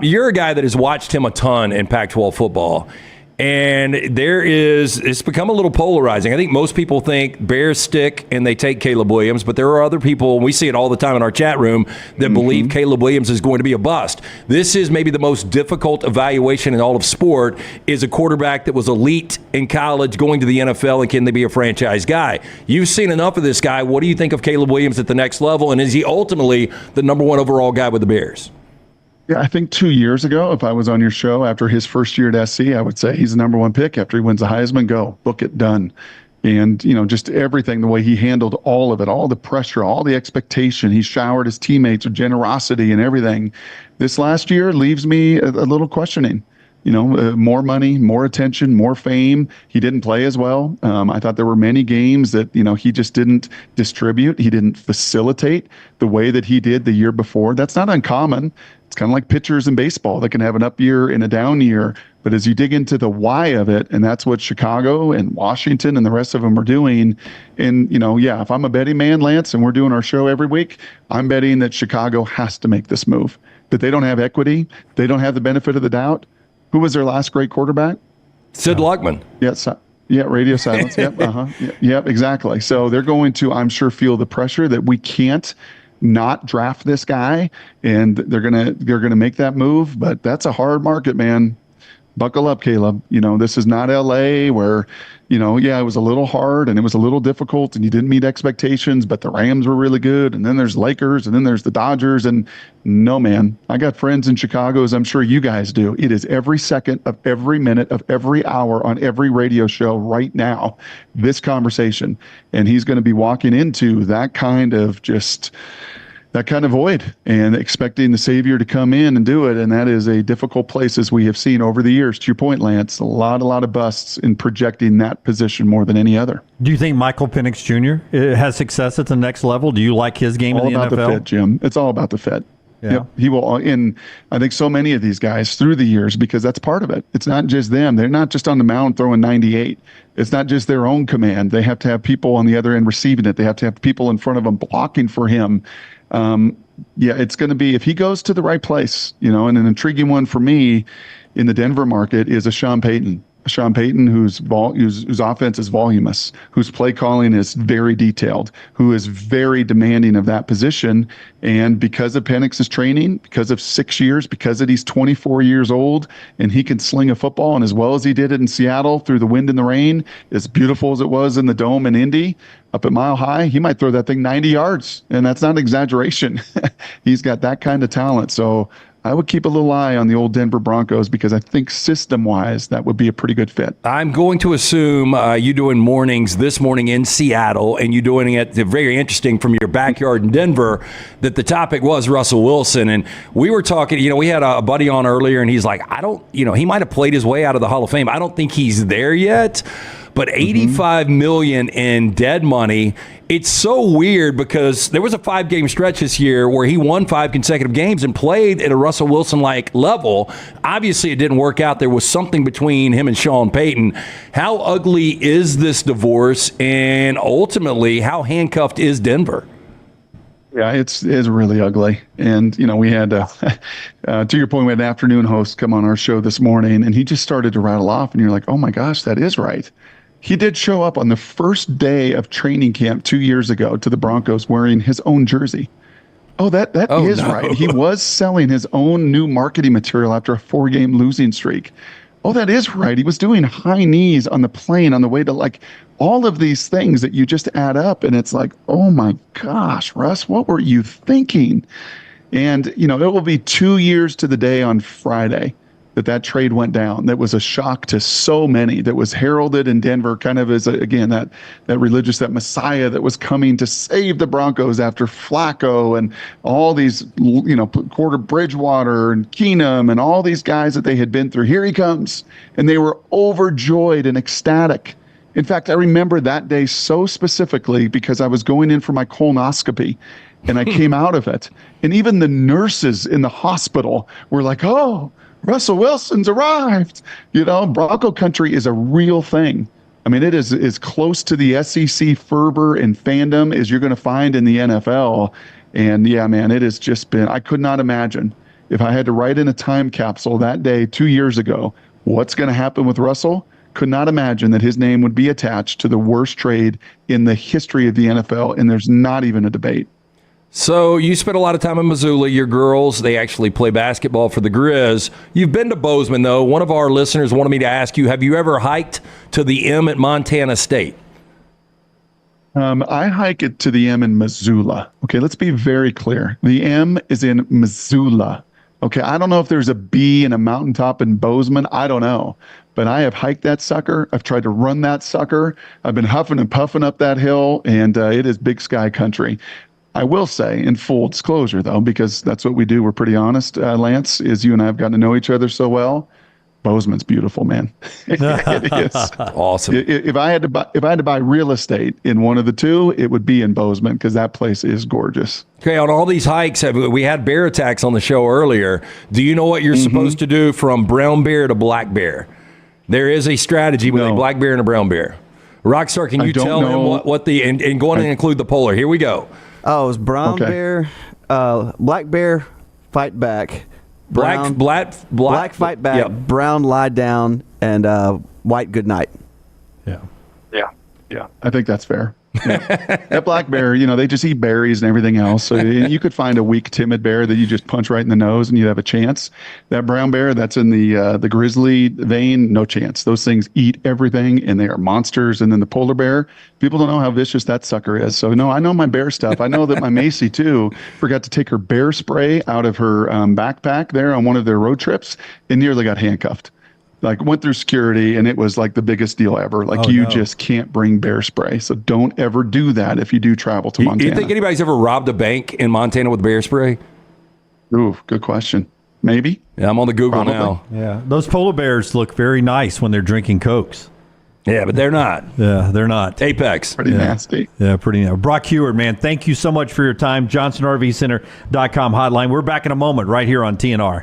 You're a guy that has watched him a ton in Pac-12 football. And it's become a little polarizing. I think most people think Bears stick and they take Caleb Williams, but there are other people, and we see it all the time in our chat room, that believe Caleb Williams is going to be a bust. This is maybe the most difficult evaluation in all of sport, is a quarterback that was elite in college going to the NFL, and can they be a franchise guy? You've seen enough of this guy. What do you think of Caleb Williams at the next level, and is he ultimately the number one overall guy with the Bears? Yeah, I think 2 years ago, if I was on your show after his first year at SC, I would say he's the number one pick. After he wins the Heisman, go, book it, done. And, just everything, the way he handled all of it, all the pressure, all the expectation. He showered his teammates with generosity and everything. This last year leaves me a little questioning. More money, more attention, more fame. He didn't play as well. I thought there were many games that, he just didn't distribute. He didn't facilitate the way that he did the year before. That's not uncommon. It's kind of like pitchers in baseball that can have an up year and a down year. But as you dig into the why of it, and that's what Chicago and Washington and the rest of them are doing. And, if I'm a betting man, Lance, and we're doing our show every week, I'm betting that Chicago has to make this move. But they don't have equity. They don't have the benefit of the doubt. Who was their last great quarterback? Sid Luckman. Yes. Yeah, radio silence. Yep. Yep, exactly. So they're going to, I'm sure, feel the pressure that we can't not draft this guy, and they're gonna make that move. But that's a hard market, man. Buckle up, Caleb. This is not LA where, it was a little hard and it was a little difficult and you didn't meet expectations, but the Rams were really good. And then there's Lakers and then there's the Dodgers. And no, man, I got friends in Chicago, as I'm sure you guys do. It is every second of every minute of every hour on every radio show right now, this conversation. And he's going to be walking into that kind of void and expecting the savior to come in and do it. And that is a difficult place, as we have seen over the years. To your point, Lance, a lot of busts in projecting that position more than any other. Do you think Michael Penix Jr. has success at the next level? Do you like his game in the NFL? All about the fit, Jim. It's all about the fit. Yeah. Yep. He will, and I think so many of these guys through the years, because that's part of it. It's not just them. They're not just on the mound throwing 98. It's not just their own command. They have to have people on the other end receiving it. They have to have people in front of them blocking for him. It's going to be, if he goes to the right place, and an intriguing one for me in the Denver market is a Sean Payton. Sean Payton, whose offense is voluminous, whose play calling is very detailed, who is very demanding of that position. And because of Penix's training, because of 6 years, because that he's 24 years old and he can sling a football, and as well as he did it in Seattle through the wind and the rain, as beautiful as it was in the Dome in Indy, up at Mile High, he might throw that thing 90 yards. And that's not an exaggeration. He's got that kind of talent. So I would keep a little eye on the old Denver Broncos, because I think system-wise that would be a pretty good fit. I'm going to assume you doing mornings this morning in Seattle, and you doing it very interesting from your backyard in Denver, that the topic was Russell Wilson. And we were talking, we had a buddy on earlier, and he's like, he might have played his way out of the Hall of Fame. I don't think he's there yet. But $85 million in dead money, it's so weird, because there was a 5-game stretch this year where he won 5 consecutive games and played at a Russell Wilson-like level. Obviously, it didn't work out. There was something between him and Sean Payton. How ugly is this divorce, and ultimately, how handcuffed is Denver? Yeah, it's really ugly. And, we had, to your point, we had an afternoon host come on our show this morning, and he just started to rattle off, and you're like, oh my gosh, that is right. He did show up on the first day of training camp 2 years ago to the Broncos wearing his own jersey. Oh, that is right. He was selling his own new marketing material after a 4-game losing streak. Oh, that is right. He was doing high knees on the plane on the way to, all of these things that you just add up. And it's like, oh my gosh, Russ, what were you thinking? And, it will be 2 years to the day on Friday that trade went down. That was a shock to so many, that was heralded in Denver kind of as, again, that religious, that Messiah that was coming to save the Broncos after Flacco and all these, Porter Bridgewater and Keenum and all these guys that they had been through. Here he comes. And they were overjoyed and ecstatic. In fact, I remember that day so specifically because I was going in for my colonoscopy and I came out of it. And even the nurses in the hospital were like, oh, Russell Wilson's arrived. Bronco country is a real thing. I mean, it is as close to the SEC fervor and fandom as you're going to find in the NFL. And yeah, man, it has just been, I could not imagine if I had to write in a time capsule that day 2 years ago What's going to happen with Russell? Could not imagine that his name would be attached to the worst trade in the history of the NFL, and there's not even a debate. So you spent a lot of time in Missoula. Your girls, they actually play basketball for the Grizz. You've been to Bozeman, though. One of our listeners wanted me to ask you, have you ever hiked to the M at Montana State? I hike it to the M in Missoula. Okay, let's be very clear. The M is in Missoula. Okay, I don't know if there's a B in a mountaintop in Bozeman. I don't know. But I have hiked that sucker. I've tried to run that sucker. I've been huffing and puffing up that hill, and it is big sky country. I will say, in full disclosure, though, because that's what we do, we're pretty honest, Lance, is you and I have gotten to know each other so well. Bozeman's beautiful, man. It is awesome. If I had to buy real estate in one of the two, it would be in Bozeman because that place is gorgeous. Okay, on all these hikes, we had bear attacks on the show earlier. Do you know what you're supposed to do from brown bear to black bear? There is a strategy with a black bear and a brown bear. Rockstar, can you tell him what the and go on and include the polar? Here we go. Oh, it was brown bear, black bear, fight back. Black fight back, yep. Brown lie down, and white good night. Yeah. I think that's fair. Yeah. That black bear, they just eat berries and everything else. So you could find a weak, timid bear that you just punch right in the nose and you'd have a chance. That brown bear, that's in the grizzly vein, no chance. Those things eat everything and they are monsters. And then the polar bear, people don't know how vicious that sucker is. So no, I know my bear stuff. I know that my Macy too forgot to take her bear spray out of her backpack there on one of their road trips and nearly got handcuffed. Like went through security and it was like the biggest deal ever. Like just can't bring bear spray. So don't ever do that if you do travel to Montana. You think anybody's ever robbed a bank in Montana with bear spray? Ooh, good question. Maybe. Yeah, I'm on the Google now. Yeah, those polar bears look very nice when they're drinking Cokes. Yeah, but they're not. Yeah, they're not. Apex. Pretty nasty. Yeah, pretty nasty. Brock Huard, man, thank you so much for your time. JohnsonRVCenter.com hotline. We're back in a moment right here on TNR.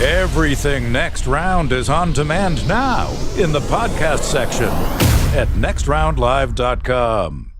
Everything Next Round is on demand now in the podcast section at nextroundlive.com.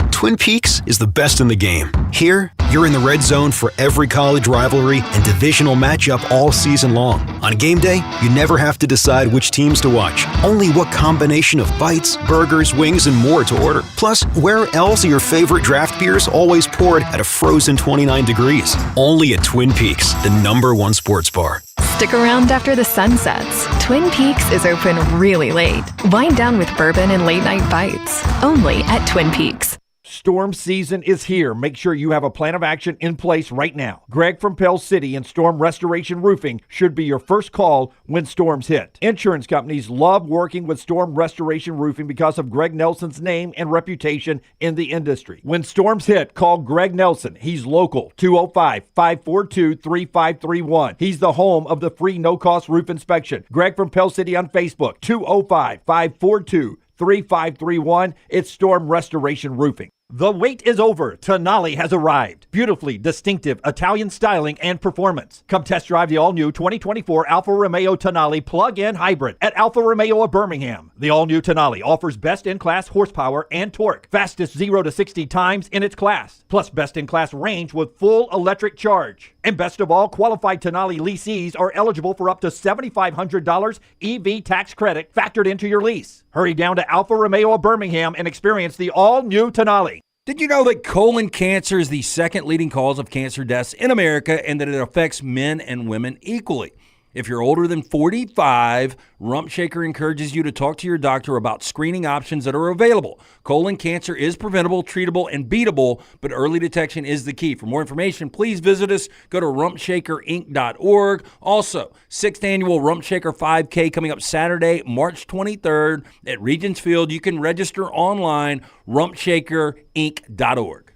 Twin Peaks is the best in the game. Here, you're in the red zone for every college rivalry and divisional matchup all season long. On game day, you never have to decide which teams to watch, only what combination of bites, burgers, wings, and more to order. Plus, where else are your favorite draft beers always poured at a frozen 29 degrees? Only at Twin Peaks, the #1 sports bar. Stick around after the sun sets. Twin Peaks is open really late. Wind down with bourbon and late night bites. Only at Twin Peaks. Storm season is here. Make sure you have a plan of action in place right now. Greg from Pell City and Storm Restoration Roofing should be your first call when storms hit. Insurance companies love working with Storm Restoration Roofing because of Greg Nelson's name and reputation in the industry. When storms hit, call Greg Nelson. He's local, 205-542-3531. He's the home of the free no-cost roof inspection. Greg from Pell City on Facebook, 205-542-3531. It's Storm Restoration Roofing. The wait is over. Tonali has arrived. Beautifully distinctive Italian styling and performance. Come test drive the all-new 2024 Alfa Romeo Tonali plug-in hybrid at Alfa Romeo of Birmingham. The all-new Tonali offers best-in-class horsepower and torque, fastest 0 to 60 times in its class, plus best-in-class range with full electric charge. And best of all, qualified Tonali leasees are eligible for up to $7,500 EV tax credit factored into your lease. Hurry down to Alfa Romeo of Birmingham and experience the all-new Tonali. Did you know that colon cancer is the second leading cause of cancer deaths in America and that it affects men and women equally? If you're older than 45, Rump Shaker encourages you to talk to your doctor about screening options that are available. Colon cancer is preventable, treatable, and beatable, but early detection is the key. For more information, please visit us. Go to rumpshakerinc.org. Also, 6th annual Rump Shaker 5K coming up Saturday, March 23rd at Regents Field. You can register online, rumpshakerinc.org.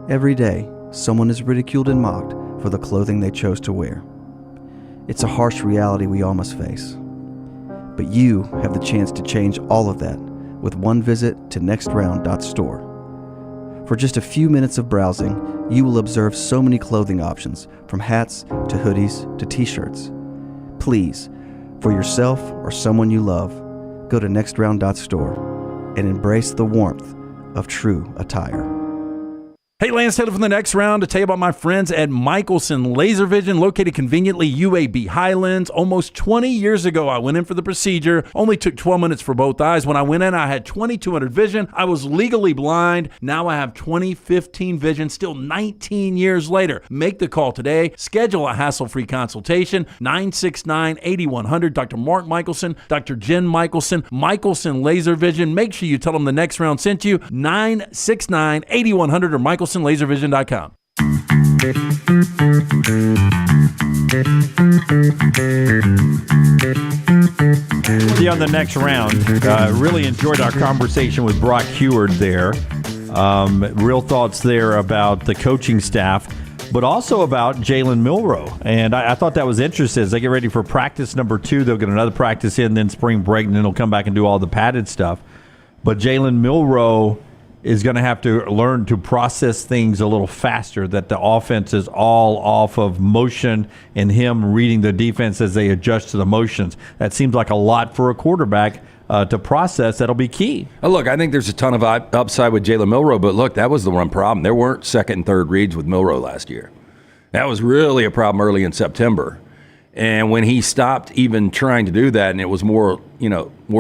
Every day, someone is ridiculed and mocked for the clothing they chose to wear. It's a harsh reality we all must face. But you have the chance to change all of that with one visit to nextround.store. For just a few minutes of browsing, you will observe so many clothing options, from hats to hoodies to t-shirts. Please, for yourself or someone you love, go to nextround.store and embrace the warmth of true attire. Hey, Lance Taylor from the Next Round to tell you about my friends at Michelson Laser Vision, located conveniently UAB Highlands. Almost 20 years ago, I went in for the procedure. Only took 12 minutes for both eyes. When I went in, I had 20/200 vision. I was legally blind. Now I have 20/15 vision, still 19 years later. Make the call today. Schedule a hassle-free consultation. 969-8100. Dr. Mark Michelson, Dr. Jen Michelson, Michelson Laser Vision. Make sure you tell them the Next Round sent you. 969-8100 or MichelsonLaserVision.com. See you on the Next Round. Really enjoyed our conversation with Brock Huard there. Real thoughts there about the coaching staff, but also about Jalen Milroe. And I thought that was interesting. As they get ready for practice number 2, they'll get another practice in, then spring break, and then they'll come back and do all the padded stuff. But Jalen Milroe is going to have to learn to process things a little faster, that the offense is all off of motion and him reading the defense as they adjust to the motions. That seems like a lot for a quarterback to process. That'll be key. Look, I think there's a ton of upside with Jalen Milroe, but look, that was the one problem. There weren't second and third reads with Milroe last year. That was really a problem early in September. And when he stopped even trying to do that, and it was more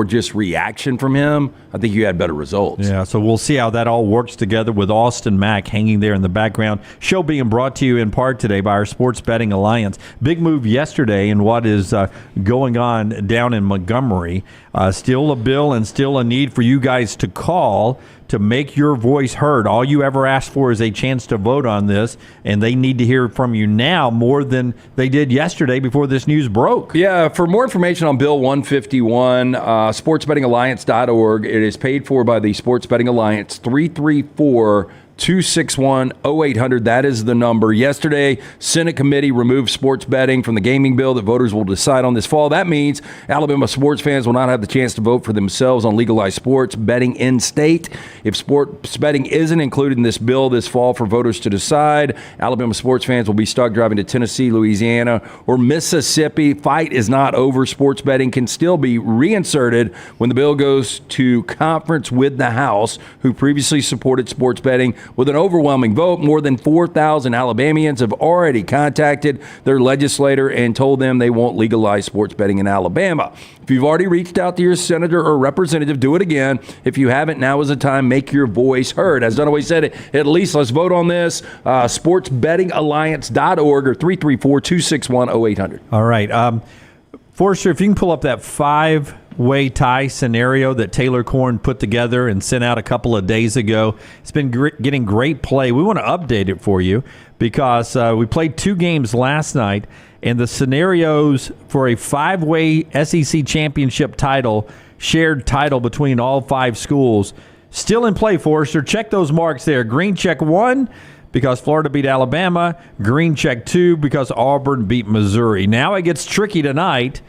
just reaction from him, I think you had better results. Yeah, so we'll see how that all works together with Austin Mack hanging there in the background. Show being brought to you in part today by our Sports Betting Alliance. Big move yesterday in what is going on down in Montgomery. Still a bill and still a need for you guys to call to make your voice heard. All you ever asked for is a chance to vote on this, and they need to hear from you now more than they did yesterday before this news broke. Yeah, for more information on Bill 151, sportsbettingalliance.org. It is paid for by the Sports Betting Alliance. 334-261-0800. That is the number. Yesterday, Senate committee removed sports betting from the gaming bill that voters will decide on this fall. That means Alabama sports fans will not have the chance to vote for themselves on legalized sports betting in state. If sports betting isn't included in this bill this fall for voters to decide, Alabama sports fans will be stuck driving to Tennessee, Louisiana, or Mississippi. Fight is not over. Sports betting can still be reinserted when the bill goes to conference with the House, who previously supported sports betting with an overwhelming vote. More than 4,000 Alabamians have already contacted their legislator and told them they won't legalize sports betting in Alabama. If you've already reached out to your senator or representative, do it again. If you haven't, now is the time. Make your voice heard. As Dunaway said, at least let's vote on this. Sportsbettingalliance.org or 334-261-0800. All right. Forrester, if you can pull up that 5-way tie scenario that Taylor Corn put together and sent out a couple of days ago. It's been getting great play. We want to update it for you because we played 2 games last night, and the scenarios for a 5-way SEC championship title, shared title between all 5 schools, still in play, Forrester. Check those marks there. Green check 1 because Florida beat Alabama. Green check 2 because Auburn beat Missouri. Now it gets tricky tonight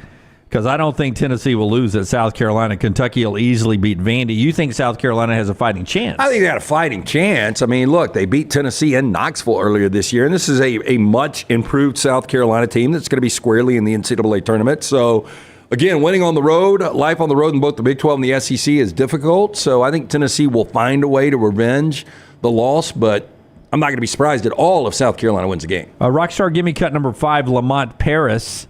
because I don't think Tennessee will lose at South Carolina. Kentucky will easily beat Vandy. You think South Carolina has a fighting chance? I think they got a fighting chance. I mean, look, they beat Tennessee and Knoxville earlier this year, and this is a much improved South Carolina team that's going to be squarely in the NCAA tournament. So, again, winning on the road, life on the road in both the Big 12 and the SEC is difficult. So I think Tennessee will find a way to revenge the loss, but I'm not going to be surprised at all if South Carolina wins the game. Rockstar Gimme Cut number 5, Lamont Paris,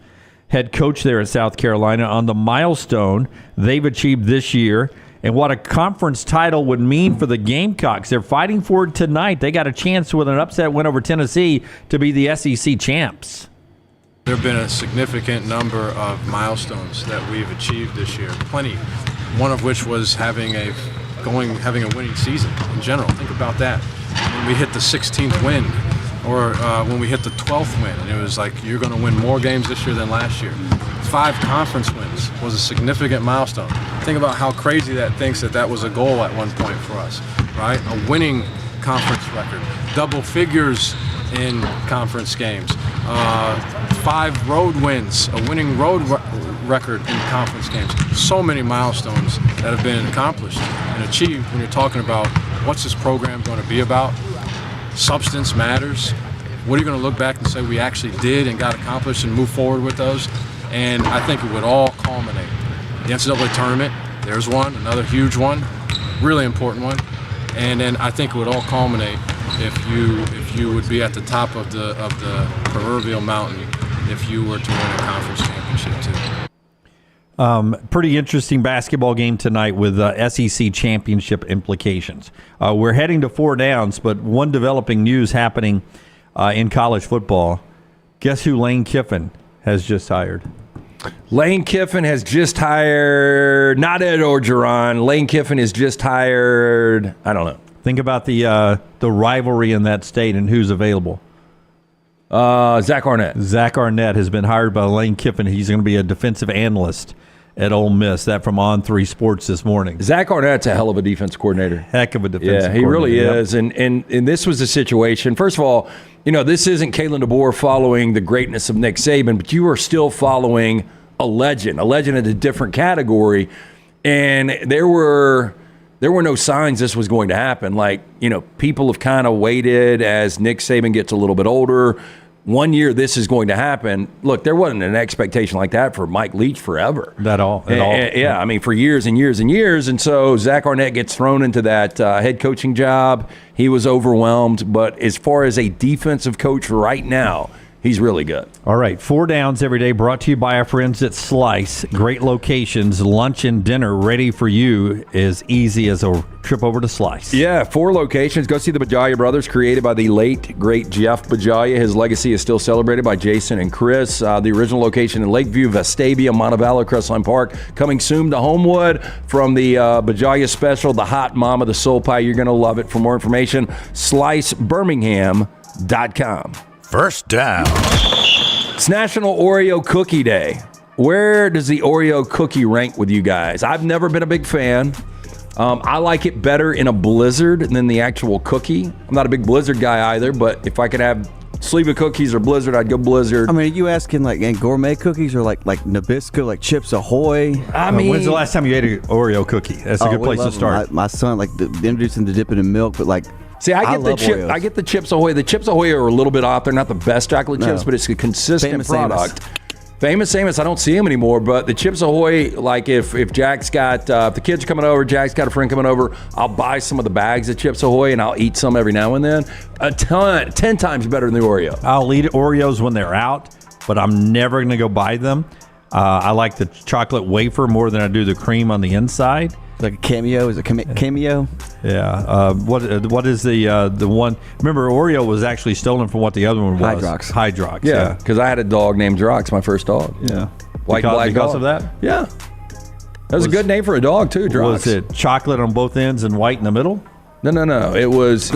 head coach there at South Carolina, on the milestone they've achieved this year and what a conference title would mean for the Gamecocks. They're fighting for it tonight. They got a chance with an upset win over Tennessee to be the SEC champs. There have been a significant number of milestones that we've achieved this year. Plenty. One of which was having a winning season in general. Think about that. When we hit the 16th win, or when we hit the 12th win, and it was like, you're going to win more games this year than last year. 5 conference wins was a significant milestone. Think about how crazy that thinks that was a goal at one point for us, right? A winning conference record, double figures in conference games, 5 road wins, a winning road record in conference games. So many milestones that have been accomplished and achieved when you're talking about what's this program going to be about. Substance matters. What are you going to look back and say we actually did and got accomplished and move forward with those? And I think it would all culminate. The NCAA tournament, there's one, another huge one, really important one. And then I think it would all culminate if you would be at the top of the proverbial mountain if you were to win a conference championship too. Pretty interesting basketball game tonight with SEC championship implications. We're heading to 4 downs, but one developing news happening in college football. Guess who Lane Kiffin has just hired? Lane Kiffin has just hired, not Ed Orgeron. Lane Kiffin has just hired, I don't know. Think about the rivalry in that state and who's available. Zach Arnett. Zach Arnett has been hired by Lane Kiffin. He's going to be a defensive analyst at Ole Miss. That from On3 Sports this morning. Zach Arnett's a hell of a defense coordinator. Heck of a defensive coordinator. Yeah, he really is. Yep. And this was a situation. First of all, this isn't Kalen DeBoer following the greatness of Nick Saban, but you are still following a legend in a different category. And there were no signs this was going to happen. People have kind of waited as Nick Saban gets a little bit older. 1 year this is going to happen. Look, there wasn't an expectation like that for Mike Leach forever. At all. Yeah, I mean, for years and years and years. And so Zach Arnett gets thrown into that head coaching job. He was overwhelmed. But as far as a defensive coach right now, he's really good. All right, 4 downs every day brought to you by our friends at Slice. Great locations, lunch and dinner ready for you as easy as a trip over to Slice. Yeah, 4 locations. Go see the Bajalia brothers, created by the late, great Jeff Bajalia. His legacy is still celebrated by Jason and Chris. The original location in Lakeview, Vestavia, Montevallo, Crestline Park. Coming soon to Homewood from the Bajalia special, the Hot Mama, the Soul Pie. You're going to love it. For more information, slicebirmingham.com. First down. It's National Oreo Cookie Day. Where does the Oreo cookie rank with you guys? I've never been a big fan. I like it better in a blizzard than the actual cookie. I'm not a big blizzard guy either, but if I could have sleeve of cookies or blizzard, I'd go blizzard. I mean, are you asking gourmet cookies or like Nabisco, like Chips Ahoy? When's the last time you ate an Oreo cookie? That's a good place to start. My son introduced him to dip it in milk, but see, I get the Chips Ahoy. The Chips Ahoy are a little bit off. They're not the best chocolate chips, but it's a consistent product. Famous Amos, I don't see him anymore, but the Chips Ahoy, if Jack's got, if the kids are coming over, Jack's got a friend coming over, I'll buy some of the bags of Chips Ahoy and I'll eat some every now and then. 10 times better than the Oreo. I'll eat Oreos when they're out, but I'm never going to go buy them. I like the chocolate wafer more than I do the cream on the inside. Like a Cameo? Is it Cameo? Yeah. What is the one? Remember, Oreo was actually stolen from what the other one was. Hydrox. Yeah, because I had a dog named Drox, my first dog. Yeah. White and black because dog. of that? Yeah. That was a good name for a dog too, Drox. Was it chocolate on both ends and white in the middle? No. It was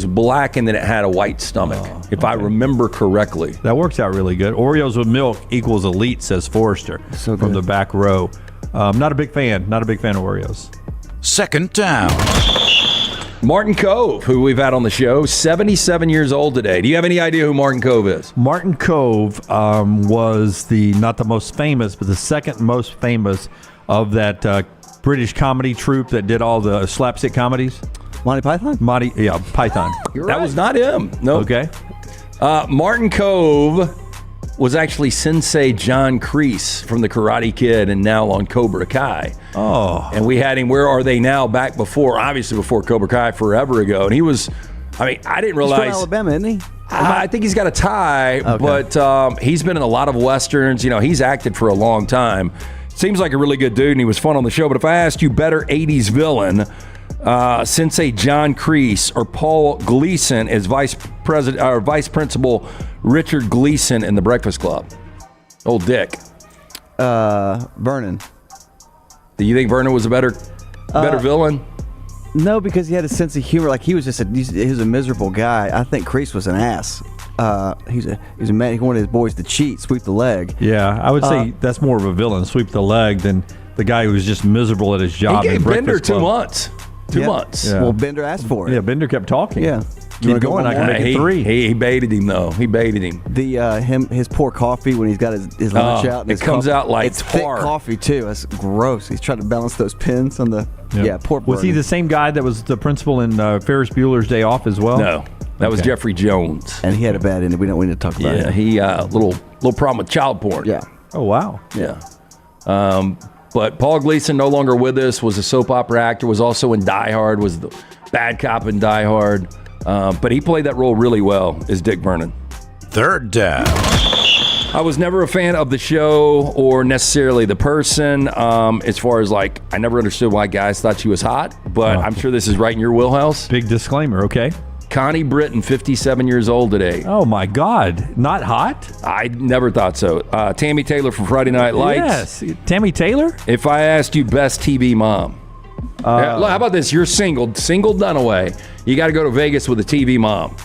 black and then it had a white stomach, if I remember correctly. That works out really good. Oreos with milk equals elite, says Forrester from the back row. Not a big fan. Not a big fan of Oreos. Second down. Martin Cove, who we've had on the show, 77 years old today. Do you have any idea who Martin Cove is? Martin Cove was not the most famous, but the second most famous of that British comedy troupe that did all the slapstick comedies. Monty Python? Python. That was not him. No. Okay. Martin Cove was actually Sensei John Kreese from The Karate Kid and now on Cobra Kai. Oh. And we had him, Where Are They Now, back before Cobra Kai forever ago. And he was, I didn't realize. He's from Alabama, isn't he? I think he's got a tie, but he's been in a lot of Westerns. He's acted for a long time. Seems like a really good dude, and he was fun on the show. But if I asked you better 80s villain, Sensei John Kreese or Paul Gleason as vice principal Richard Gleason in The Breakfast Club? Old Dick. Vernon. Do you think Vernon was a better villain? No, because he had a sense of humor. He was a miserable guy. I think Kreese was an ass. He's a man. He wanted his boys to cheat, sweep the leg. Yeah, I would say that's more of a villain, sweep the leg, than the guy who was just miserable at his job. He gave Bender 2 months. 2 months. Yeah. Well, Bender asked for it. Yeah, Bender kept talking. Yeah. Keep going. I can make it 3. He baited him though. He baited him. His poor coffee when he's got his lunch out. And it comes out like it's thick coffee too. That's gross. He's trying to balance those pins on the. Yeah, poor. Was he the same guy that was the principal in Ferris Bueller's Day Off as well? No, that was Jeffrey Jones. And he had a bad ending. We don't need to talk about it. Yeah, he little problem with child porn. Yeah. Oh wow. Yeah. But Paul Gleason, no longer with us, was a soap opera actor, was also in Die Hard, was bad cop in Die Hard. But he played that role really well as Dick Vernon. Third down. I was never a fan of the show or necessarily the person. As far as I never understood why guys thought she was hot, but I'm sure this is right in your wheelhouse. Big disclaimer, okay? Connie Britton, 57 years old today. Oh my God, not hot? I never thought so. Tammy Taylor from Friday Night Lights. Yes, Tammy Taylor? If I asked you best TV mom. How about this? You're single Dunaway. You got to go to Vegas with a TV mom.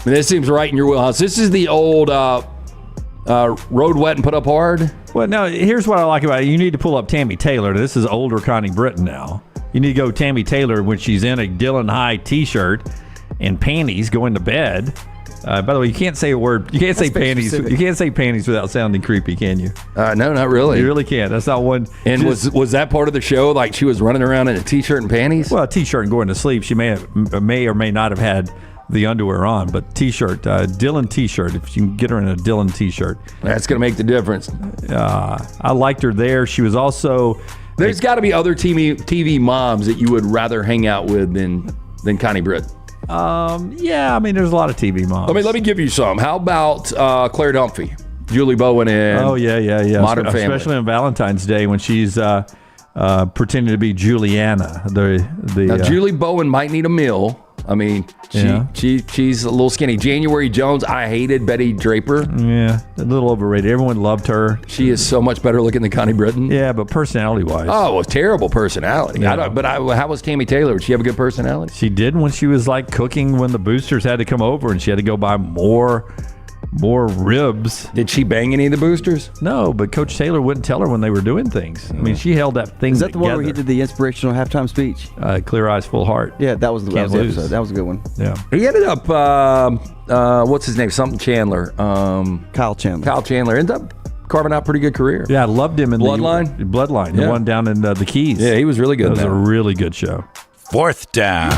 And this seems right in your wheelhouse. This is the old Road Wet and Put Up Hard. Well, no, here's what I like about it. You need to pull up Tammy Taylor. This is older Connie Britton now. You need to go Tammy Taylor when she's in a Dylan High t-shirt and panties going to bed. By the way, you can't say a word. You can't say panties. You can't say panties without sounding creepy, can you? No, not really. You really can't. That's not one. And was that part of the show? Like she was running around in a t-shirt and panties? Well, a t-shirt and going to sleep. She may or may not have had the underwear on, but t-shirt, Dylan t-shirt. If you can get her in a Dylan t-shirt, that's going to make the difference. I liked her there. She was also. There's got to be other TV moms that you would rather hang out with than Connie Britton. Yeah, I mean, there's a lot of TV moms. Let me give you some. How about Claire Dunphy, Julie Bowen, and Modern Family, especially on Valentine's Day when she's pretending to be Juliana. Now, Julie Bowen might need a meal. I mean, she's a little skinny. January Jones, I hated Betty Draper. Yeah, a little overrated. Everyone loved her. She is so much better looking than Connie Britton. Yeah, but personality-wise. Oh, it was terrible personality. Yeah. How was Tammy Taylor? Did she have a good personality? She did when she was cooking when the boosters had to come over and she had to go buy more ribs. Did she bang any of the boosters? No, but Coach Taylor wouldn't tell her when they were doing things. I mean, she held that thing together. Is that the one where he did the inspirational halftime speech? Clear Eyes, Full Heart. Yeah, that was the episode. That was a good one. Yeah. He ended up, what's his name? Something Chandler. Kyle Chandler. Kyle Chandler ended up carving out a pretty good career. Yeah, I loved him in Bloodline. Bloodline, the one down in the Keys. Yeah, he was really good. That was a really good show. Fourth down.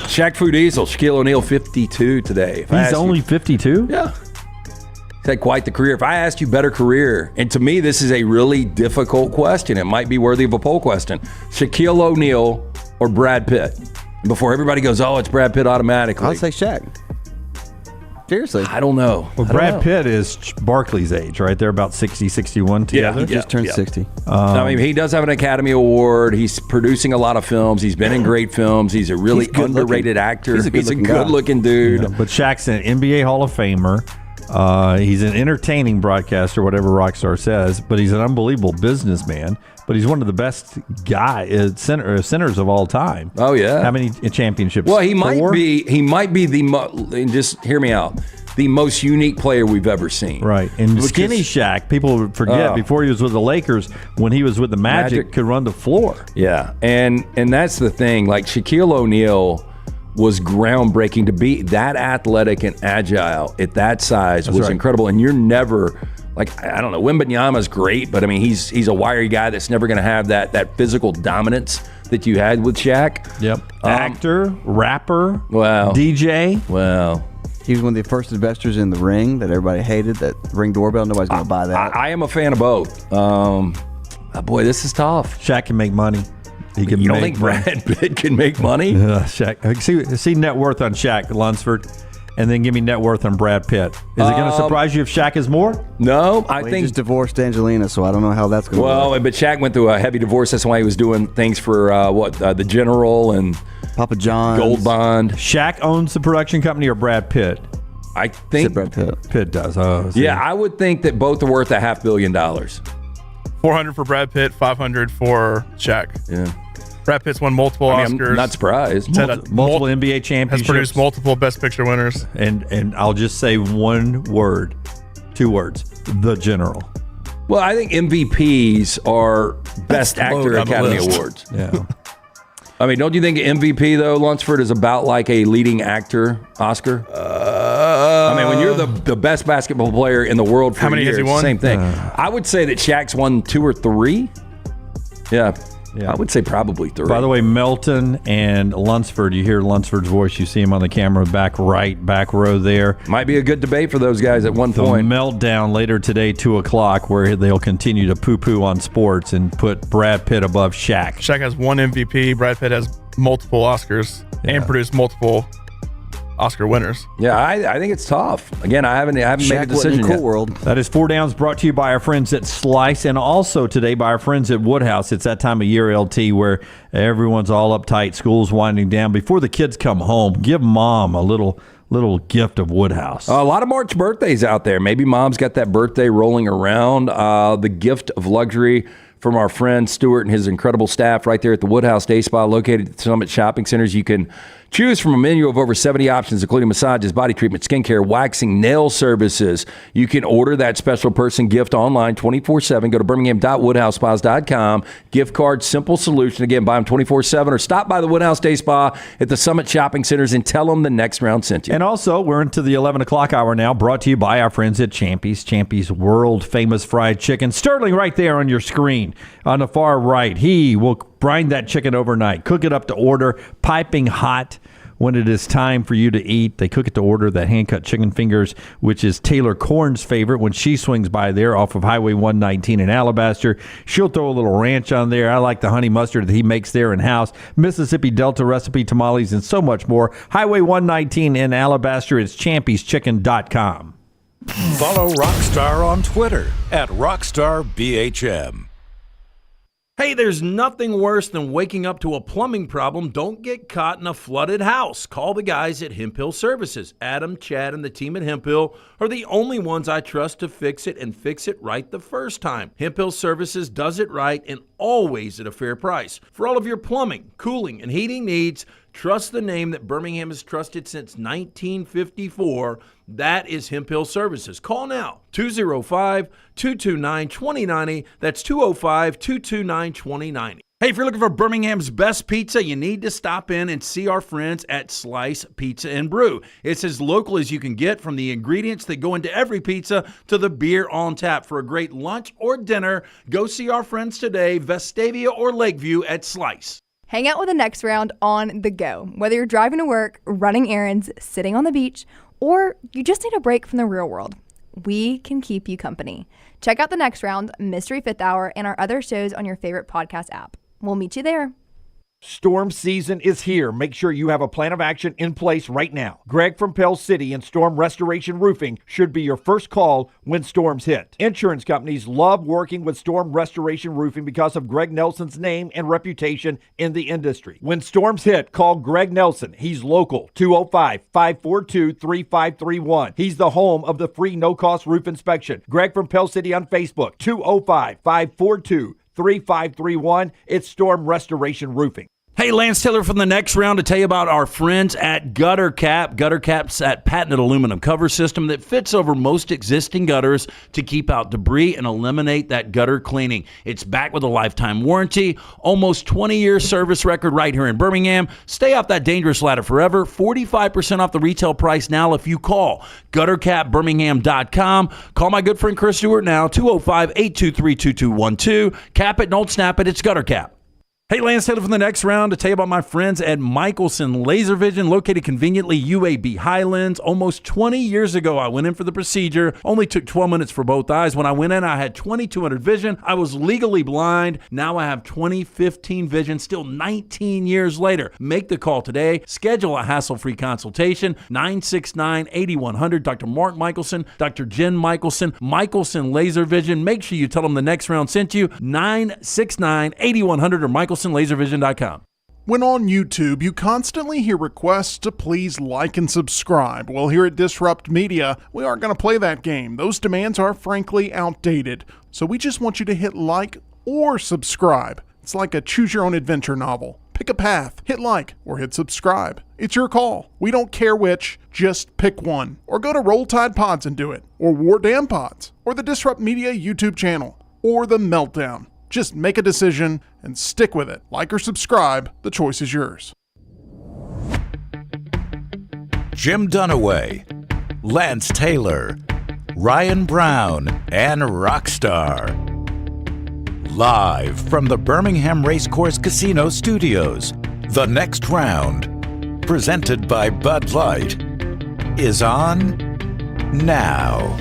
Shaq Fu Diesel, Shaquille O'Neal, 52 today. He's only 52? Yeah. He's had quite the career. If I asked you better career, and to me this is a really difficult question, it might be worthy of a poll question. Shaquille O'Neal or Brad Pitt? Before everybody goes, oh, it's Brad Pitt automatically. I'll say Shaq. Seriously. I don't know. Well, Brad Pitt is Barkley's age, right? They're about 60, 61 together. He just turned 60. I mean, he does have an Academy Award. He's producing a lot of films. He's been in great films. He's a really underrated actor. He's a good-looking dude. Yeah, but Shaq's an NBA Hall of Famer. He's an entertaining broadcaster, whatever Rockstar says, but he's an unbelievable businessman. But he's one of the best centers of all time. Oh yeah, how many championships? Well, he might be and just hear me out, the most unique player we've ever seen. Right, and skinny Shaq, people forget before he was with the Lakers, when he was with the Magic could run the floor. Yeah, and that's the thing. Like Shaquille O'Neal was groundbreaking. To be that athletic and agile at that size was incredible. And you're never, I don't know, Wembanyama's great, but I mean, he's a wiry guy that's never going to have that physical dominance that you had with Shaq. Yep. Actor, rapper, wow, DJ. Wow. He was one of the first investors in the Ring that everybody hated, that Ring doorbell. Nobody's going to buy that. I am a fan of both. Boy, this is tough. Shaq can make money. You don't think Brad Pitt can make money? Shaq. See net worth on Shaq Lunsford, and then give me net worth on Brad Pitt. Is it going to surprise you if Shaq is more? No, I think he just divorced Angelina, so I don't know how that's going to work. Well, but Shaq went through a heavy divorce. That's why he was doing things for the General and Papa John's, Gold Bond. Shaq owns the production company, or Brad Pitt? I think Brad Pitt. Pitt does. Oh, yeah, I would think that both are worth $500 million. $400 for Brad Pitt, $500 for Shaq. Yeah. Brad Pitt's won multiple Oscars. I'm not surprised. Multiple NBA championships. Has produced multiple Best Picture winners. And I'll just say one word, 2 words: The General. Well, I think MVPs are Best Actor Academy Awards. Yeah. I mean, don't you think MVP, though, Lunsford, is about like a leading actor Oscar? I mean, when you're the best basketball player in the world for how many years, has he won? Same thing. I would say that Shaq's won 2 or 3. Yeah. I would say probably 3. By the way, Melton and Lunsford, you hear Lunsford's voice, you see him on the camera, back row there. Might be a good debate for those guys at one point. Meltdown later today, 2 o'clock, where they'll continue to poo-poo on sports and put Brad Pitt above Shaq. Shaq has 1 MVP. Brad Pitt has multiple Oscars and produced multiple Oscar winners. Yeah, I think it's tough. Again, I haven't made a decision yet. World. That is Four Downs, brought to you by our friends at Slice, and also today by our friends at Woodhouse. It's that time of year, LT, where everyone's all uptight, school's winding down. Before the kids come home, give mom a little gift of Woodhouse. A lot of March birthdays out there. Maybe mom's got that birthday rolling around. The gift of luxury from our friend Stuart and his incredible staff right there at the Woodhouse Day Spa, located at the Summit Shopping Centers. You can choose from a menu of over 70 options, including massages, body treatment, skincare, waxing, nail services. You can order that special person gift online 24/7. Go to birmingham.woodhousespas.com. Gift card, simple solution. Again, buy them 24/7 or stop by the Woodhouse Day Spa at the Summit Shopping Centers and tell them the Next Round sent you. And also, we're into the 11 o'clock hour now, brought to you by our friends at Champy's. Champy's world-famous fried chicken. Sterling right there on your screen on the far right. He will brine that chicken overnight, cook it up to order, piping hot. When it is time for you to eat, they cook it to order. That hand-cut chicken fingers, which is Taylor Corn's favorite when she swings by there off of Highway 119 in Alabaster. She'll throw a little ranch on there. I like the honey mustard that he makes there in-house. Mississippi Delta recipe tamales and so much more. Highway 119 in Alabaster. It's champyschicken.com. Follow Rockstar on Twitter at RockstarBHM. Hey, there's nothing worse than waking up to a plumbing problem. Don't get caught in a flooded house. Call the guys at Hemp Hill Services. Adam, Chad, and the team at Hemp Hill are the only ones I trust to fix it and fix it right the first time. Hemp Hill Services does it right and always at a fair price. For all of your plumbing, cooling, and heating needs, trust the name that Birmingham has trusted since 1954. That is Hemp Hill Services. Call now, 205-229-2090. That's 205-229-2090. Hey, if you're looking for Birmingham's best pizza, you need to stop in and see our friends at Slice Pizza and Brew. It's as local as you can get, from the ingredients that go into every pizza to the beer on tap. For a great lunch or dinner, go see our friends today, Vestavia or Lakeview at Slice. Hang out with the Next Round on the go. Whether you're driving to work, running errands, sitting on the beach, or you just need a break from the real world, we can keep you company. Check out the Next Round, Mystery Fifth Hour, and our other shows on your favorite podcast app. We'll meet you there. Storm season is here. Make sure you have a plan of action in place right now. Greg from Pell City and Storm Restoration Roofing should be your first call when storms hit. Insurance companies love working with Storm Restoration Roofing because of Greg Nelson's name and reputation in the industry. When storms hit, call Greg Nelson. He's local, 205-542-3531. He's the home of the free no-cost roof inspection. Greg from Pell City on Facebook, 205-542-3531. It's Storm Restoration Roofing. Hey, Lance Taylor from the Next Round to tell you about our friends at Gutter Cap. Gutter Cap's that patented aluminum cover system that fits over most existing gutters to keep out debris and eliminate that gutter cleaning. It's backed with a lifetime warranty, almost 20-year service record right here in Birmingham. Stay off that dangerous ladder forever. 45% off the retail price now if you call guttercapbirmingham.com. Call my good friend Chris Stewart now, 205-823-2212. Cap it, don't snap it. It's Gutter Cap. Hey, Lance Taylor from the Next Round to tell you about my friends at Michelson Laser Vision, located conveniently UAB Highlands. Almost 20 years ago, I went in for the procedure. Only took 12 minutes for both eyes. When I went in, I had 20/200 vision. I was legally blind. Now I have 20/15 vision, still 19 years later. Make the call today. Schedule a hassle-free consultation. 969-8100. Dr. Mark Michelson, Dr. Jen Michelson, Michelson Laser Vision. Make sure you tell them the Next Round sent you. 969-8100 or MichelsonLaserVision.com. When on YouTube, you constantly hear requests to please like and subscribe. Well, here at Disrupt Media, we aren't going to play that game. Those demands are frankly outdated. So we just want you to hit like or subscribe. It's like a choose-your-own-adventure novel. Pick a path, hit like, or hit subscribe. It's your call. We don't care which, just pick one. Or go to Roll Tide Pods and do it. Or War Damn Pods. Or the Disrupt Media YouTube channel. Or The Meltdown. Just make a decision and stick with it. Like or subscribe, the choice is yours. Jim Dunaway, Lance Taylor, Ryan Brown, and Rockstar. Live from the Birmingham Racecourse Casino Studios, The Next Round, presented by Bud Light, is on now.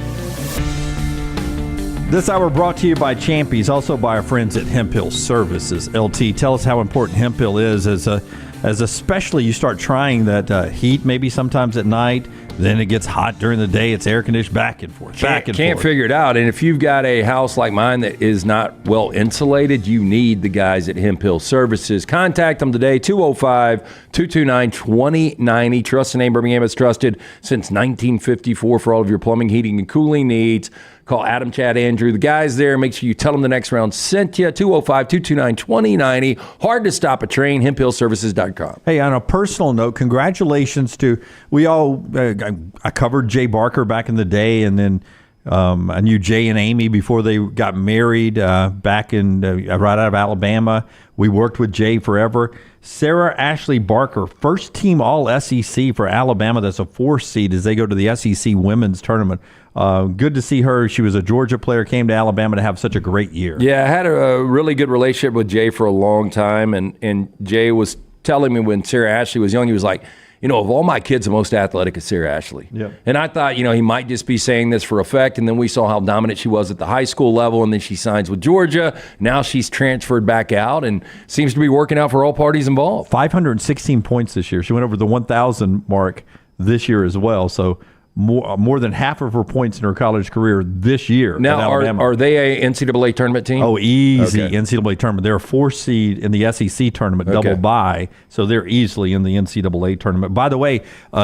This hour brought to you by Champy's, also by our friends at Hemp Hill Services. LT, tell us how important Hemp Hill is as a as especially you start trying that heat maybe sometimes at night, then it gets hot during the day. It's air conditioned back and forth, Can't figure it out. And if you've got a house like mine that is not well insulated, you need the guys at Hemp Hill Services. Contact them today, 205-229-2090. Trust the name Birmingham has trusted since 1954 for all of your plumbing, heating, and cooling needs. Call Adam, Chad, Andrew. The guys there, make sure you tell them the next round sent you. 205-229-2090. Hard to stop a train, hemphillservices.com. Hey, on a personal note, congratulations to, I covered Jay Barker back in the day, and then I knew Jay and Amy before they got married back in right out of Alabama. We worked with Jay forever. Sarah Ashley Barker, first team All-SEC for Alabama. That's a 4th seed as they go to the SEC Women's Tournament. Good to see her. She was a Georgia player, came to Alabama to have such a great year. Yeah, I had a really good relationship with Jay for a long time, and Jay was telling me when Sarah Ashley was young, he was like, of all my kids, the most athletic is Sarah Ashley. Yep. And I thought, he might just be saying this for effect, and then we saw how dominant she was at the high school level, and then she signs with Georgia. Now she's transferred back out and seems to be working out for all parties involved. 516 points this year. She went over the 1,000 mark this year as well, so more than half of her points in her college career this year. Now, are they a NCAA tournament team? Oh, easy. Okay. NCAA tournament. They're a 4th seed in the SEC tournament, double bye, so they're easily in the NCAA tournament. By the way,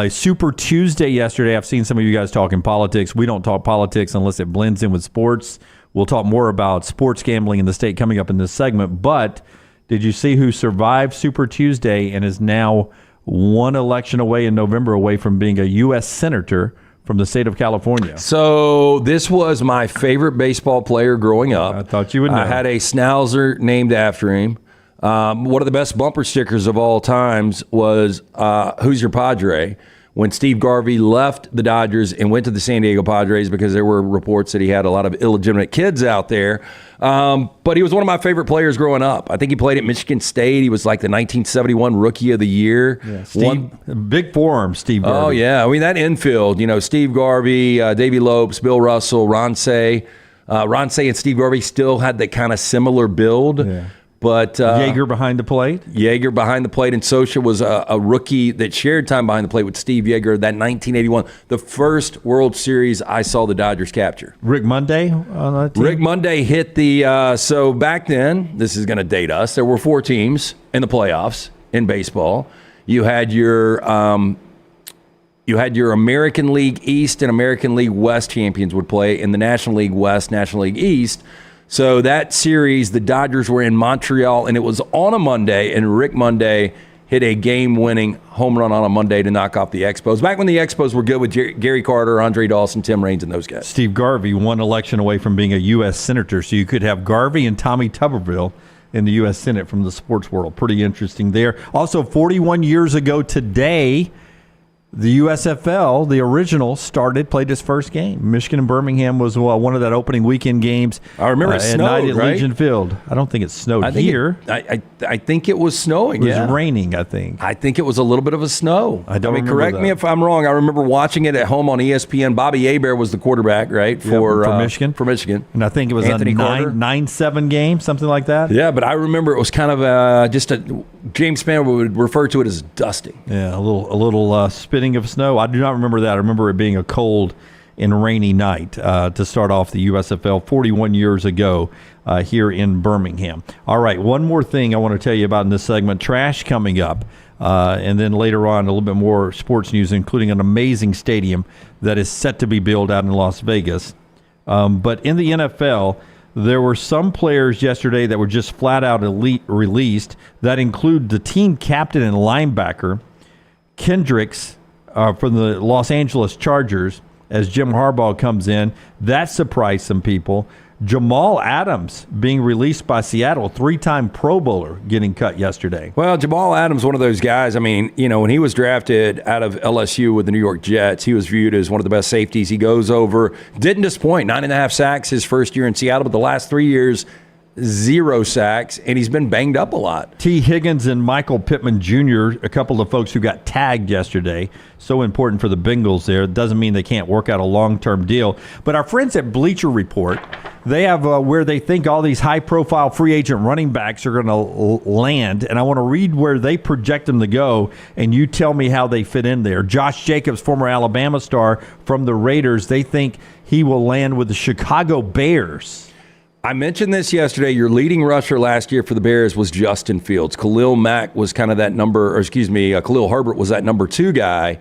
Super Tuesday yesterday, I've seen some of you guys talking politics. We don't talk politics unless it blends in with sports. We'll talk more about sports gambling in the state coming up in this segment, but did you see who survived Super Tuesday and is now one election away in November away from being a U.S. Senator from the state of California? So this was my favorite baseball player growing up. I thought you would know. I had a Schnauzer named after him. One of the best bumper stickers of all times was Who's Your Padre? When Steve Garvey left the Dodgers and went to the San Diego Padres because there were reports that he had a lot of illegitimate kids out there. But he was one of my favorite players growing up. I think he played at Michigan State. He was like the 1971 Rookie of the Year. Yeah, big forearm, Steve Garvey. Oh, yeah. I mean, that infield, Steve Garvey, Davey Lopes, Bill Russell, Ron Say. Ron Say and Steve Garvey still had that kind of similar build. Yeah. But Yeager behind the plate? Yeager behind the plate, and Socha was a rookie that shared time behind the plate with Steve Yeager, that 1981, the first World Series I saw the Dodgers capture. Rick Monday on that team? Rick Monday hit the so back then, this is going to date us, there were 4 teams in the playoffs in baseball. You had your American League East and American League West champions would play in the National League West, National League East. So that series, the Dodgers were in Montreal, and it was on a Monday, and Rick Monday hit a game-winning home run on a Monday to knock off the Expos. Back when the Expos were good with Gary Carter, Andre Dawson, Tim Raines, and those guys. Steve Garvey, one election away from being a U.S. Senator, so you could have Garvey and Tommy Tuberville in the U.S. Senate from the sports world. Pretty interesting there. Also, 41 years ago today, the USFL, the original, played its first game. Michigan and Birmingham was one of that opening weekend games. I remember it snowed, at night at right? Legion Field. I don't think it snowed here. I think it was snowing. It was raining, I think. I think it was a little bit of a snow. I don't remember correct that. me if I'm wrong. I remember watching it at home on ESPN. Bobby Hebert was the quarterback, right? For Michigan. For Michigan. And I think it was Anthony a Carter. 9-7 game, something like that. Yeah, but I remember it was kind of just James Spann would refer to it as dusting. Yeah, a little spitting of snow. I do not remember that. I remember it being a cold and rainy night to start off the USFL 41 years ago here in Birmingham. All right, one more thing I want to tell you about in this segment. Trash coming up. And then later on, a little bit more sports news, including an amazing stadium that is set to be built out in Las Vegas. But in the NFL, there were some players yesterday that were just flat out released. That include the team captain and linebacker, Kendricks, from the Los Angeles Chargers, as Jim Harbaugh comes in. That surprised some people. Jamal Adams being released by Seattle, 3-time Pro Bowler, getting cut yesterday. Well, Jamal Adams, one of those guys, I mean, when he was drafted out of LSU with the New York Jets, he was viewed as one of the best safeties. He goes over, didn't disappoint, 9.5 sacks his first year in Seattle, but the last 3 years, 0 sacks, and he's been banged up a lot. T. Higgins and Michael Pittman Jr., a couple of folks who got tagged yesterday. So important for the Bengals there. It doesn't mean they can't work out a long-term deal. But our friends at Bleacher Report, They have where they think all these high-profile free agent running backs are going to land, and I want to read where they project them to go, and you tell me how they fit in there. Josh Jacobs, former Alabama star from the Raiders, they think he will land with the Chicago Bears. I mentioned this yesterday. Your leading rusher last year for the Bears was Justin Fields. Khalil Herbert was that number 2 guy,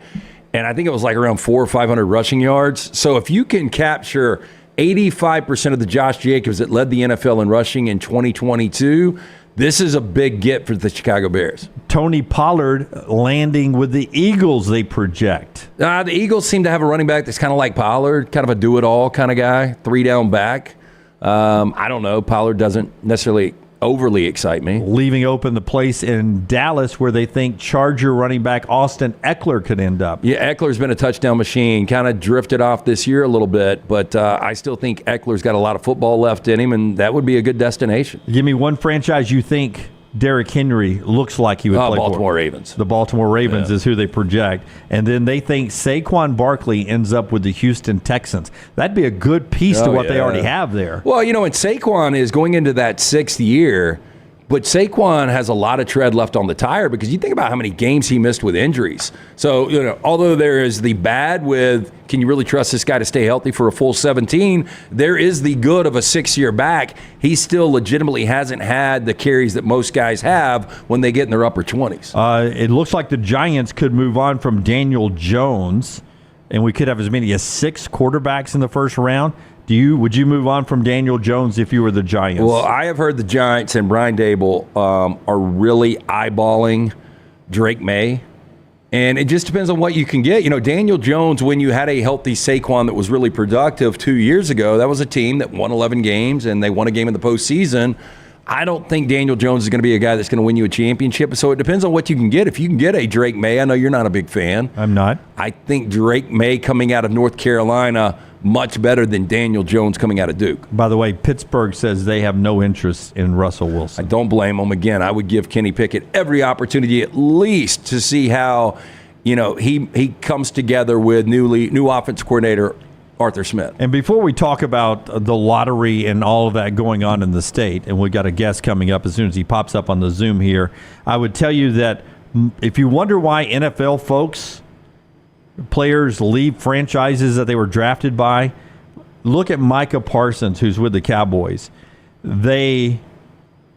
and I think it was like around 400 or 500 rushing yards. So if you can capture 85% of the Josh Jacobs that led the NFL in rushing in 2022, this is a big get for the Chicago Bears. Tony Pollard landing with the Eagles, they project. The Eagles seem to have a running back that's kind of like Pollard, kind of a do-it-all kind of guy, 3-down back. I don't know. Pollard doesn't necessarily overly excite me. Leaving open the place in Dallas where they think Charger running back Austin Eckler could end up. Yeah, Eckler's been a touchdown machine. Kind of drifted off this year a little bit, but I still think Eckler's got a lot of football left in him, and that would be a good destination. Give me one franchise you think Derrick Henry looks like he would play Baltimore for. Ravens. The Baltimore Ravens is who they project. And then they think Saquon Barkley ends up with the Houston Texans. That'd be a good piece to what they already have there. Well, and Saquon is going into that 6th year, but Saquon has a lot of tread left on the tire because you think about how many games he missed with injuries. So, although there is the bad with can you really trust this guy to stay healthy for a full 17, there is the good of a 6-year back. He still legitimately hasn't had the carries that most guys have when they get in their upper 20s. It looks like the Giants could move on from Daniel Jones, and we could have as many as 6 quarterbacks in the first round. Would you move on from Daniel Jones if you were the Giants? Well, I have heard the Giants and Brian Dable are really eyeballing Drake May. And it just depends on what you can get. Daniel Jones, when you had a healthy Saquon that was really productive 2 years ago, that was a team that won 11 games and they won a game in the postseason. I don't think Daniel Jones is going to be a guy that's going to win you a championship. So it depends on what you can get. If you can get a Drake May, I know you're not a big fan. I'm not. I think Drake May coming out of North Carolina much better than Daniel Jones coming out of Duke. By the way, Pittsburgh says they have no interest in Russell Wilson. I don't blame them. Again, I would give Kenny Pickett every opportunity at least to see how, he comes together with new offensive coordinator Arthur Smith. And before we talk about the lottery and all of that going on in the state, and we've got a guest coming up as soon as he pops up on the Zoom here, I would tell you that if you wonder why NFL players leave franchises that they were drafted by, look at Micah Parsons, who's with the Cowboys. They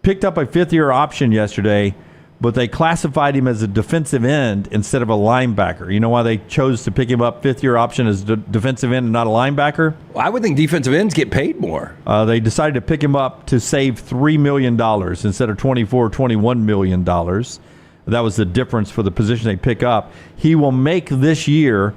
picked up a 5th-year option yesterday, but they classified him as a defensive end instead of a linebacker. You know why they chose to pick him up 5th-year option as defensive end and not a linebacker? Well, I would think defensive ends get paid more. They decided to pick him up to save $3 million instead of $21 million. That was the difference for the position they pick up. He will make this year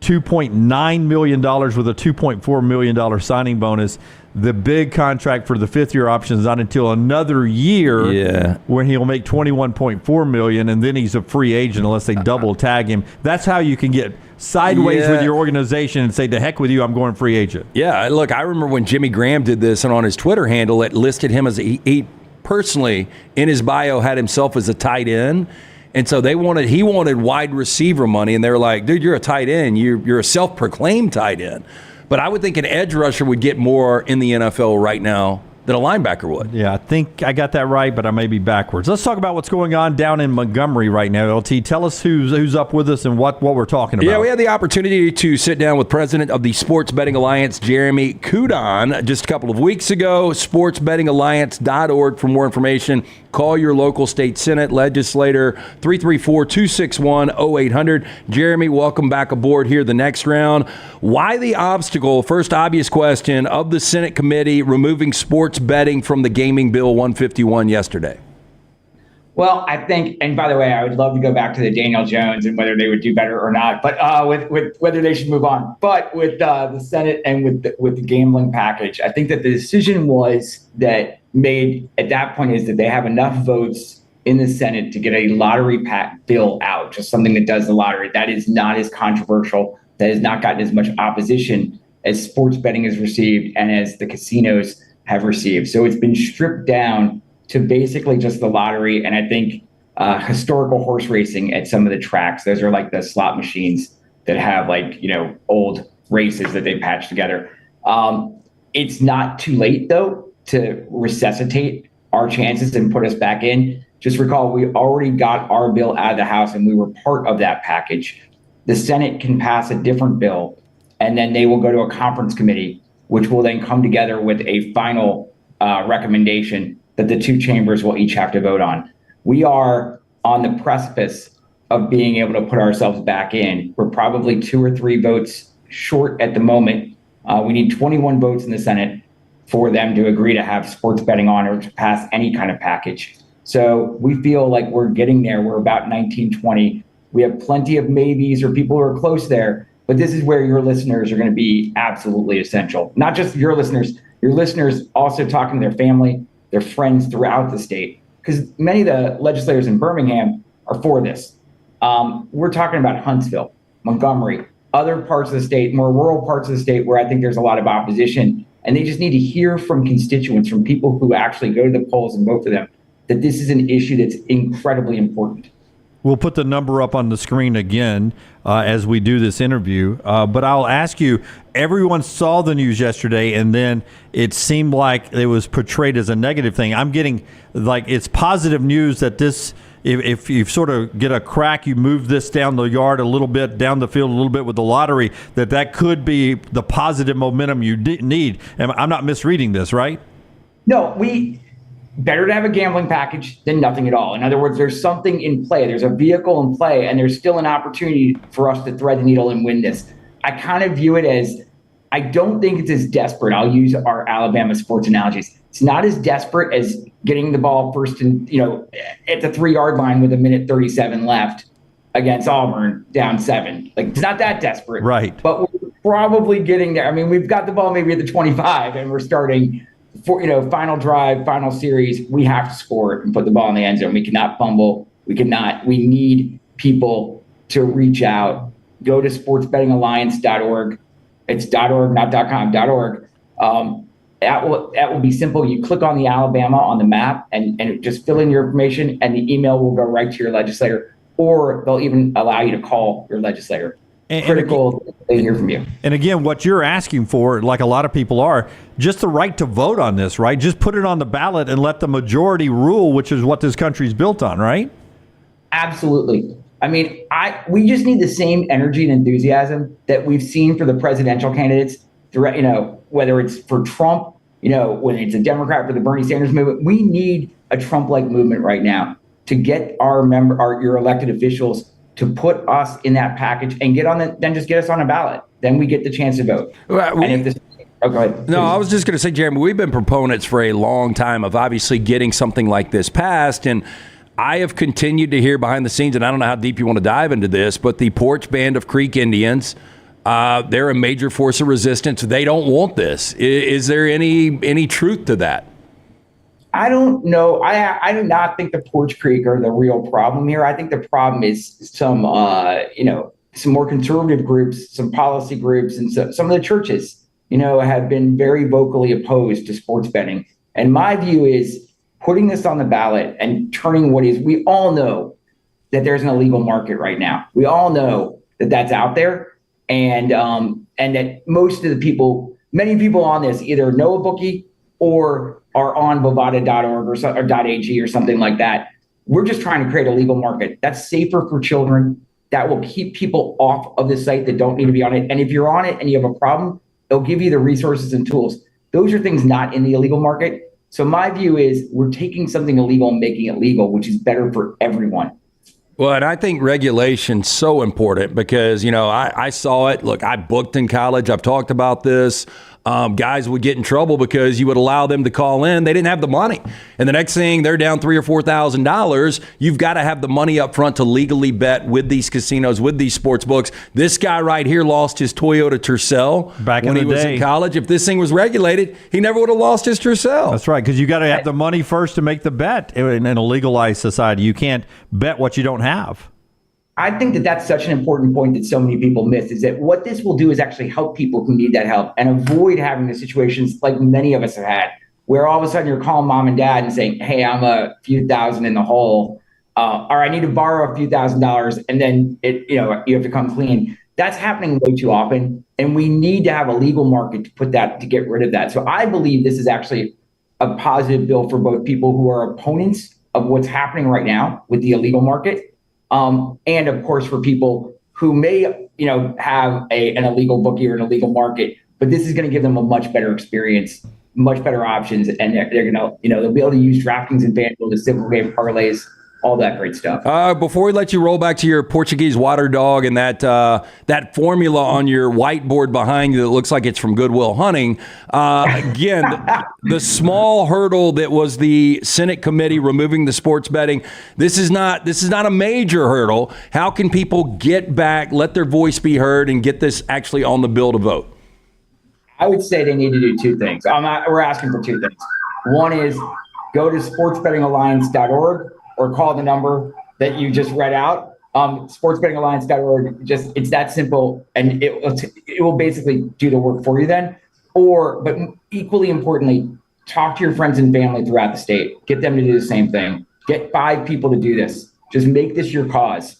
$2.9 million with a $2.4 million signing bonus. The big contract for the 5th-year option is not until another year when he'll make $21.4 million, and then he's a free agent unless they double tag him. That's how you can get sideways with your organization and say, to heck with you, I'm going free agent. Yeah, look, I remember when Jimmy Graham did this, and on his Twitter handle, it listed him as he personally in his bio had himself as a tight end. And so he wanted wide receiver money, and they were like, dude, you're a tight end. You're a self-proclaimed tight end. But I would think an edge rusher would get more in the NFL right now than a linebacker would. Yeah, I think I got that right, but I may be backwards. Let's talk about what's going on down in Montgomery right now, LT. Tell us who's up with us and what we're talking about. Yeah, we had the opportunity to sit down with President of the Sports Betting Alliance, Jeremy Kudon, just a couple of weeks ago. sportsbettingalliance.org for more information. Call your local state senate legislator, 334-261-0800. Jeremy, welcome back aboard here the next round. Why the obstacle, first obvious question, of the Senate committee removing sports betting from the gaming bill 151 yesterday? Well, I think, and by the way, I would love to go back to the Daniel Jones and whether they would do better or not, but with whether they should move on. But with the Senate and with the gambling package, I think that the decision was that made at that point is that they have enough votes in the Senate to get a lottery bill out, just something that does the lottery. That is not as controversial. That has not gotten as much opposition as sports betting has received and as the casinos have received. So it's been stripped down to basically just the lottery. And I think historical horse racing at some of the tracks, those are like the slot machines that have old races that they patch together. It's not too late, though, to resuscitate our chances and put us back in. Just recall, we already got our bill out of the House, and we were part of that package. The Senate can pass a different bill, and then they will go to a conference committee, which will then come together with a final recommendation that the two chambers will each have to vote on. We are on the precipice of being able to put ourselves back in. We're probably 2 or 3 votes short at the moment. We need 21 votes in the Senate for them to agree to have sports betting on or to pass any kind of package. So we feel like we're getting there. We're about 1920. We have plenty of maybes or people who are close there, but this is where your listeners are going to be absolutely essential. Not just your listeners also talking to their family, their friends throughout the state, because many of the legislators in Birmingham are for this. We're talking about Huntsville, Montgomery, other parts of the state, more rural parts of the state where I think there's a lot of opposition. And they just need to hear from constituents, from people who actually go to the polls and vote for them, that this is an issue that's incredibly important. We'll put the number up on the screen again as we do this interview. But I'll ask you, everyone saw the news yesterday, and then it seemed like it was portrayed as a negative thing. I'm getting like it's positive news that this, if you sort of get a crack, you move this down the yard a little bit, down the field a little bit with the lottery, that could be the positive momentum you need. And I'm not misreading this, right? No, better to have a gambling package than nothing at all. In other words, there's something in play. There's a vehicle in play, and there's still an opportunity for us to thread the needle and win this. I kind of view it as, I don't think it's as desperate. I'll use our Alabama sports analogies. It's not as desperate as getting the ball first and, at the 3-yard line with 1:37 left against Auburn down 7. Like, it's not that desperate. Right. But we're probably getting there. I mean, we've got the ball maybe at the 25, and we're starting for, final drive, final series. We have to score it and put the ball in the end zone. We cannot fumble. We need people to reach out. Go to sportsbettingalliance.org. It's .org, not .com, .org. That will be simple. You click on the Alabama on the map and just fill in your information, and the email will go right to your legislator, or they'll even allow you to call your legislator. Critical to hear from you. And again, what you're asking for, like a lot of people are, just the right to vote on this, right? Just put it on the ballot and let the majority rule, which is what this country's built on, right? Absolutely. I mean, we just need the same energy and enthusiasm that we've seen for the presidential candidates throughout, whether it's for Trump, when it's a Democrat for the Bernie Sanders movement. We need a Trump-like movement right now to get your elected officials to put us in that package and then just get us on a ballot. Then we get the chance to vote. Go ahead. No, I was just going to say, Jeremy, we've been proponents for a long time of obviously getting something like this passed. And I have continued to hear behind the scenes, and I don't know how deep you want to dive into this, but the Porch Band of Creek Indians, they're a major force of resistance. They don't want this. Is there any truth to that? I don't know. I do not think the Porch Creek are the real problem here. I think the problem is some more conservative groups, some policy groups, and some of the churches, have been very vocally opposed to sports betting. And my view is putting this on the ballot and turning we all know that there's an illegal market right now. We all know that that's out there, and that most of the people, many people on this either know a bookie or are on Bovada.org or .ag or something like that. We're just trying to create a legal market that's safer for children, that will keep people off of the site that don't need to be on it. And if you're on it and you have a problem, they'll give you the resources and tools. Those are things not in the illegal market. So my view is we're taking something illegal and making it legal, which is better for everyone. Well, and I think regulation's so important because, I saw it. Look, I booked in college. I've talked about this. Guys would get in trouble because you would allow them to call in. They didn't have the money. And the next thing, they're down $3,000 or $4,000. You've got to have the money up front to legally bet with these casinos, with these sports books. This guy right here lost his Toyota Tercel back when he was in college. If this thing was regulated, he never would have lost his Tercel. That's right, because you got to have the money first to make the bet in a legalized society. You can't bet what you don't have. I think that that's such an important point that so many people miss, is that what this will do is actually help people who need that help and avoid having the situations like many of us have had, where all of a sudden you're calling mom and dad and saying, hey, I'm a few thousand in the hole, or I need to borrow a few $1,000s, and then you have to come clean. That's happening way too often, and we need to have a legal market to get rid of that. So I believe this is actually a positive bill for both people who are opponents of what's happening right now with the illegal market, and of course for people who may, have an illegal bookie or an illegal market, but this is going to give them a much better experience, much better options, and they're going to, they'll be able to use DraftKings and FanDuel to simple game parlays, all that great stuff. Before we let you roll back to your Portuguese water dog and that formula on your whiteboard behind you that looks like it's from Goodwill Hunting, again, the small hurdle that was the Senate committee removing the sports betting, this is not a major hurdle. How can people get back, let their voice be heard, and get this actually on the bill to vote? I would say they need to do two things. We're asking for two things. One is go to sportsbettingalliance.org or call the number that you just read out. Sportsbettingalliance.org, it's that simple, and it will basically do the work for you then. But equally importantly, talk to your friends and family throughout the state. Get them to do the same thing. Get 5 people to do this. Just make this your cause.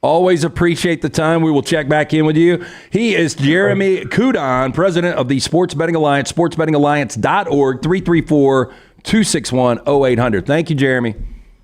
Always appreciate the time. We will check back in with you. He is Jeremy Kudon, president of the Sports Betting Alliance, sportsbettingalliance.org, 334-261-0800. Thank you, Jeremy.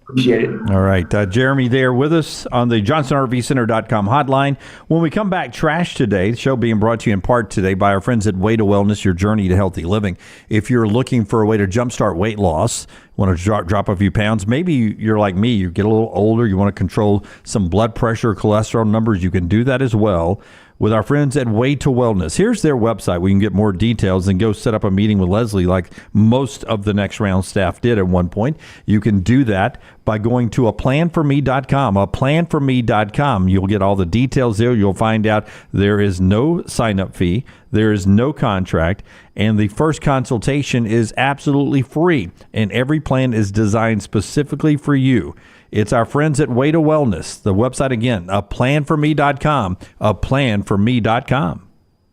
Appreciate it. All right. Jeremy there with us on the JohnsonRVCenter.com hotline. When we come back, Trash Today, the show being brought to you in part today by our friends at Way to Wellness, your journey to healthy living. If you're looking for a way to jumpstart weight loss, want to drop a few pounds, maybe you're like me, you get a little older, you want to control some blood pressure, cholesterol numbers, you can do that as well with our friends at Way to Wellness. Here's their website where you can get more details and go set up a meeting with Leslie like most of the Next Round staff did at one point. You can do that by going to aplanforme.com, aplanforme.com. You'll get all the details there. You'll find out there is no sign-up fee, there is no contract, and the first consultation is absolutely free, and every plan is designed specifically for you. It's our friends at Way to Wellness. The website again, aplanforme.com, aplanforme.com.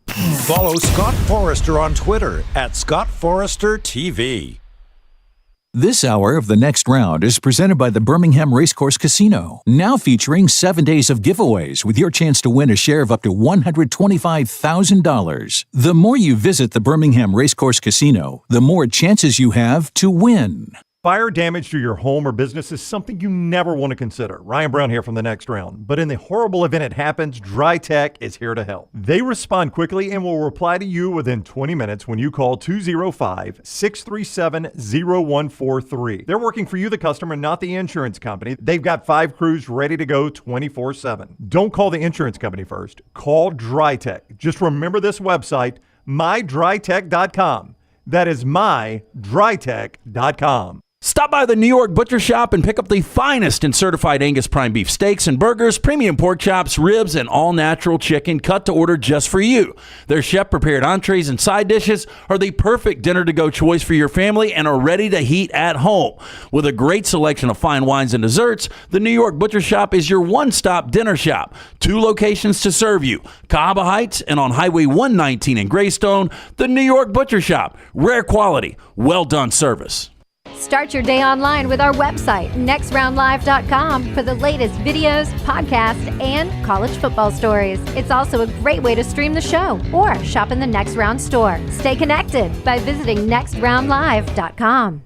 Follow Scott Forrester on Twitter at Scott Forrester TV. This hour of The Next Round is presented by the Birmingham Racecourse Casino, now featuring 7 days of giveaways with your chance to win a share of up to $125,000. The more you visit the Birmingham Racecourse Casino, the more chances you have to win. Fire damage to your home or business is something you never want to consider. Ryan Brown here from The Next Round. But in the horrible event it happens, Dry Tech is here to help. They respond quickly and will reply to you within 20 minutes when you call 205-637-0143. They're working for you, the customer, not the insurance company. They've got 5 crews ready to go 24/7. Don't call the insurance company first. Call Dry Tech. Just remember this website, mydrytech.com. That is mydrytech.com. Stop by the New York Butcher Shop and pick up the finest in certified Angus prime beef steaks and burgers, premium pork chops, ribs, and all-natural chicken cut to order just for you. Their chef-prepared entrees and side dishes are the perfect dinner-to-go choice for your family and are ready to heat at home. With a great selection of fine wines and desserts, the New York Butcher Shop is your one-stop dinner shop. 2 locations to serve you, Cahaba Heights and on Highway 119 in Greystone. The New York Butcher Shop. Rare quality, well-done service. Start your day online with our website, nextroundlive.com, for the latest videos, podcasts, and college football stories. It's also a great way to stream the show or shop in the Next Round store. Stay connected by visiting nextroundlive.com.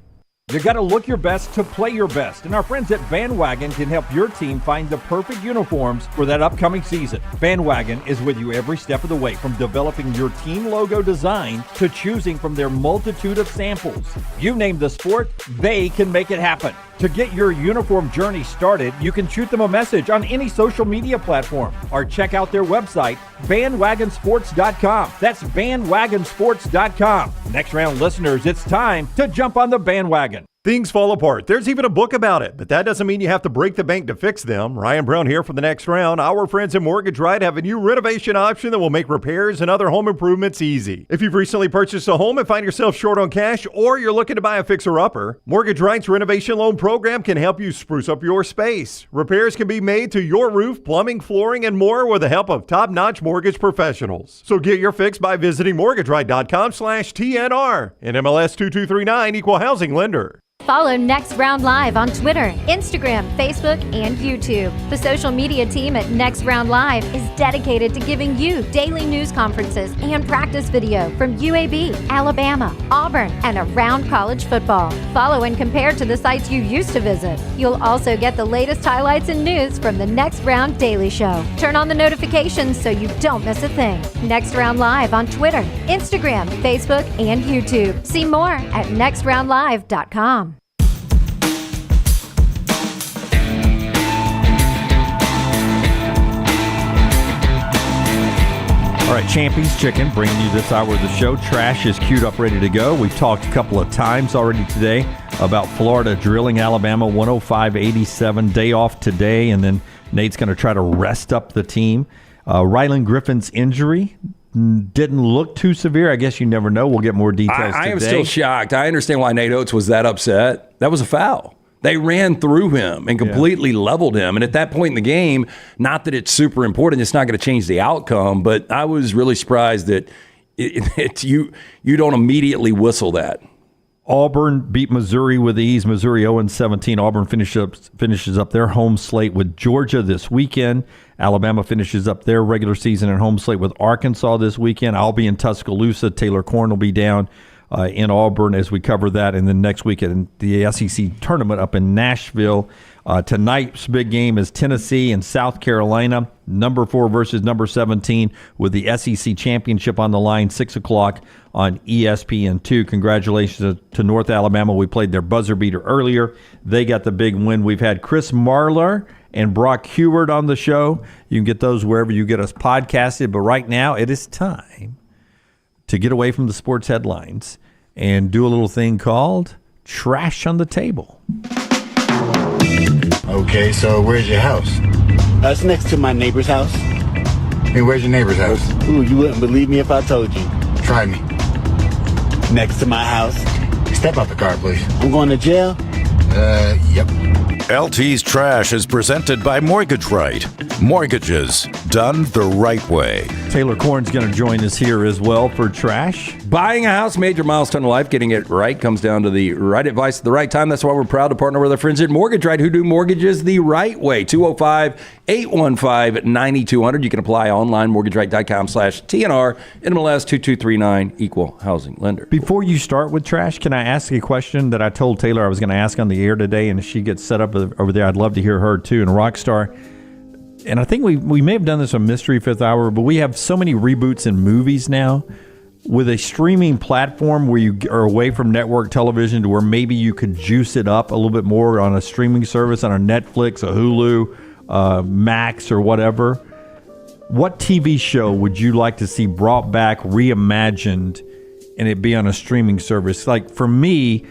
You got to look your best to play your best, and our friends at Bandwagon can help your team find the perfect uniforms for that upcoming season. Bandwagon is with you every step of the way, from developing your team logo design to choosing from their multitude of samples. You name the sport, they can make it happen. To get your uniform journey started, you can shoot them a message on any social media platform or check out their website, bandwagonsports.com. That's bandwagonsports.com. Next Round listeners, it's time to jump on the bandwagon. Things fall apart. There's even a book about it, but that doesn't mean you have to break the bank to fix them. Ryan Brown here for The Next Round. Our friends at Mortgage Right have a new renovation option that will make repairs and other home improvements easy. If you've recently purchased a home and find yourself short on cash, or you're looking to buy a fixer-upper, Mortgage Right's renovation loan program can help you spruce up your space. Repairs can be made to your roof, plumbing, flooring, and more with the help of top-notch mortgage professionals. So get your fix by visiting mortgageright.com/TNR. And MLS 2239, Equal Housing Lender. Follow Next Round Live on Twitter, Instagram, Facebook, and YouTube. The social media team at Next Round Live is dedicated to giving you daily news conferences and practice video from UAB, Alabama, Auburn, and around college football. Follow and compare to the sites you used to visit. You'll also get the latest highlights and news from the Next Round Daily Show. Turn on the notifications so you don't miss a thing. Next Round Live on Twitter, Instagram, Facebook, and YouTube. See more at nextroundlive.com. All right, Champions Chicken bringing you this hour of the show. Trash is queued up, ready to go. We've talked a couple of times already today about Florida drilling Alabama 105-87. Day off today, and then Nate's going to try to rest up the team. Rylan Griffin's injury didn't look too severe. I guess you never know. We'll get more details today. I am still shocked. I understand why Nate Oates was that upset. That was a foul. They ran through him and completely leveled him. And at that point in the game, not that it's super important, it's not going to change the outcome, but I was really surprised that you don't immediately whistle that. Auburn beat Missouri with ease. Missouri 0-17. Auburn finishes up their home slate with Georgia this weekend. Alabama finishes up their regular season and home slate with Arkansas this weekend. I'll be in Tuscaloosa. Taylor Corn will be down in Auburn as we cover that. And then next week in the SEC tournament up in Nashville. Tonight's big game is Tennessee and South Carolina, number 4 versus number 17, with the SEC championship on the line, 6 o'clock on ESPN2. Congratulations to North Alabama. We played their buzzer beater earlier. They got the big win. We've had Chris Marler and Brock Huard on the show. You can get those wherever you get us podcasted. But right now, it is time to get away from the sports headlines and do a little thing called Trash on the Table. Okay, so where's your house? It's next to my neighbor's house. Hey, where's your neighbor's house? Ooh, you wouldn't believe me if I told you. Try me. Next to my house. Step out the car, please. I'm going to jail? Yep. LT's Trash is presented by Mortgage Right. Mortgages done the right way. Taylor Corn's going to join us here as well for Trash. Buying a house, major milestone in life. Getting it right comes down to the right advice at the right time. That's why we're proud to partner with our friends at Mortgage Right, who do mortgages the right way. 205-815-9200. You can apply online, mortgageright.com/TNR, NMLS 2239, equal housing lender. Before you start with Trash, can I ask a question that I told Taylor I was going to ask on the air today, and if she gets set up over there, I'd love to hear her too. And Rockstar, and I think we may have done this on Mystery Fifth Hour, but we have so many reboots in movies now with a streaming platform where you are away from network television to where maybe you could juice it up a little bit more on a streaming service, on a Netflix, a Hulu, Max, or whatever. What TV show would you like to see brought back, reimagined, and it be on a streaming service? Like for me,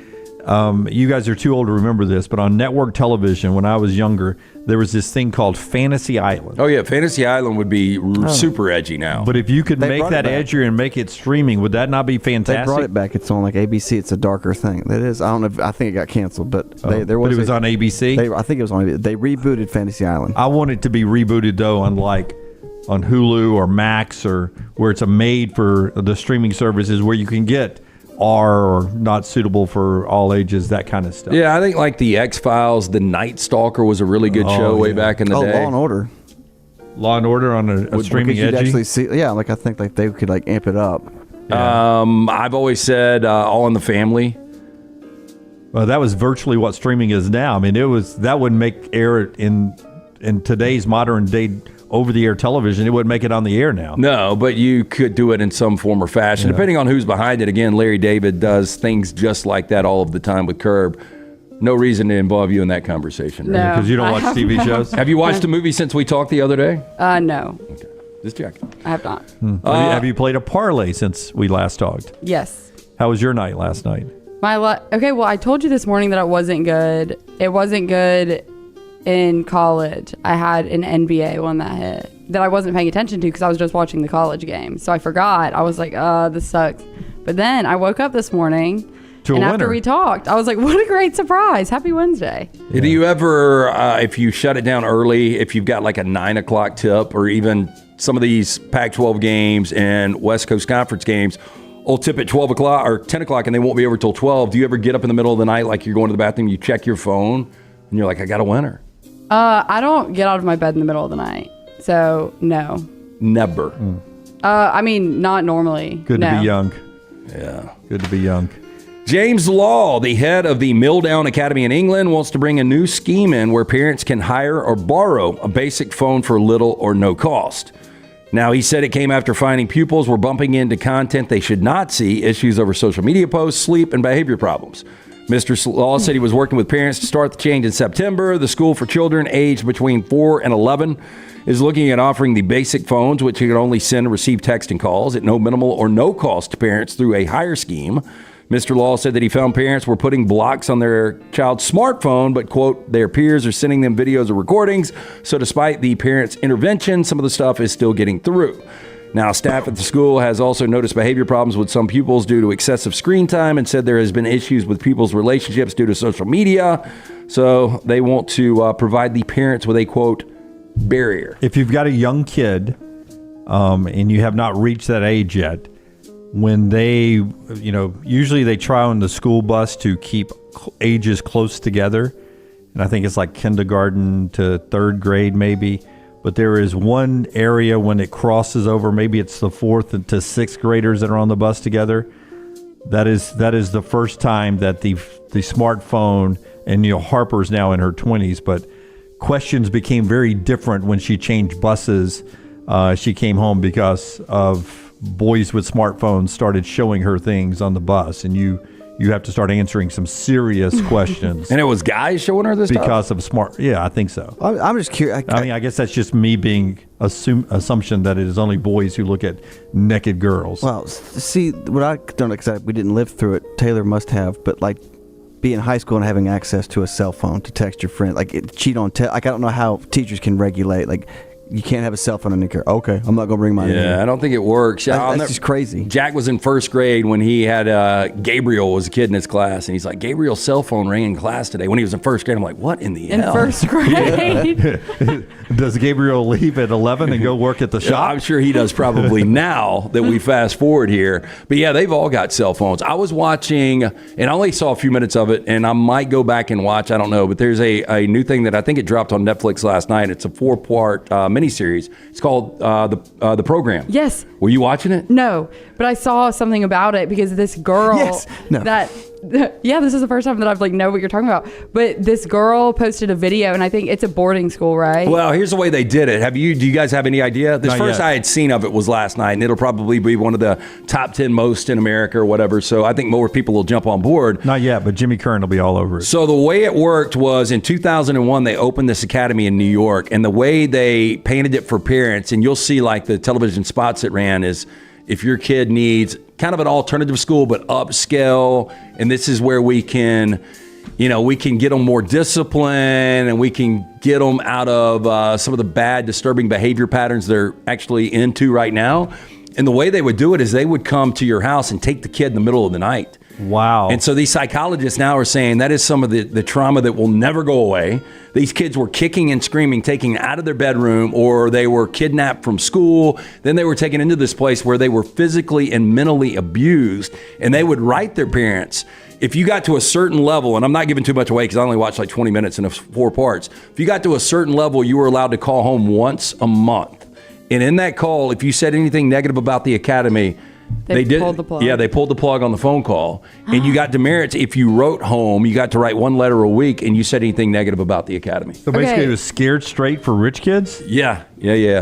you guys are too old to remember this, but on network television when I was younger, there was this thing called Fantasy Island. Oh, yeah. Fantasy Island would be super edgy now. But if you could make that edgier and make it streaming, would that not be fantastic? They brought it back. It's on like ABC. It's a darker thing. It is. I don't know. I think it got canceled, but there was. But it was on ABC? I think it was on ABC. They rebooted Fantasy Island. I want it to be rebooted, though, on Hulu or Max, or where it's a made for the streaming services where you can get R or not suitable for all ages, that kind of stuff. Yeah, I think like the X-Files, the Night Stalker was a really good show way back in the day. Law and Order. Law and Order on a streaming edgy? Actually see, yeah, like I think like they could like amp it up. Yeah. I've always said All in the Family. Well, that was virtually what streaming is now. I mean, that would make air in today's modern day over-the-air television. It wouldn't make it on the air now. No, but you could do it in some form or fashion, depending on who's behind it. Again, Larry David does things just like that all of the time with Curb. No reason to involve you in that conversation, right? No, because you don't watch TV shows? Have you watched a movie since we talked the other day? No. Okay. Just checking. I have not. Have you played a parlay since we last talked? Yes. How was your night last night? Okay, well, I told you this morning that it wasn't good. It wasn't good in college. I had an NBA one that hit that I wasn't paying attention to because I was just watching the college game. So I forgot. I was like, this sucks. But then I woke up this morning and after we talked, I was like, what a great surprise. Happy Wednesday. Yeah. Do you ever, if you shut it down early, if you've got like a 9 o'clock tip or even some of these Pac-12 games and West Coast Conference games will tip at 12 o'clock or 10 o'clock and they won't be over till 12. Do you ever get up in the middle of the night like you're going to the bathroom, you check your phone, and you're like, I got a winner? I don't get out of my bed in the middle of the night. So, no. Never. I mean, not normally. Good to No. be young. Yeah. Good to be young. James Law, the head of the Milldown Academy in England, wants to bring a new scheme in where parents can hire or borrow a basic phone for little or no cost. Now, he said it came after finding pupils were bumping into content they should not see, issues over social media posts, sleep, and behavior problems. Mr. Law said he was working with parents to start the change in September. The school for children aged between 4 and 11 is looking at offering the basic phones, which you can only send and receive text and calls at no minimal or no cost to parents through a hire scheme. Mr. Law said that he found parents were putting blocks on their child's smartphone, but, quote, their peers are sending them videos or recordings. So despite the parents' intervention, some of the stuff is still getting through. Now, staff at the school has also noticed behavior problems with some pupils due to excessive screen time and said there has been issues with pupils' relationships due to social media. So they want to provide the parents with a, quote, barrier. If you've got a young kid and you have not reached that age yet, when they, usually they try on the school bus to keep ages close together. And I think it's like kindergarten to third grade maybe. But there is one area when it crosses over, maybe it's the fourth to sixth graders that are on the bus together. That is the first time that the smartphone, and Harper's now in her 20s, but questions became very different when she changed buses. She came home because of boys with smartphones started showing her things on the bus, and you have to start answering some serious questions. And it was guys showing her this because of smart. Yeah, I think so. I'm just curious. I guess that's just me being assumption that it is only boys who look at naked girls. Well, see, what I don't accept, we didn't live through it. Taylor must have, but like being in high school and having access to a cell phone to text your friend, cheat on I don't know how teachers can regulate, you can't have a cell phone in the car. Okay, I'm not going to bring mine in. Yeah, I don't think it works. That's just crazy. Jack was in first grade when he had Gabriel was a kid in his class, and he's like, Gabriel's cell phone rang in class today when he was in first grade. I'm like, what in the hell? In first grade? Does Gabriel leave at 11 and go work at the shop? I'm sure he does probably now that we fast forward here. But yeah, they've all got cell phones. I was watching, and I only saw a few minutes of it, and I might go back and watch. I don't know. But there's a new thing that I think it dropped on Netflix last night. It's a 4-part miniseries. It's called The Program. Yes. Were you watching it? No, but I saw something about it because this girl this is the first time that I've know what you're talking about. But this girl posted a video, and I think it's a boarding school, right? Well, here's the way they did it. Do you guys have any idea? This Not first yet. I had seen of it was last night, and it'll probably be one of the top 10 most in America or whatever. So I think more people will jump on board. Not yet, but Jimmy Curran will be all over it. So the way it worked was in 2001, they opened this academy in New York, and the way they painted it for parents, and you'll see the television spots it ran, is if your kid needs kind of an alternative school but upscale, and this is where we can get them more discipline, and we can get them out of some of the bad, disturbing behavior patterns they're actually into right now. And the way they would do it is they would come to your house and take the kid in the middle of the night. Wow. And so these psychologists now are saying that is some of the trauma that will never go away. These kids were kicking and screaming, taken out of their bedroom, or they were kidnapped from school. Then they were taken into this place where they were physically and mentally abused, and they would write their parents. If you got to a certain level, and I'm not giving too much away because I only watched 20 minutes in 4 parts. If you got to a certain level, you were allowed to call home once a month. And in that call, if you said anything negative about the academy, they pulled the plug. Yeah, they pulled the plug on the phone call. And you got demerits if you wrote home. You got to write 1 letter a week, and you said anything negative about the academy. So basically, it was scared straight for rich kids? Yeah.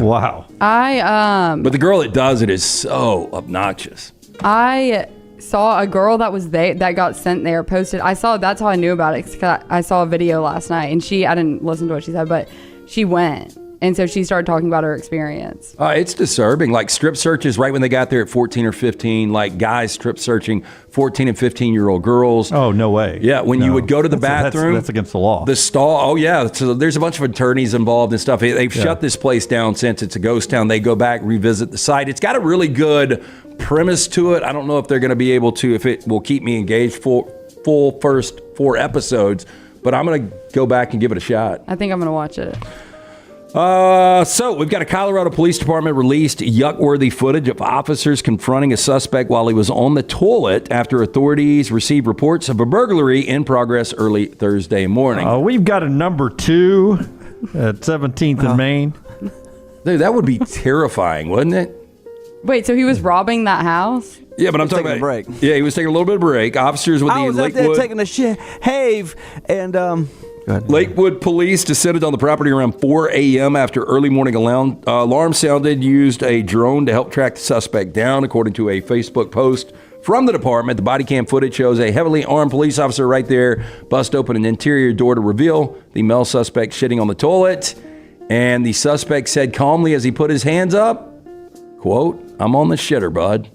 Wow. But the girl that does it is so obnoxious. I saw a girl that was there that got sent there posted. that's how I knew about it, 'cause I saw a video last night, and I didn't listen to what she said, but she went. And so she started talking about her experience. It's disturbing. Strip searches right when they got there at 14 or 15, guys strip searching 14 and 15-year-old girls. Oh, no way. Yeah, when you would go to the bathroom. That's against the law. The stall. Oh, yeah. So there's a bunch of attorneys involved and stuff. They've shut this place down since it's a ghost town. They go back, revisit the site. It's got a really good premise to it. I don't know if they're going to be able to, if it will keep me engaged full first 4 episodes, but I'm going to go back and give it a shot. I think I'm going to watch it. So we've got a Colorado Police Department released yuck-worthy footage of officers confronting a suspect while he was on the toilet after authorities received reports of a burglary in progress early Thursday morning. We've got a number 2 at 17th and Main. Dude, that would be terrifying, wouldn't it? Wait, so he was robbing that house? Yeah, but I'm talking about a break. Yeah, he was taking a little bit of break. Officers with I the was out there Lakewood taking a shave, and Lakewood police descended on the property around 4 a.m. after early morning alarm sounded, used a drone to help track the suspect down, according to a Facebook post from the department. The body cam footage shows a heavily armed police officer right there bust open an interior door to reveal the male suspect shitting on the toilet. And the suspect said calmly as he put his hands up, quote, "I'm on the shitter, bud."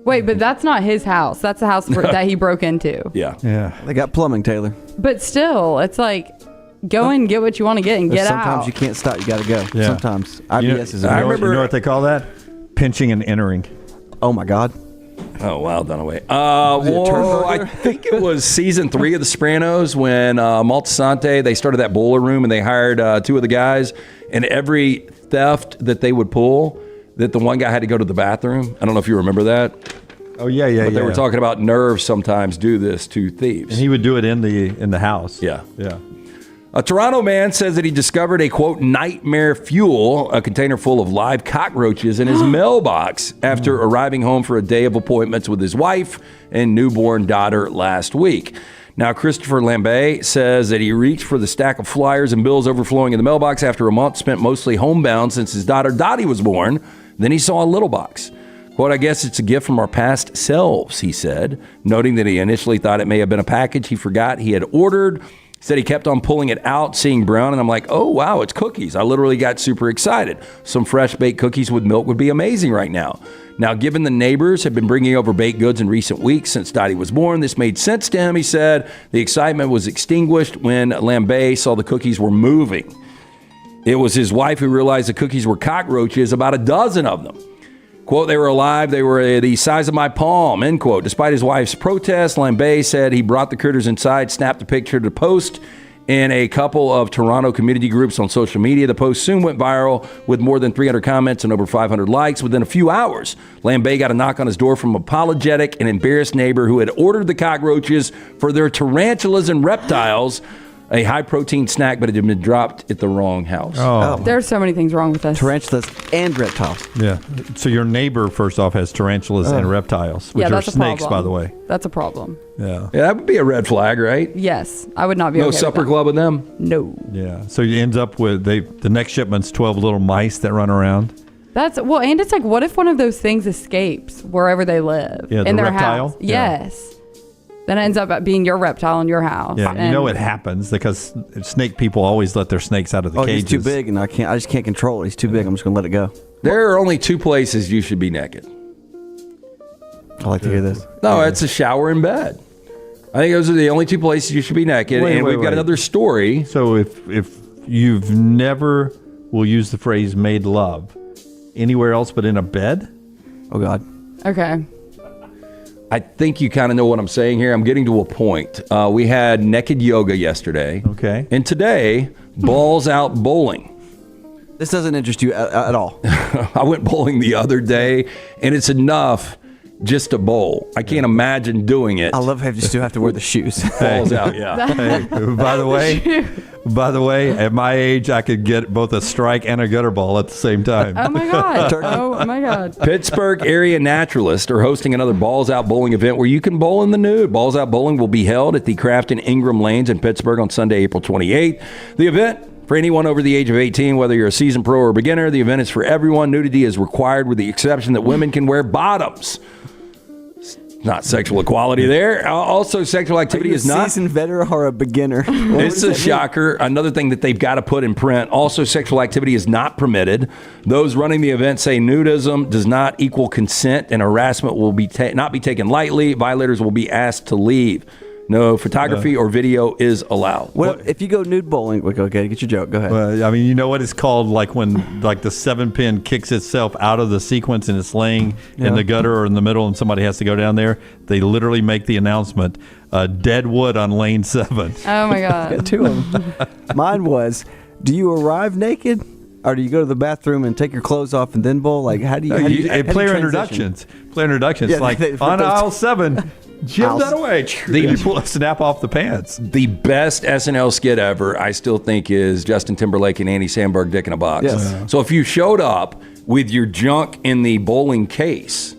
Wait, but that's not his house. That's the house that he broke into. Yeah. They got plumbing, Taylor. But still, it's like, go and get what you want to get and get out. Sometimes you can't stop. You got to go. Yeah. Sometimes. IBS is a you know what they call that? Pinching and entering. Oh, my God. Oh, wow, Dunaway. I think it was season 3 of The Sopranos when Maltasante, they started that boiler room and they hired 2 of the guys. And every theft that they would pull, that the one guy had to go to the bathroom. I don't know if you remember that. Oh, yeah. But they were talking about nerves sometimes do this to thieves. And he would do it in the house. Yeah. Yeah. A Toronto man says that he discovered a, quote, nightmare fuel, a container full of live cockroaches in his mailbox after arriving home for a day of appointments with his wife and newborn daughter last week. Now, Christopher Lambay says that he reached for the stack of flyers and bills overflowing in the mailbox after a month spent mostly homebound since his daughter Dottie was born. Then he saw a little box. Quote, "I guess it's a gift from our past selves," he said, noting that he initially thought it may have been a package he forgot he had ordered. Said he kept on pulling it out, seeing brown, and I'm like, oh, wow, it's cookies. I literally got super excited. Some fresh baked cookies with milk would be amazing right now. Now, given the neighbors have been bringing over baked goods in recent weeks since Dottie was born, this made sense to him, he said. The excitement was extinguished when Lambay saw the cookies were moving. It was his wife who realized the cookies were cockroaches, about a dozen of them. Quote, "They were alive. They were the size of my palm," end quote. Despite his wife's protest, Lambay said he brought the critters inside, snapped a picture to post in a couple of Toronto community groups on social media. The post soon went viral with more than 300 comments and over 500 likes. Within a few hours, Lambay got a knock on his door from an apologetic and embarrassed neighbor who had ordered the cockroaches for their tarantulas and reptiles, a high-protein snack, but it had been dropped at the wrong house. Oh. There's so many things wrong with us. Tarantulas and reptiles. Yeah. So your neighbor, first off, has tarantulas and reptiles, which are that's a snakes, problem. by the way. That's a problem. Yeah. Yeah, that would be a red flag, right? Yes, I would not be No okay supper with club with them? No. Yeah. So you ends up with the next shipment's 12 little mice that run around. That's well, and it's like, what if one of those things escapes wherever they live Yeah, in the their reptile? house? Yeah. Yes. Then it ends up being your reptile in your house. Yeah, you know it happens because snake people always let their snakes out of the cages. He's too big, and I just can't control it. He's too big. I'm just gonna let it go. There are only 2 places you should be naked. I like to hear this. No, it's a shower and bed. I think those are the only 2 places you should be naked. We've got another story. So if you've never, we'll use the phrase made love, anywhere else but in a bed? Oh, God. Okay. I think you kind of know what I'm saying here. I'm getting to a point. We had naked yoga yesterday. Okay. And today, balls out bowling. This doesn't interest you at all. I went bowling the other day, and it's enough just to bowl. I can't imagine doing it. I love how you still have to wear the shoes. Balls out, yeah. Hey, by the way, at my age, I could get both a strike and a gutter ball at the same time. Oh my God. Oh my God. Pittsburgh area naturalists are hosting another Balls Out Bowling event where you can bowl in the nude. Balls Out Bowling will be held at the Craft and Ingram Lanes in Pittsburgh on Sunday, April 28th. The event, for anyone over the age of 18, whether you're a seasoned pro or a beginner, the event is for everyone. Nudity is required with the exception that women can wear bottoms. Not sexual equality there. Also, sexual activity is not... seasoned veteran or a beginner? It's a shocker. Another thing that they've got to put in print. Also, sexual activity is not permitted. Those running the event say nudism does not equal consent and harassment will be not be taken lightly. Violators will be asked to leave. No photography or video is allowed. Well, if you go nude bowling, okay, get your joke. Go ahead. Well, I mean, you know what it's called, like when the 7-pin kicks itself out of the sequence and it's laying in the gutter or in the middle and somebody has to go down there. They literally make the announcement, dead wood on lane 7. Oh my God. Got 2 of them. Mine was, do you arrive naked? Or do you go to the bathroom and take your clothes off and then bowl? Like, how do you? How do you player transition? introductions. Player introductions. Yeah, like they- on those- aisle 7, Jim Dunaway. You pull a snap off the pants. The best SNL skit ever, I still think, is Justin Timberlake and Andy Samberg Dick in a Box. Yes. So if you showed up with your junk in the bowling case,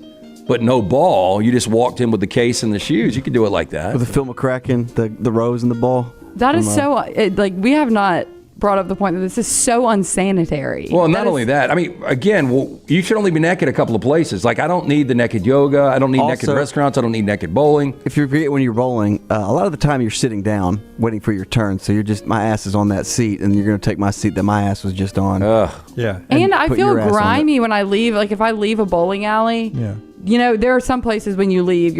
but no ball, you just walked in with the case and the shoes, you could do it like that. With the Phil McCracken, the rose in the ball. That is From, so we have not brought up the point that this is so unsanitary. Well, not only that, I mean, again, you should only be naked a couple of places. Like, I don't need the naked yoga. I don't need naked restaurants. I don't need naked bowling. If you forget when you're bowling, a lot of the time you're sitting down waiting for your turn. So you're just, my ass is on that seat, and you're going to take my seat that my ass was just on. Yeah. And I put feel your ass on it. grimy when I leave. Like if I leave a bowling alley, you know, there are some places when you leave,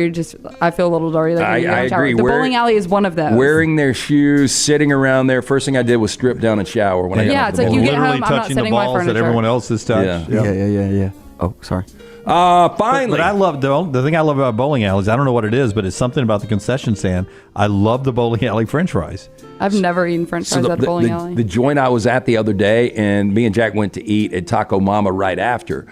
I feel a little dirty. Like when you I get shower. agree. The bowling alley is one of those. Wearing their shoes, sitting around there. First thing I did was strip down and shower when I got Yeah, off it's the like you bowling. get home, I'm not touching the sitting my balls that furniture. everyone else has touched. Yeah. Oh, sorry. Finally. But I love the thing I love about bowling alleys. I don't know what it is, but it's something about the concession stand. I love the bowling alley French fries. I've never eaten French fries at the bowling alley. The joint I was at the other day, and me and Jack went to eat at Taco Mama right after.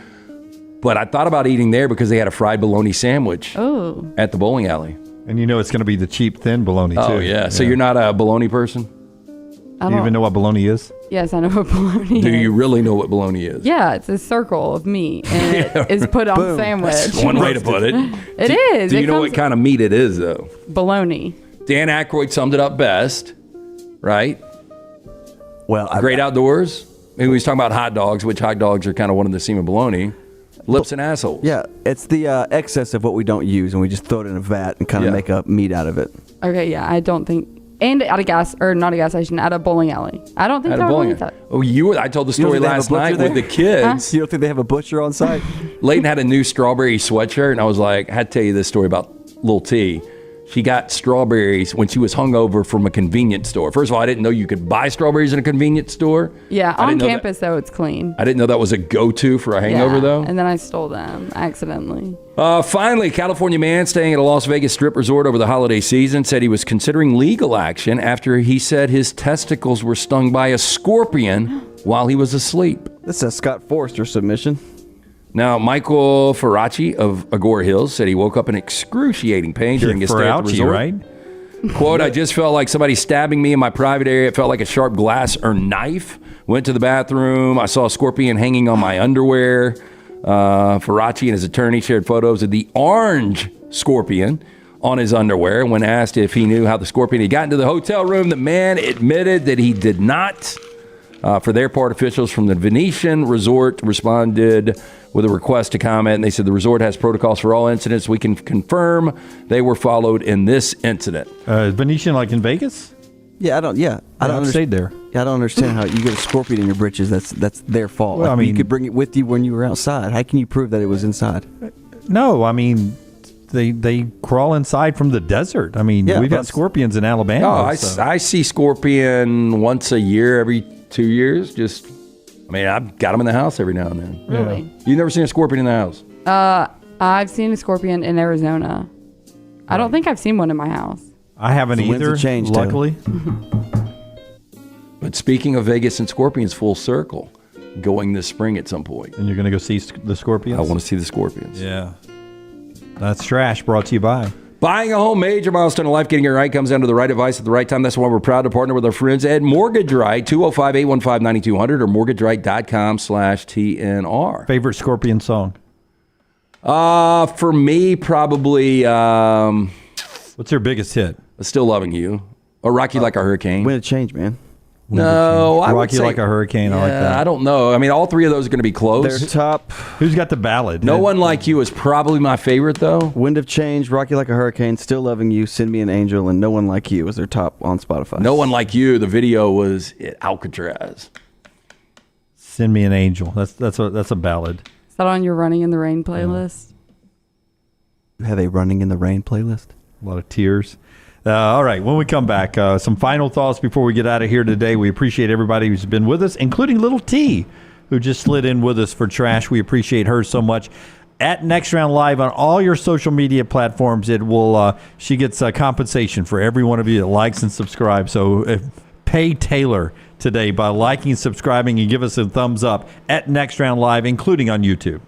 But I thought about eating there because they had a fried bologna sandwich at the bowling alley. And you know it's going to be the cheap, thin bologna, too. Oh, yeah. So you're not a bologna person? I Do you even know what bologna is? Yes, I know what bologna is. Do you really know what bologna is? Yeah, it's a circle of meat, and it is put on Boom. sandwich. That's one way to put it. It is. Do It you know comes- what kind of meat it is, though? Bologna. Dan Aykroyd summed it up best, right? Well, Great Outdoors. And we was talking about hot dogs, which hot dogs are kind of one of the seam of bologna. Lips and assholes. Yeah, it's the excess of what we don't use, and we just throw it in a vat and kind of make up meat out of it. Okay, yeah, I don't think. And at a gas, or not a gas station, at a bowling alley. I don't think At that a would bowling eat alley. that. Oh, I told the You don't story think they have a last butcher night there? with the kids. You don't think they have a butcher on site? Layton had a new strawberry sweatshirt, and I was like, I had to tell you this story about Lil T. She got strawberries when she was hungover from a convenience store. First of all, I didn't know you could buy strawberries in a convenience store. Yeah, I on didn't know campus, though, it's clean. I didn't know that was a go-to for a hangover, Yeah, though. And then I stole them accidentally. Finally, California man staying at a Las Vegas strip resort over the holiday season said he was considering legal action after he said his testicles were stung by a scorpion while he was asleep. This is a Scott Forrester submission. Now, Michael Ferracci of Agora Hills said he woke up in excruciating pain during his stay at the Ferracci, resort. right? Quote, I just felt like somebody stabbing me in my private area. It felt like a sharp glass or knife. Went to the bathroom. I saw a scorpion hanging on my underwear. Ferracci and his attorney shared photos of the orange scorpion on his underwear. When asked if he knew how the scorpion had gotten to the hotel room, the man admitted that he did not. For their part, officials from the Venetian Resort responded with a request to comment, and they said the resort has protocols for all incidents. We can confirm they were followed in this incident. Is Venetian like in Vegas? Yeah, I don't I've stayed there. Yeah, I don't understand how you get a scorpion in your britches. That's their fault. Well, Like, I mean- you could bring it with you when you were outside. How can you prove that it was inside? No, I mean, they crawl inside from the desert. I mean, Yeah, we've got that's- scorpions in Alabama. Oh, so- I see scorpion once a year, every 2 years. I've got them in the house every now and then. Really? You've never seen a scorpion in the house? I've seen a scorpion in Arizona. I don't think I've seen one in my house. I haven't The winds either, have changed, Taylor. luckily. But speaking of Vegas and scorpions, full circle, going this spring at some point. And you're going to go see the scorpions? I want to see the scorpions. Yeah. That's Trash, brought to you by. Buying a home, major milestone in life, getting it right comes down to the right advice at the right time. That's why we're proud to partner with our friends at Mortgage Right, 205-815-9200 or mortgageright.com/TNR. Favorite scorpion song? For me, probably... What's your biggest hit? Still Loving You. Or Rock You Like a Hurricane. Wind of Change, man. No, I would Rock You say, Like a Hurricane. I like that. I don't know. I mean, all three of those are going to be close. Their top. Who's got the ballad? No One Like You is probably my favorite, though. Wind of Change, Rock You Like a Hurricane, Still Loving You, Send Me an Angel, and No One Like You is their top on Spotify. No One Like You, the video was at Alcatraz. Send Me an Angel. That's a ballad. Is that on your Running in the Rain playlist? You have a Running in the Rain playlist? A lot of tears. All right, when we come back, some final thoughts before we get out of here today. We appreciate everybody who's been with us, including Little T, who just slid in with us for Trash. We appreciate her so much. At Next Round Live on all your social media platforms, it will. She gets compensation for every one of you that likes and subscribes. So Pay Taylor today by liking, subscribing, and give us a thumbs up at Next Round Live, including on YouTube.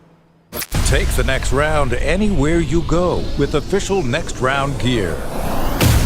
Take the Next Round anywhere you go with official Next Round gear.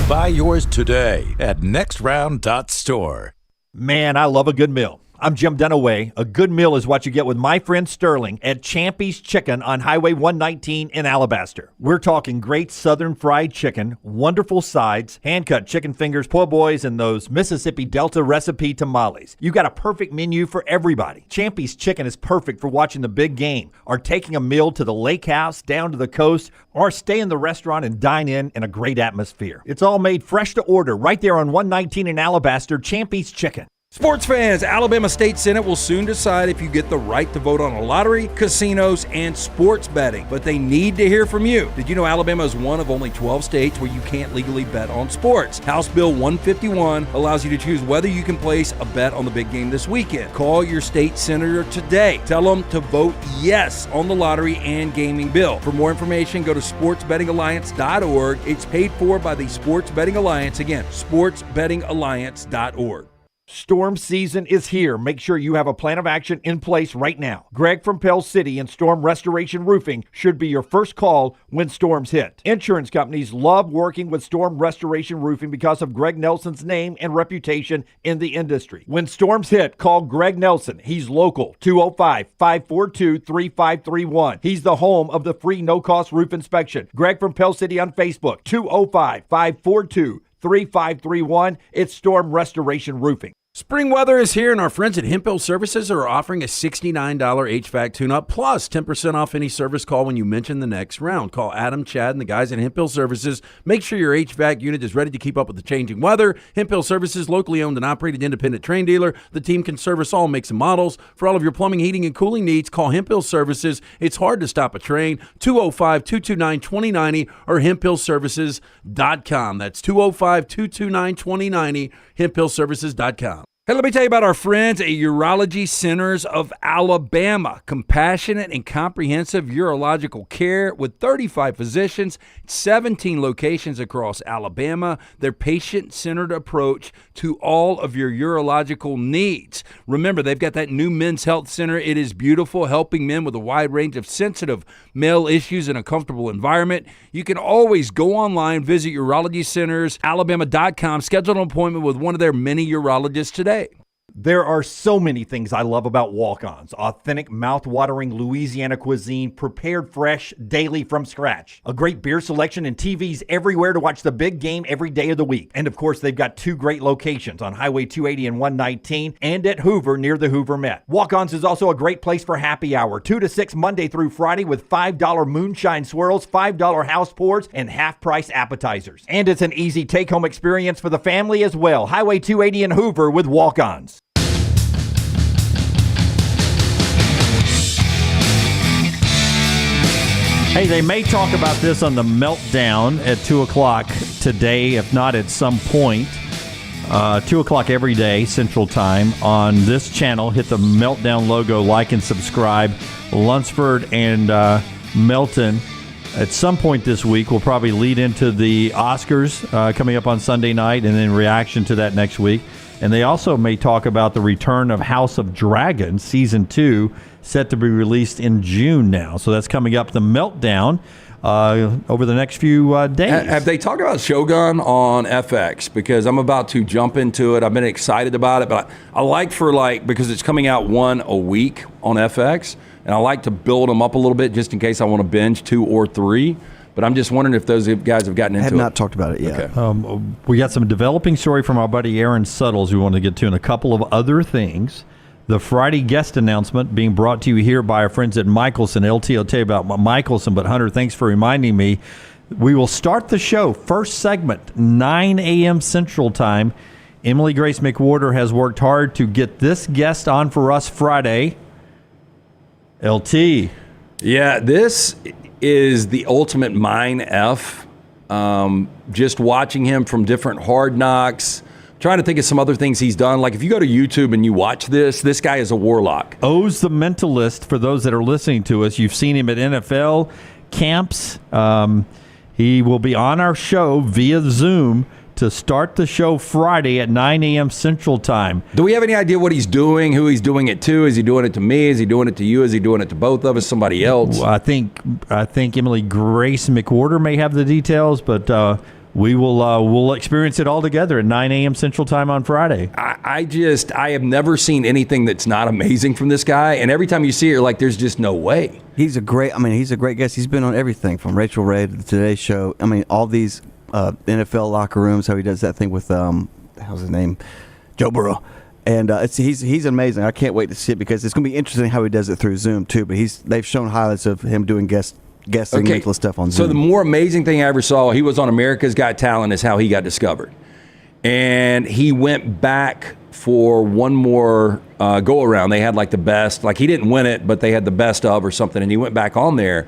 Buy yours today at nextround.store. Man, I love a good meal. I'm Jim Dunaway. A good meal is what you get with my friend Sterling at Champy's Chicken on Highway 119 in Alabaster. We're talking great southern fried chicken, wonderful sides, hand-cut chicken fingers, po' boys, and those Mississippi Delta recipe tamales. You got a perfect menu for everybody. Champy's Chicken is perfect for watching the big game, or taking a meal to the lake house, down to the coast, or stay in the restaurant and dine in a great atmosphere. It's all made fresh to order right there on 119 in Alabaster, Champy's Chicken. Sports fans, Alabama State Senate will soon decide if you get the right to vote on a lottery, casinos, and sports betting. But they need to hear from you. Did you know Alabama is one of only 12 states where you can't legally bet on sports? House Bill 151 allows you to choose whether you can place a bet on the big game this weekend. Call your state senator today. Tell them to vote yes on the lottery and gaming bill. For more information, go to sportsbettingalliance.org. It's paid for by the Sports Betting Alliance. Again, sportsbettingalliance.org. Storm season is here. Make sure you have a plan of action in place right now. Greg from Pell City and Storm Restoration Roofing should be your first call when storms hit. Insurance companies love working with Storm Restoration Roofing because of Greg Nelson's name and reputation in the industry. When storms hit, call Greg Nelson. He's local, 205-542-3531. He's the home of the free no-cost roof inspection. Greg from Pell City on Facebook, 205-542-3531. It's Storm Restoration Roofing. Spring weather is here, and our friends at Hemp Hill Services are offering a $69 HVAC tune-up plus 10% off any service call when you mention the Next Round. Call Adam, Chad, and the guys at Hemp Hill Services. Make sure your HVAC unit is ready to keep up with the changing weather. Hemp Hill Services, locally owned and operated independent train dealer. The team can service all makes and models. For all of your plumbing, heating, and cooling needs, call Hemp Hill Services. It's hard to stop a train. 205-229-2090 or hemphillservices.com. That's 205-229-2090, hemphillservices.com. Hey, let me tell you about our friends at Urology Centers of Alabama. Compassionate and comprehensive urological care with 35 physicians, 17 locations across Alabama. Their patient-centered approach to all of your urological needs. Remember, they've got that new men's health center. It is beautiful, helping men with a wide range of sensitive male issues in a comfortable environment. You can always go online, visit urologycentersalabama.com, schedule an appointment with one of their many urologists today. There are so many things I love about walk-ons. Authentic, mouth-watering Louisiana cuisine, prepared fresh, daily from scratch. A great beer selection and TVs everywhere to watch the big game every day of the week. And of course, they've got two great locations on Highway 280 and 119 and at Hoover near the Hoover Met. Walk-ons is also a great place for happy hour, 2 to 6 Monday through Friday with $5 moonshine swirls, $5 house pours, and half-price appetizers. And it's an easy take-home experience for the family as well. Highway 280 and Hoover with walk-ons. Hey, they may talk about this on the Meltdown at 2 o'clock today, if not at some point. 2 o'clock every day, Central Time, on this channel. Hit the Meltdown logo, like and subscribe. Lunsford and Melton, at some point this week, will probably lead into the Oscars coming up on Sunday night, and then reaction to that next week. And they also may talk about the return of House of Dragons, Season 2, set to be released in June now. So that's coming up, the Meltdown, over the next few days. Have they talked about Shogun on FX? Because I'm about to jump into it. I've been excited about it, but I like because it's coming out one a week on FX, and I like to build them up a little bit just in case I want to binge 2 or 3. But I'm just wondering if those guys have gotten into it. Have not talked about it yet. Okay. We got some developing story from our buddy Aaron Suttles we want to get to, and a couple of other things. The Friday guest announcement being brought to you here by our friends at Michelson. LT, I'll tell you about Michelson, but Hunter, thanks for reminding me. We will start the show, first segment, 9 a.m. Central Time. Emily Grace McWhorter has worked hard to get this guest on for us Friday. LT. Yeah, this is the ultimate mine F. Just watching him from different Hard Knocks, trying to think of some other things he's done. Like if you go to YouTube and you watch this guy is a warlock. O's the Mentalist, for those that are listening to us. You've seen him at NFL camps. He will be on our show via Zoom to start the show Friday at 9 a.m. Central Time. Do we have any idea what he's doing, who he's doing it to? Is he doing it to me? Is he doing it to you? Is he doing it to both of us, somebody else? Well, I think Emily Grace McWhorter may have the details, but we'll experience it all together at 9 a.m. Central Time on Friday. I have never seen anything that's not amazing from this guy, and every time you see it, you're like, there's just no way. He's a great guest. He's been on everything from Rachel Ray to the Today Show. I mean, all these NFL locker rooms, how he does that thing with how's his name, Joe Burrow, and he's amazing. I can't wait to see it because it's going to be interesting how he does it through Zoom too. But they've shown highlights of him doing guest segmental stuff on Zoom. So the more amazing thing I ever saw, he was on America's Got Talent, is how he got discovered, and he went back for one more go around. They had like the best, like he didn't win it, but they had the best of or something, and he went back on there.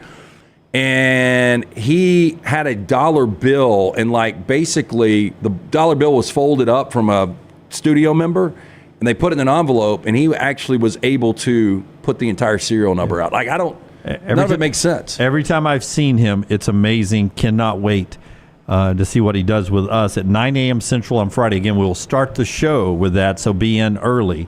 And he had a dollar bill, and like basically the dollar bill was folded up from a studio member, and they put it in an envelope, and he actually was able to put the entire serial number out. Like none of it makes sense. Every time I've seen him, it's amazing. Cannot wait to see what he does with us at 9 a.m. Central on Friday. Again, we'll start the show with that, so be in early.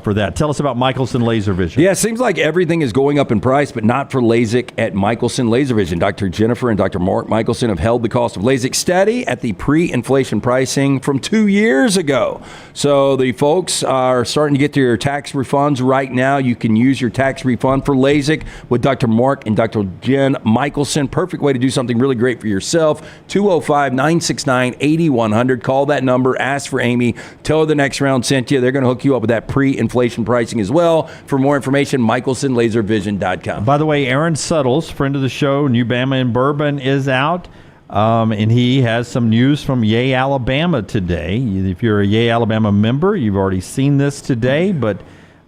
For that. Tell us about Michelson Laser Vision. Yeah, it seems like everything is going up in price, but not for LASIK at Michelson Laser Vision. Dr. Jennifer and Dr. Mark Michelson have held the cost of LASIK steady at the pre-inflation pricing from 2 years ago. So the folks are starting to get their tax refunds right now. You can use your tax refund for LASIK with Dr. Mark and Dr. Jen Michelson. Perfect way to do something really great for yourself. 205-969-8100. Call that number. Ask for Amy. Tell her the next round sent you. They're going to hook you up with that pre-inflation pricing as well. For more information, michelsonlaservision.com. By the way, Aaron Suttles, friend of the show, New Bama and Bourbon, is out, and he has some news from Yay, Alabama today. If you're a Yay, Alabama member, you've already seen this today, but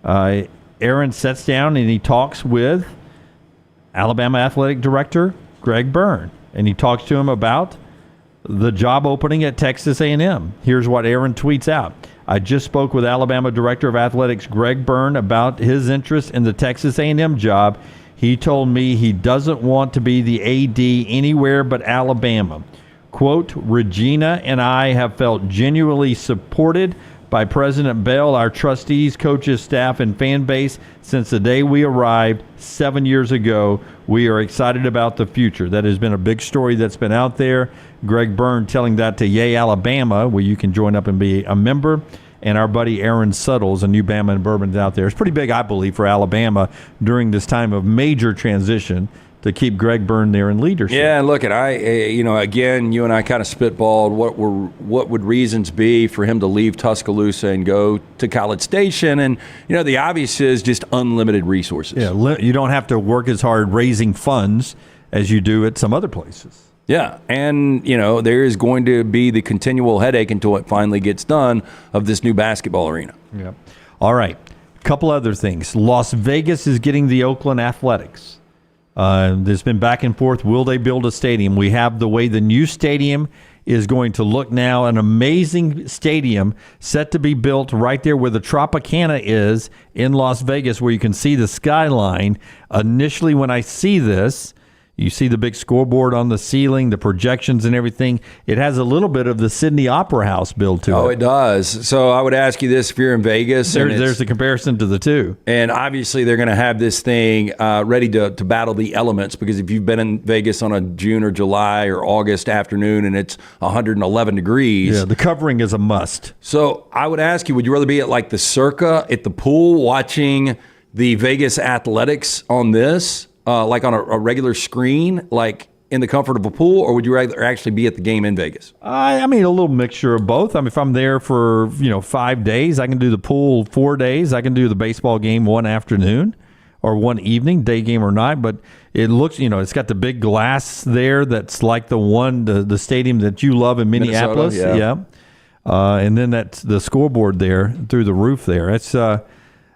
Aaron sits down and he talks with Alabama Athletic Director Greg Byrne, and he talks to him about the job opening at Texas A&M. Here's what Aaron tweets out. I just spoke with Alabama Director of Athletics Greg Byrne about his interest in the Texas A&M job. He told me he doesn't want to be the AD anywhere but Alabama. Quote, Regina and I have felt genuinely supported by President Bell, our trustees, coaches, staff, and fan base since the day we arrived 7 years ago. We are excited about the future. That has been a big story that's been out there. Greg Byrne telling that to Yay, Alabama, where you can join up and be a member. And our buddy Aaron Suttles, a New Bama and Bourbon's out there. It's pretty big, I believe, for Alabama during this time of major transition to keep Greg Byrne there in leadership. Yeah, and look, again, you and I kind of spitballed what would reasons be for him to leave Tuscaloosa and go to College Station, and the obvious is just unlimited resources. Yeah, you don't have to work as hard raising funds as you do at some other places. Yeah, and there is going to be the continual headache until it finally gets done of this new basketball arena. Yeah. All right, a couple other things. Las Vegas is getting the Oakland Athletics. There's been back and forth. Will they build a stadium? We have the way the new stadium is going to look now, an amazing stadium set to be built right there where the Tropicana is in Las Vegas, where you can see the skyline. Initially, when I see this, you see the big scoreboard on the ceiling, the projections and everything. It has a little bit of the Sydney Opera House built to it. Oh, it does. So I would ask you this, if you're in Vegas. There's a comparison to the two. And obviously they're going to have this thing ready to battle the elements, because if you've been in Vegas on a June or July or August afternoon and it's 111 degrees. Yeah, the covering is a must. So I would ask you, would you rather be at like the Circa at the pool watching the Vegas Athletics on this? Like on a regular screen, like in the comfort of a pool, or would you rather actually be at the game in Vegas? I mean, a little mixture of both. I mean, if I'm there for 5 days, I can do the pool 4 days. I can do the baseball game one afternoon or one evening, day game or night. But it looks, it's got the big glass there that's like the stadium that you love in Minneapolis. Minnesota, yeah. And then that's the scoreboard there through the roof there. It's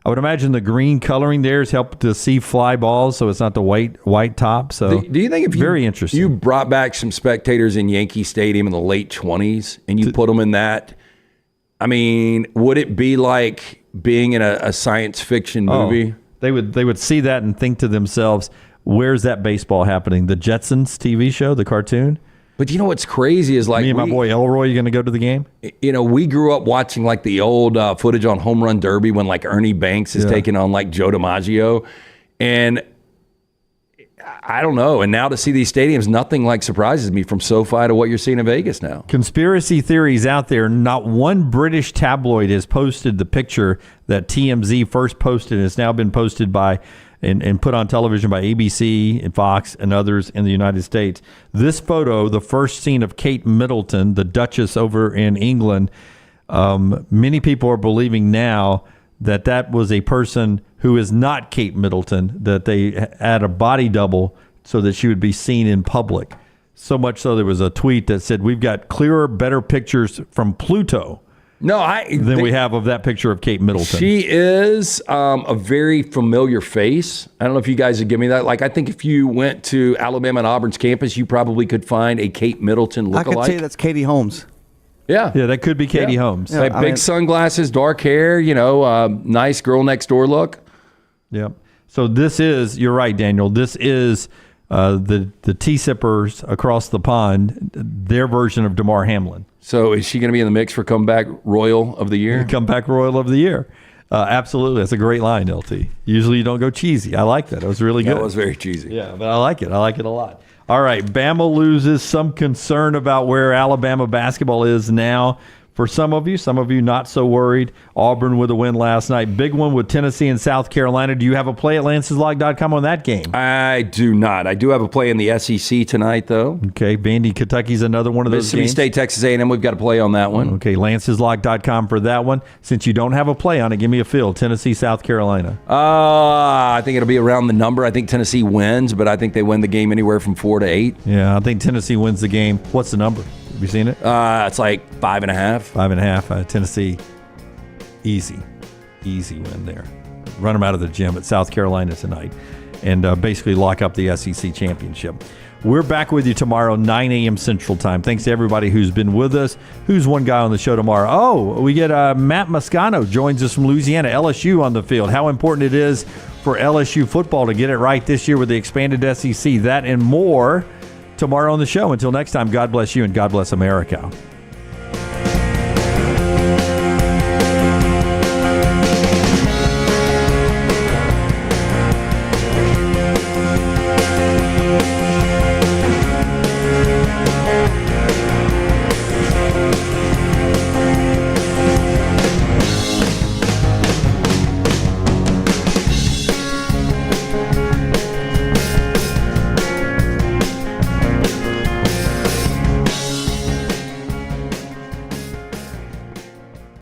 I would imagine the green coloring there has helped to see fly balls, so it's not the white top. So do you think if very interesting, you brought back some spectators in Yankee Stadium in the late 20s and you put them in that, I mean, would it be like being in a science fiction movie? They would see that and think to themselves, where's that baseball happening? The Jetsons TV show, the cartoon? But you know what's crazy is like me and my boy Elroy, you going to go to the game? You know, we grew up watching like the old footage on Home Run Derby when like Ernie Banks is taking on like Joe DiMaggio. And I don't know. And now to see these stadiums, nothing like surprises me from SoFi to what you're seeing in Vegas now. Conspiracy theories out there. Not one British tabloid has posted the picture that TMZ first posted. It's now been posted by and put on television by ABC and Fox and others in the United States. This photo, the first scene of Kate Middleton, the Duchess over in England, many people are believing now that that was a person who is not Kate Middleton, that they had a body double so that she would be seen in public. So much so there was a tweet that said, we've got clearer, better pictures from Pluto than we have of that picture of Kate Middleton. She is a very familiar face. I don't know if you guys would give me that. Like, I think if you went to Alabama and Auburn's campus, you probably could find a Kate Middleton lookalike. I could say that's Katie Holmes. Yeah, that could be Katie Holmes. Yeah, like big sunglasses, dark hair, nice girl next door look. Yep. So this is, you're right, Daniel, this is the Tea-Sippers across the pond, their version of DeMar Hamlin. So is she going to be in the mix for Comeback Royal of the Year? Comeback Royal of the Year. Absolutely. That's a great line, LT. Usually you don't go cheesy. I like that. That was really good. That was very cheesy. Yeah, but I like it. I like it a lot. All right, Bama loses. Some concern about where Alabama basketball is now. For some of you not so worried. Auburn with a win last night. Big one with Tennessee and South Carolina. Do you have a play at lanceslog.com on that game? I do not. I do have a play in the SEC tonight, though. Okay, Vandy, Kentucky's another one of those Mississippi games. State, Texas A&M, we've got a play on that one. Okay, lanceslog.com for that one. Since you don't have a play on it, give me a feel. Tennessee, South Carolina. I think it'll be around the number. I think Tennessee wins, but I think they win the game anywhere from 4 to 8. Yeah, I think Tennessee wins the game. What's the number? Have you seen it? It's like 5.5. 5.5. Tennessee, easy win there. Run them out of the gym at South Carolina tonight and basically lock up the SEC championship. We're back with you tomorrow, 9 a.m. Central Time. Thanks to everybody who's been with us. Who's one guy on the show tomorrow? Oh, we get Matt Moscano joins us from Louisiana, LSU on the field. How important it is for LSU football to get it right this year with the expanded SEC. That and more tomorrow on the show. Until next time, God bless you and God bless America.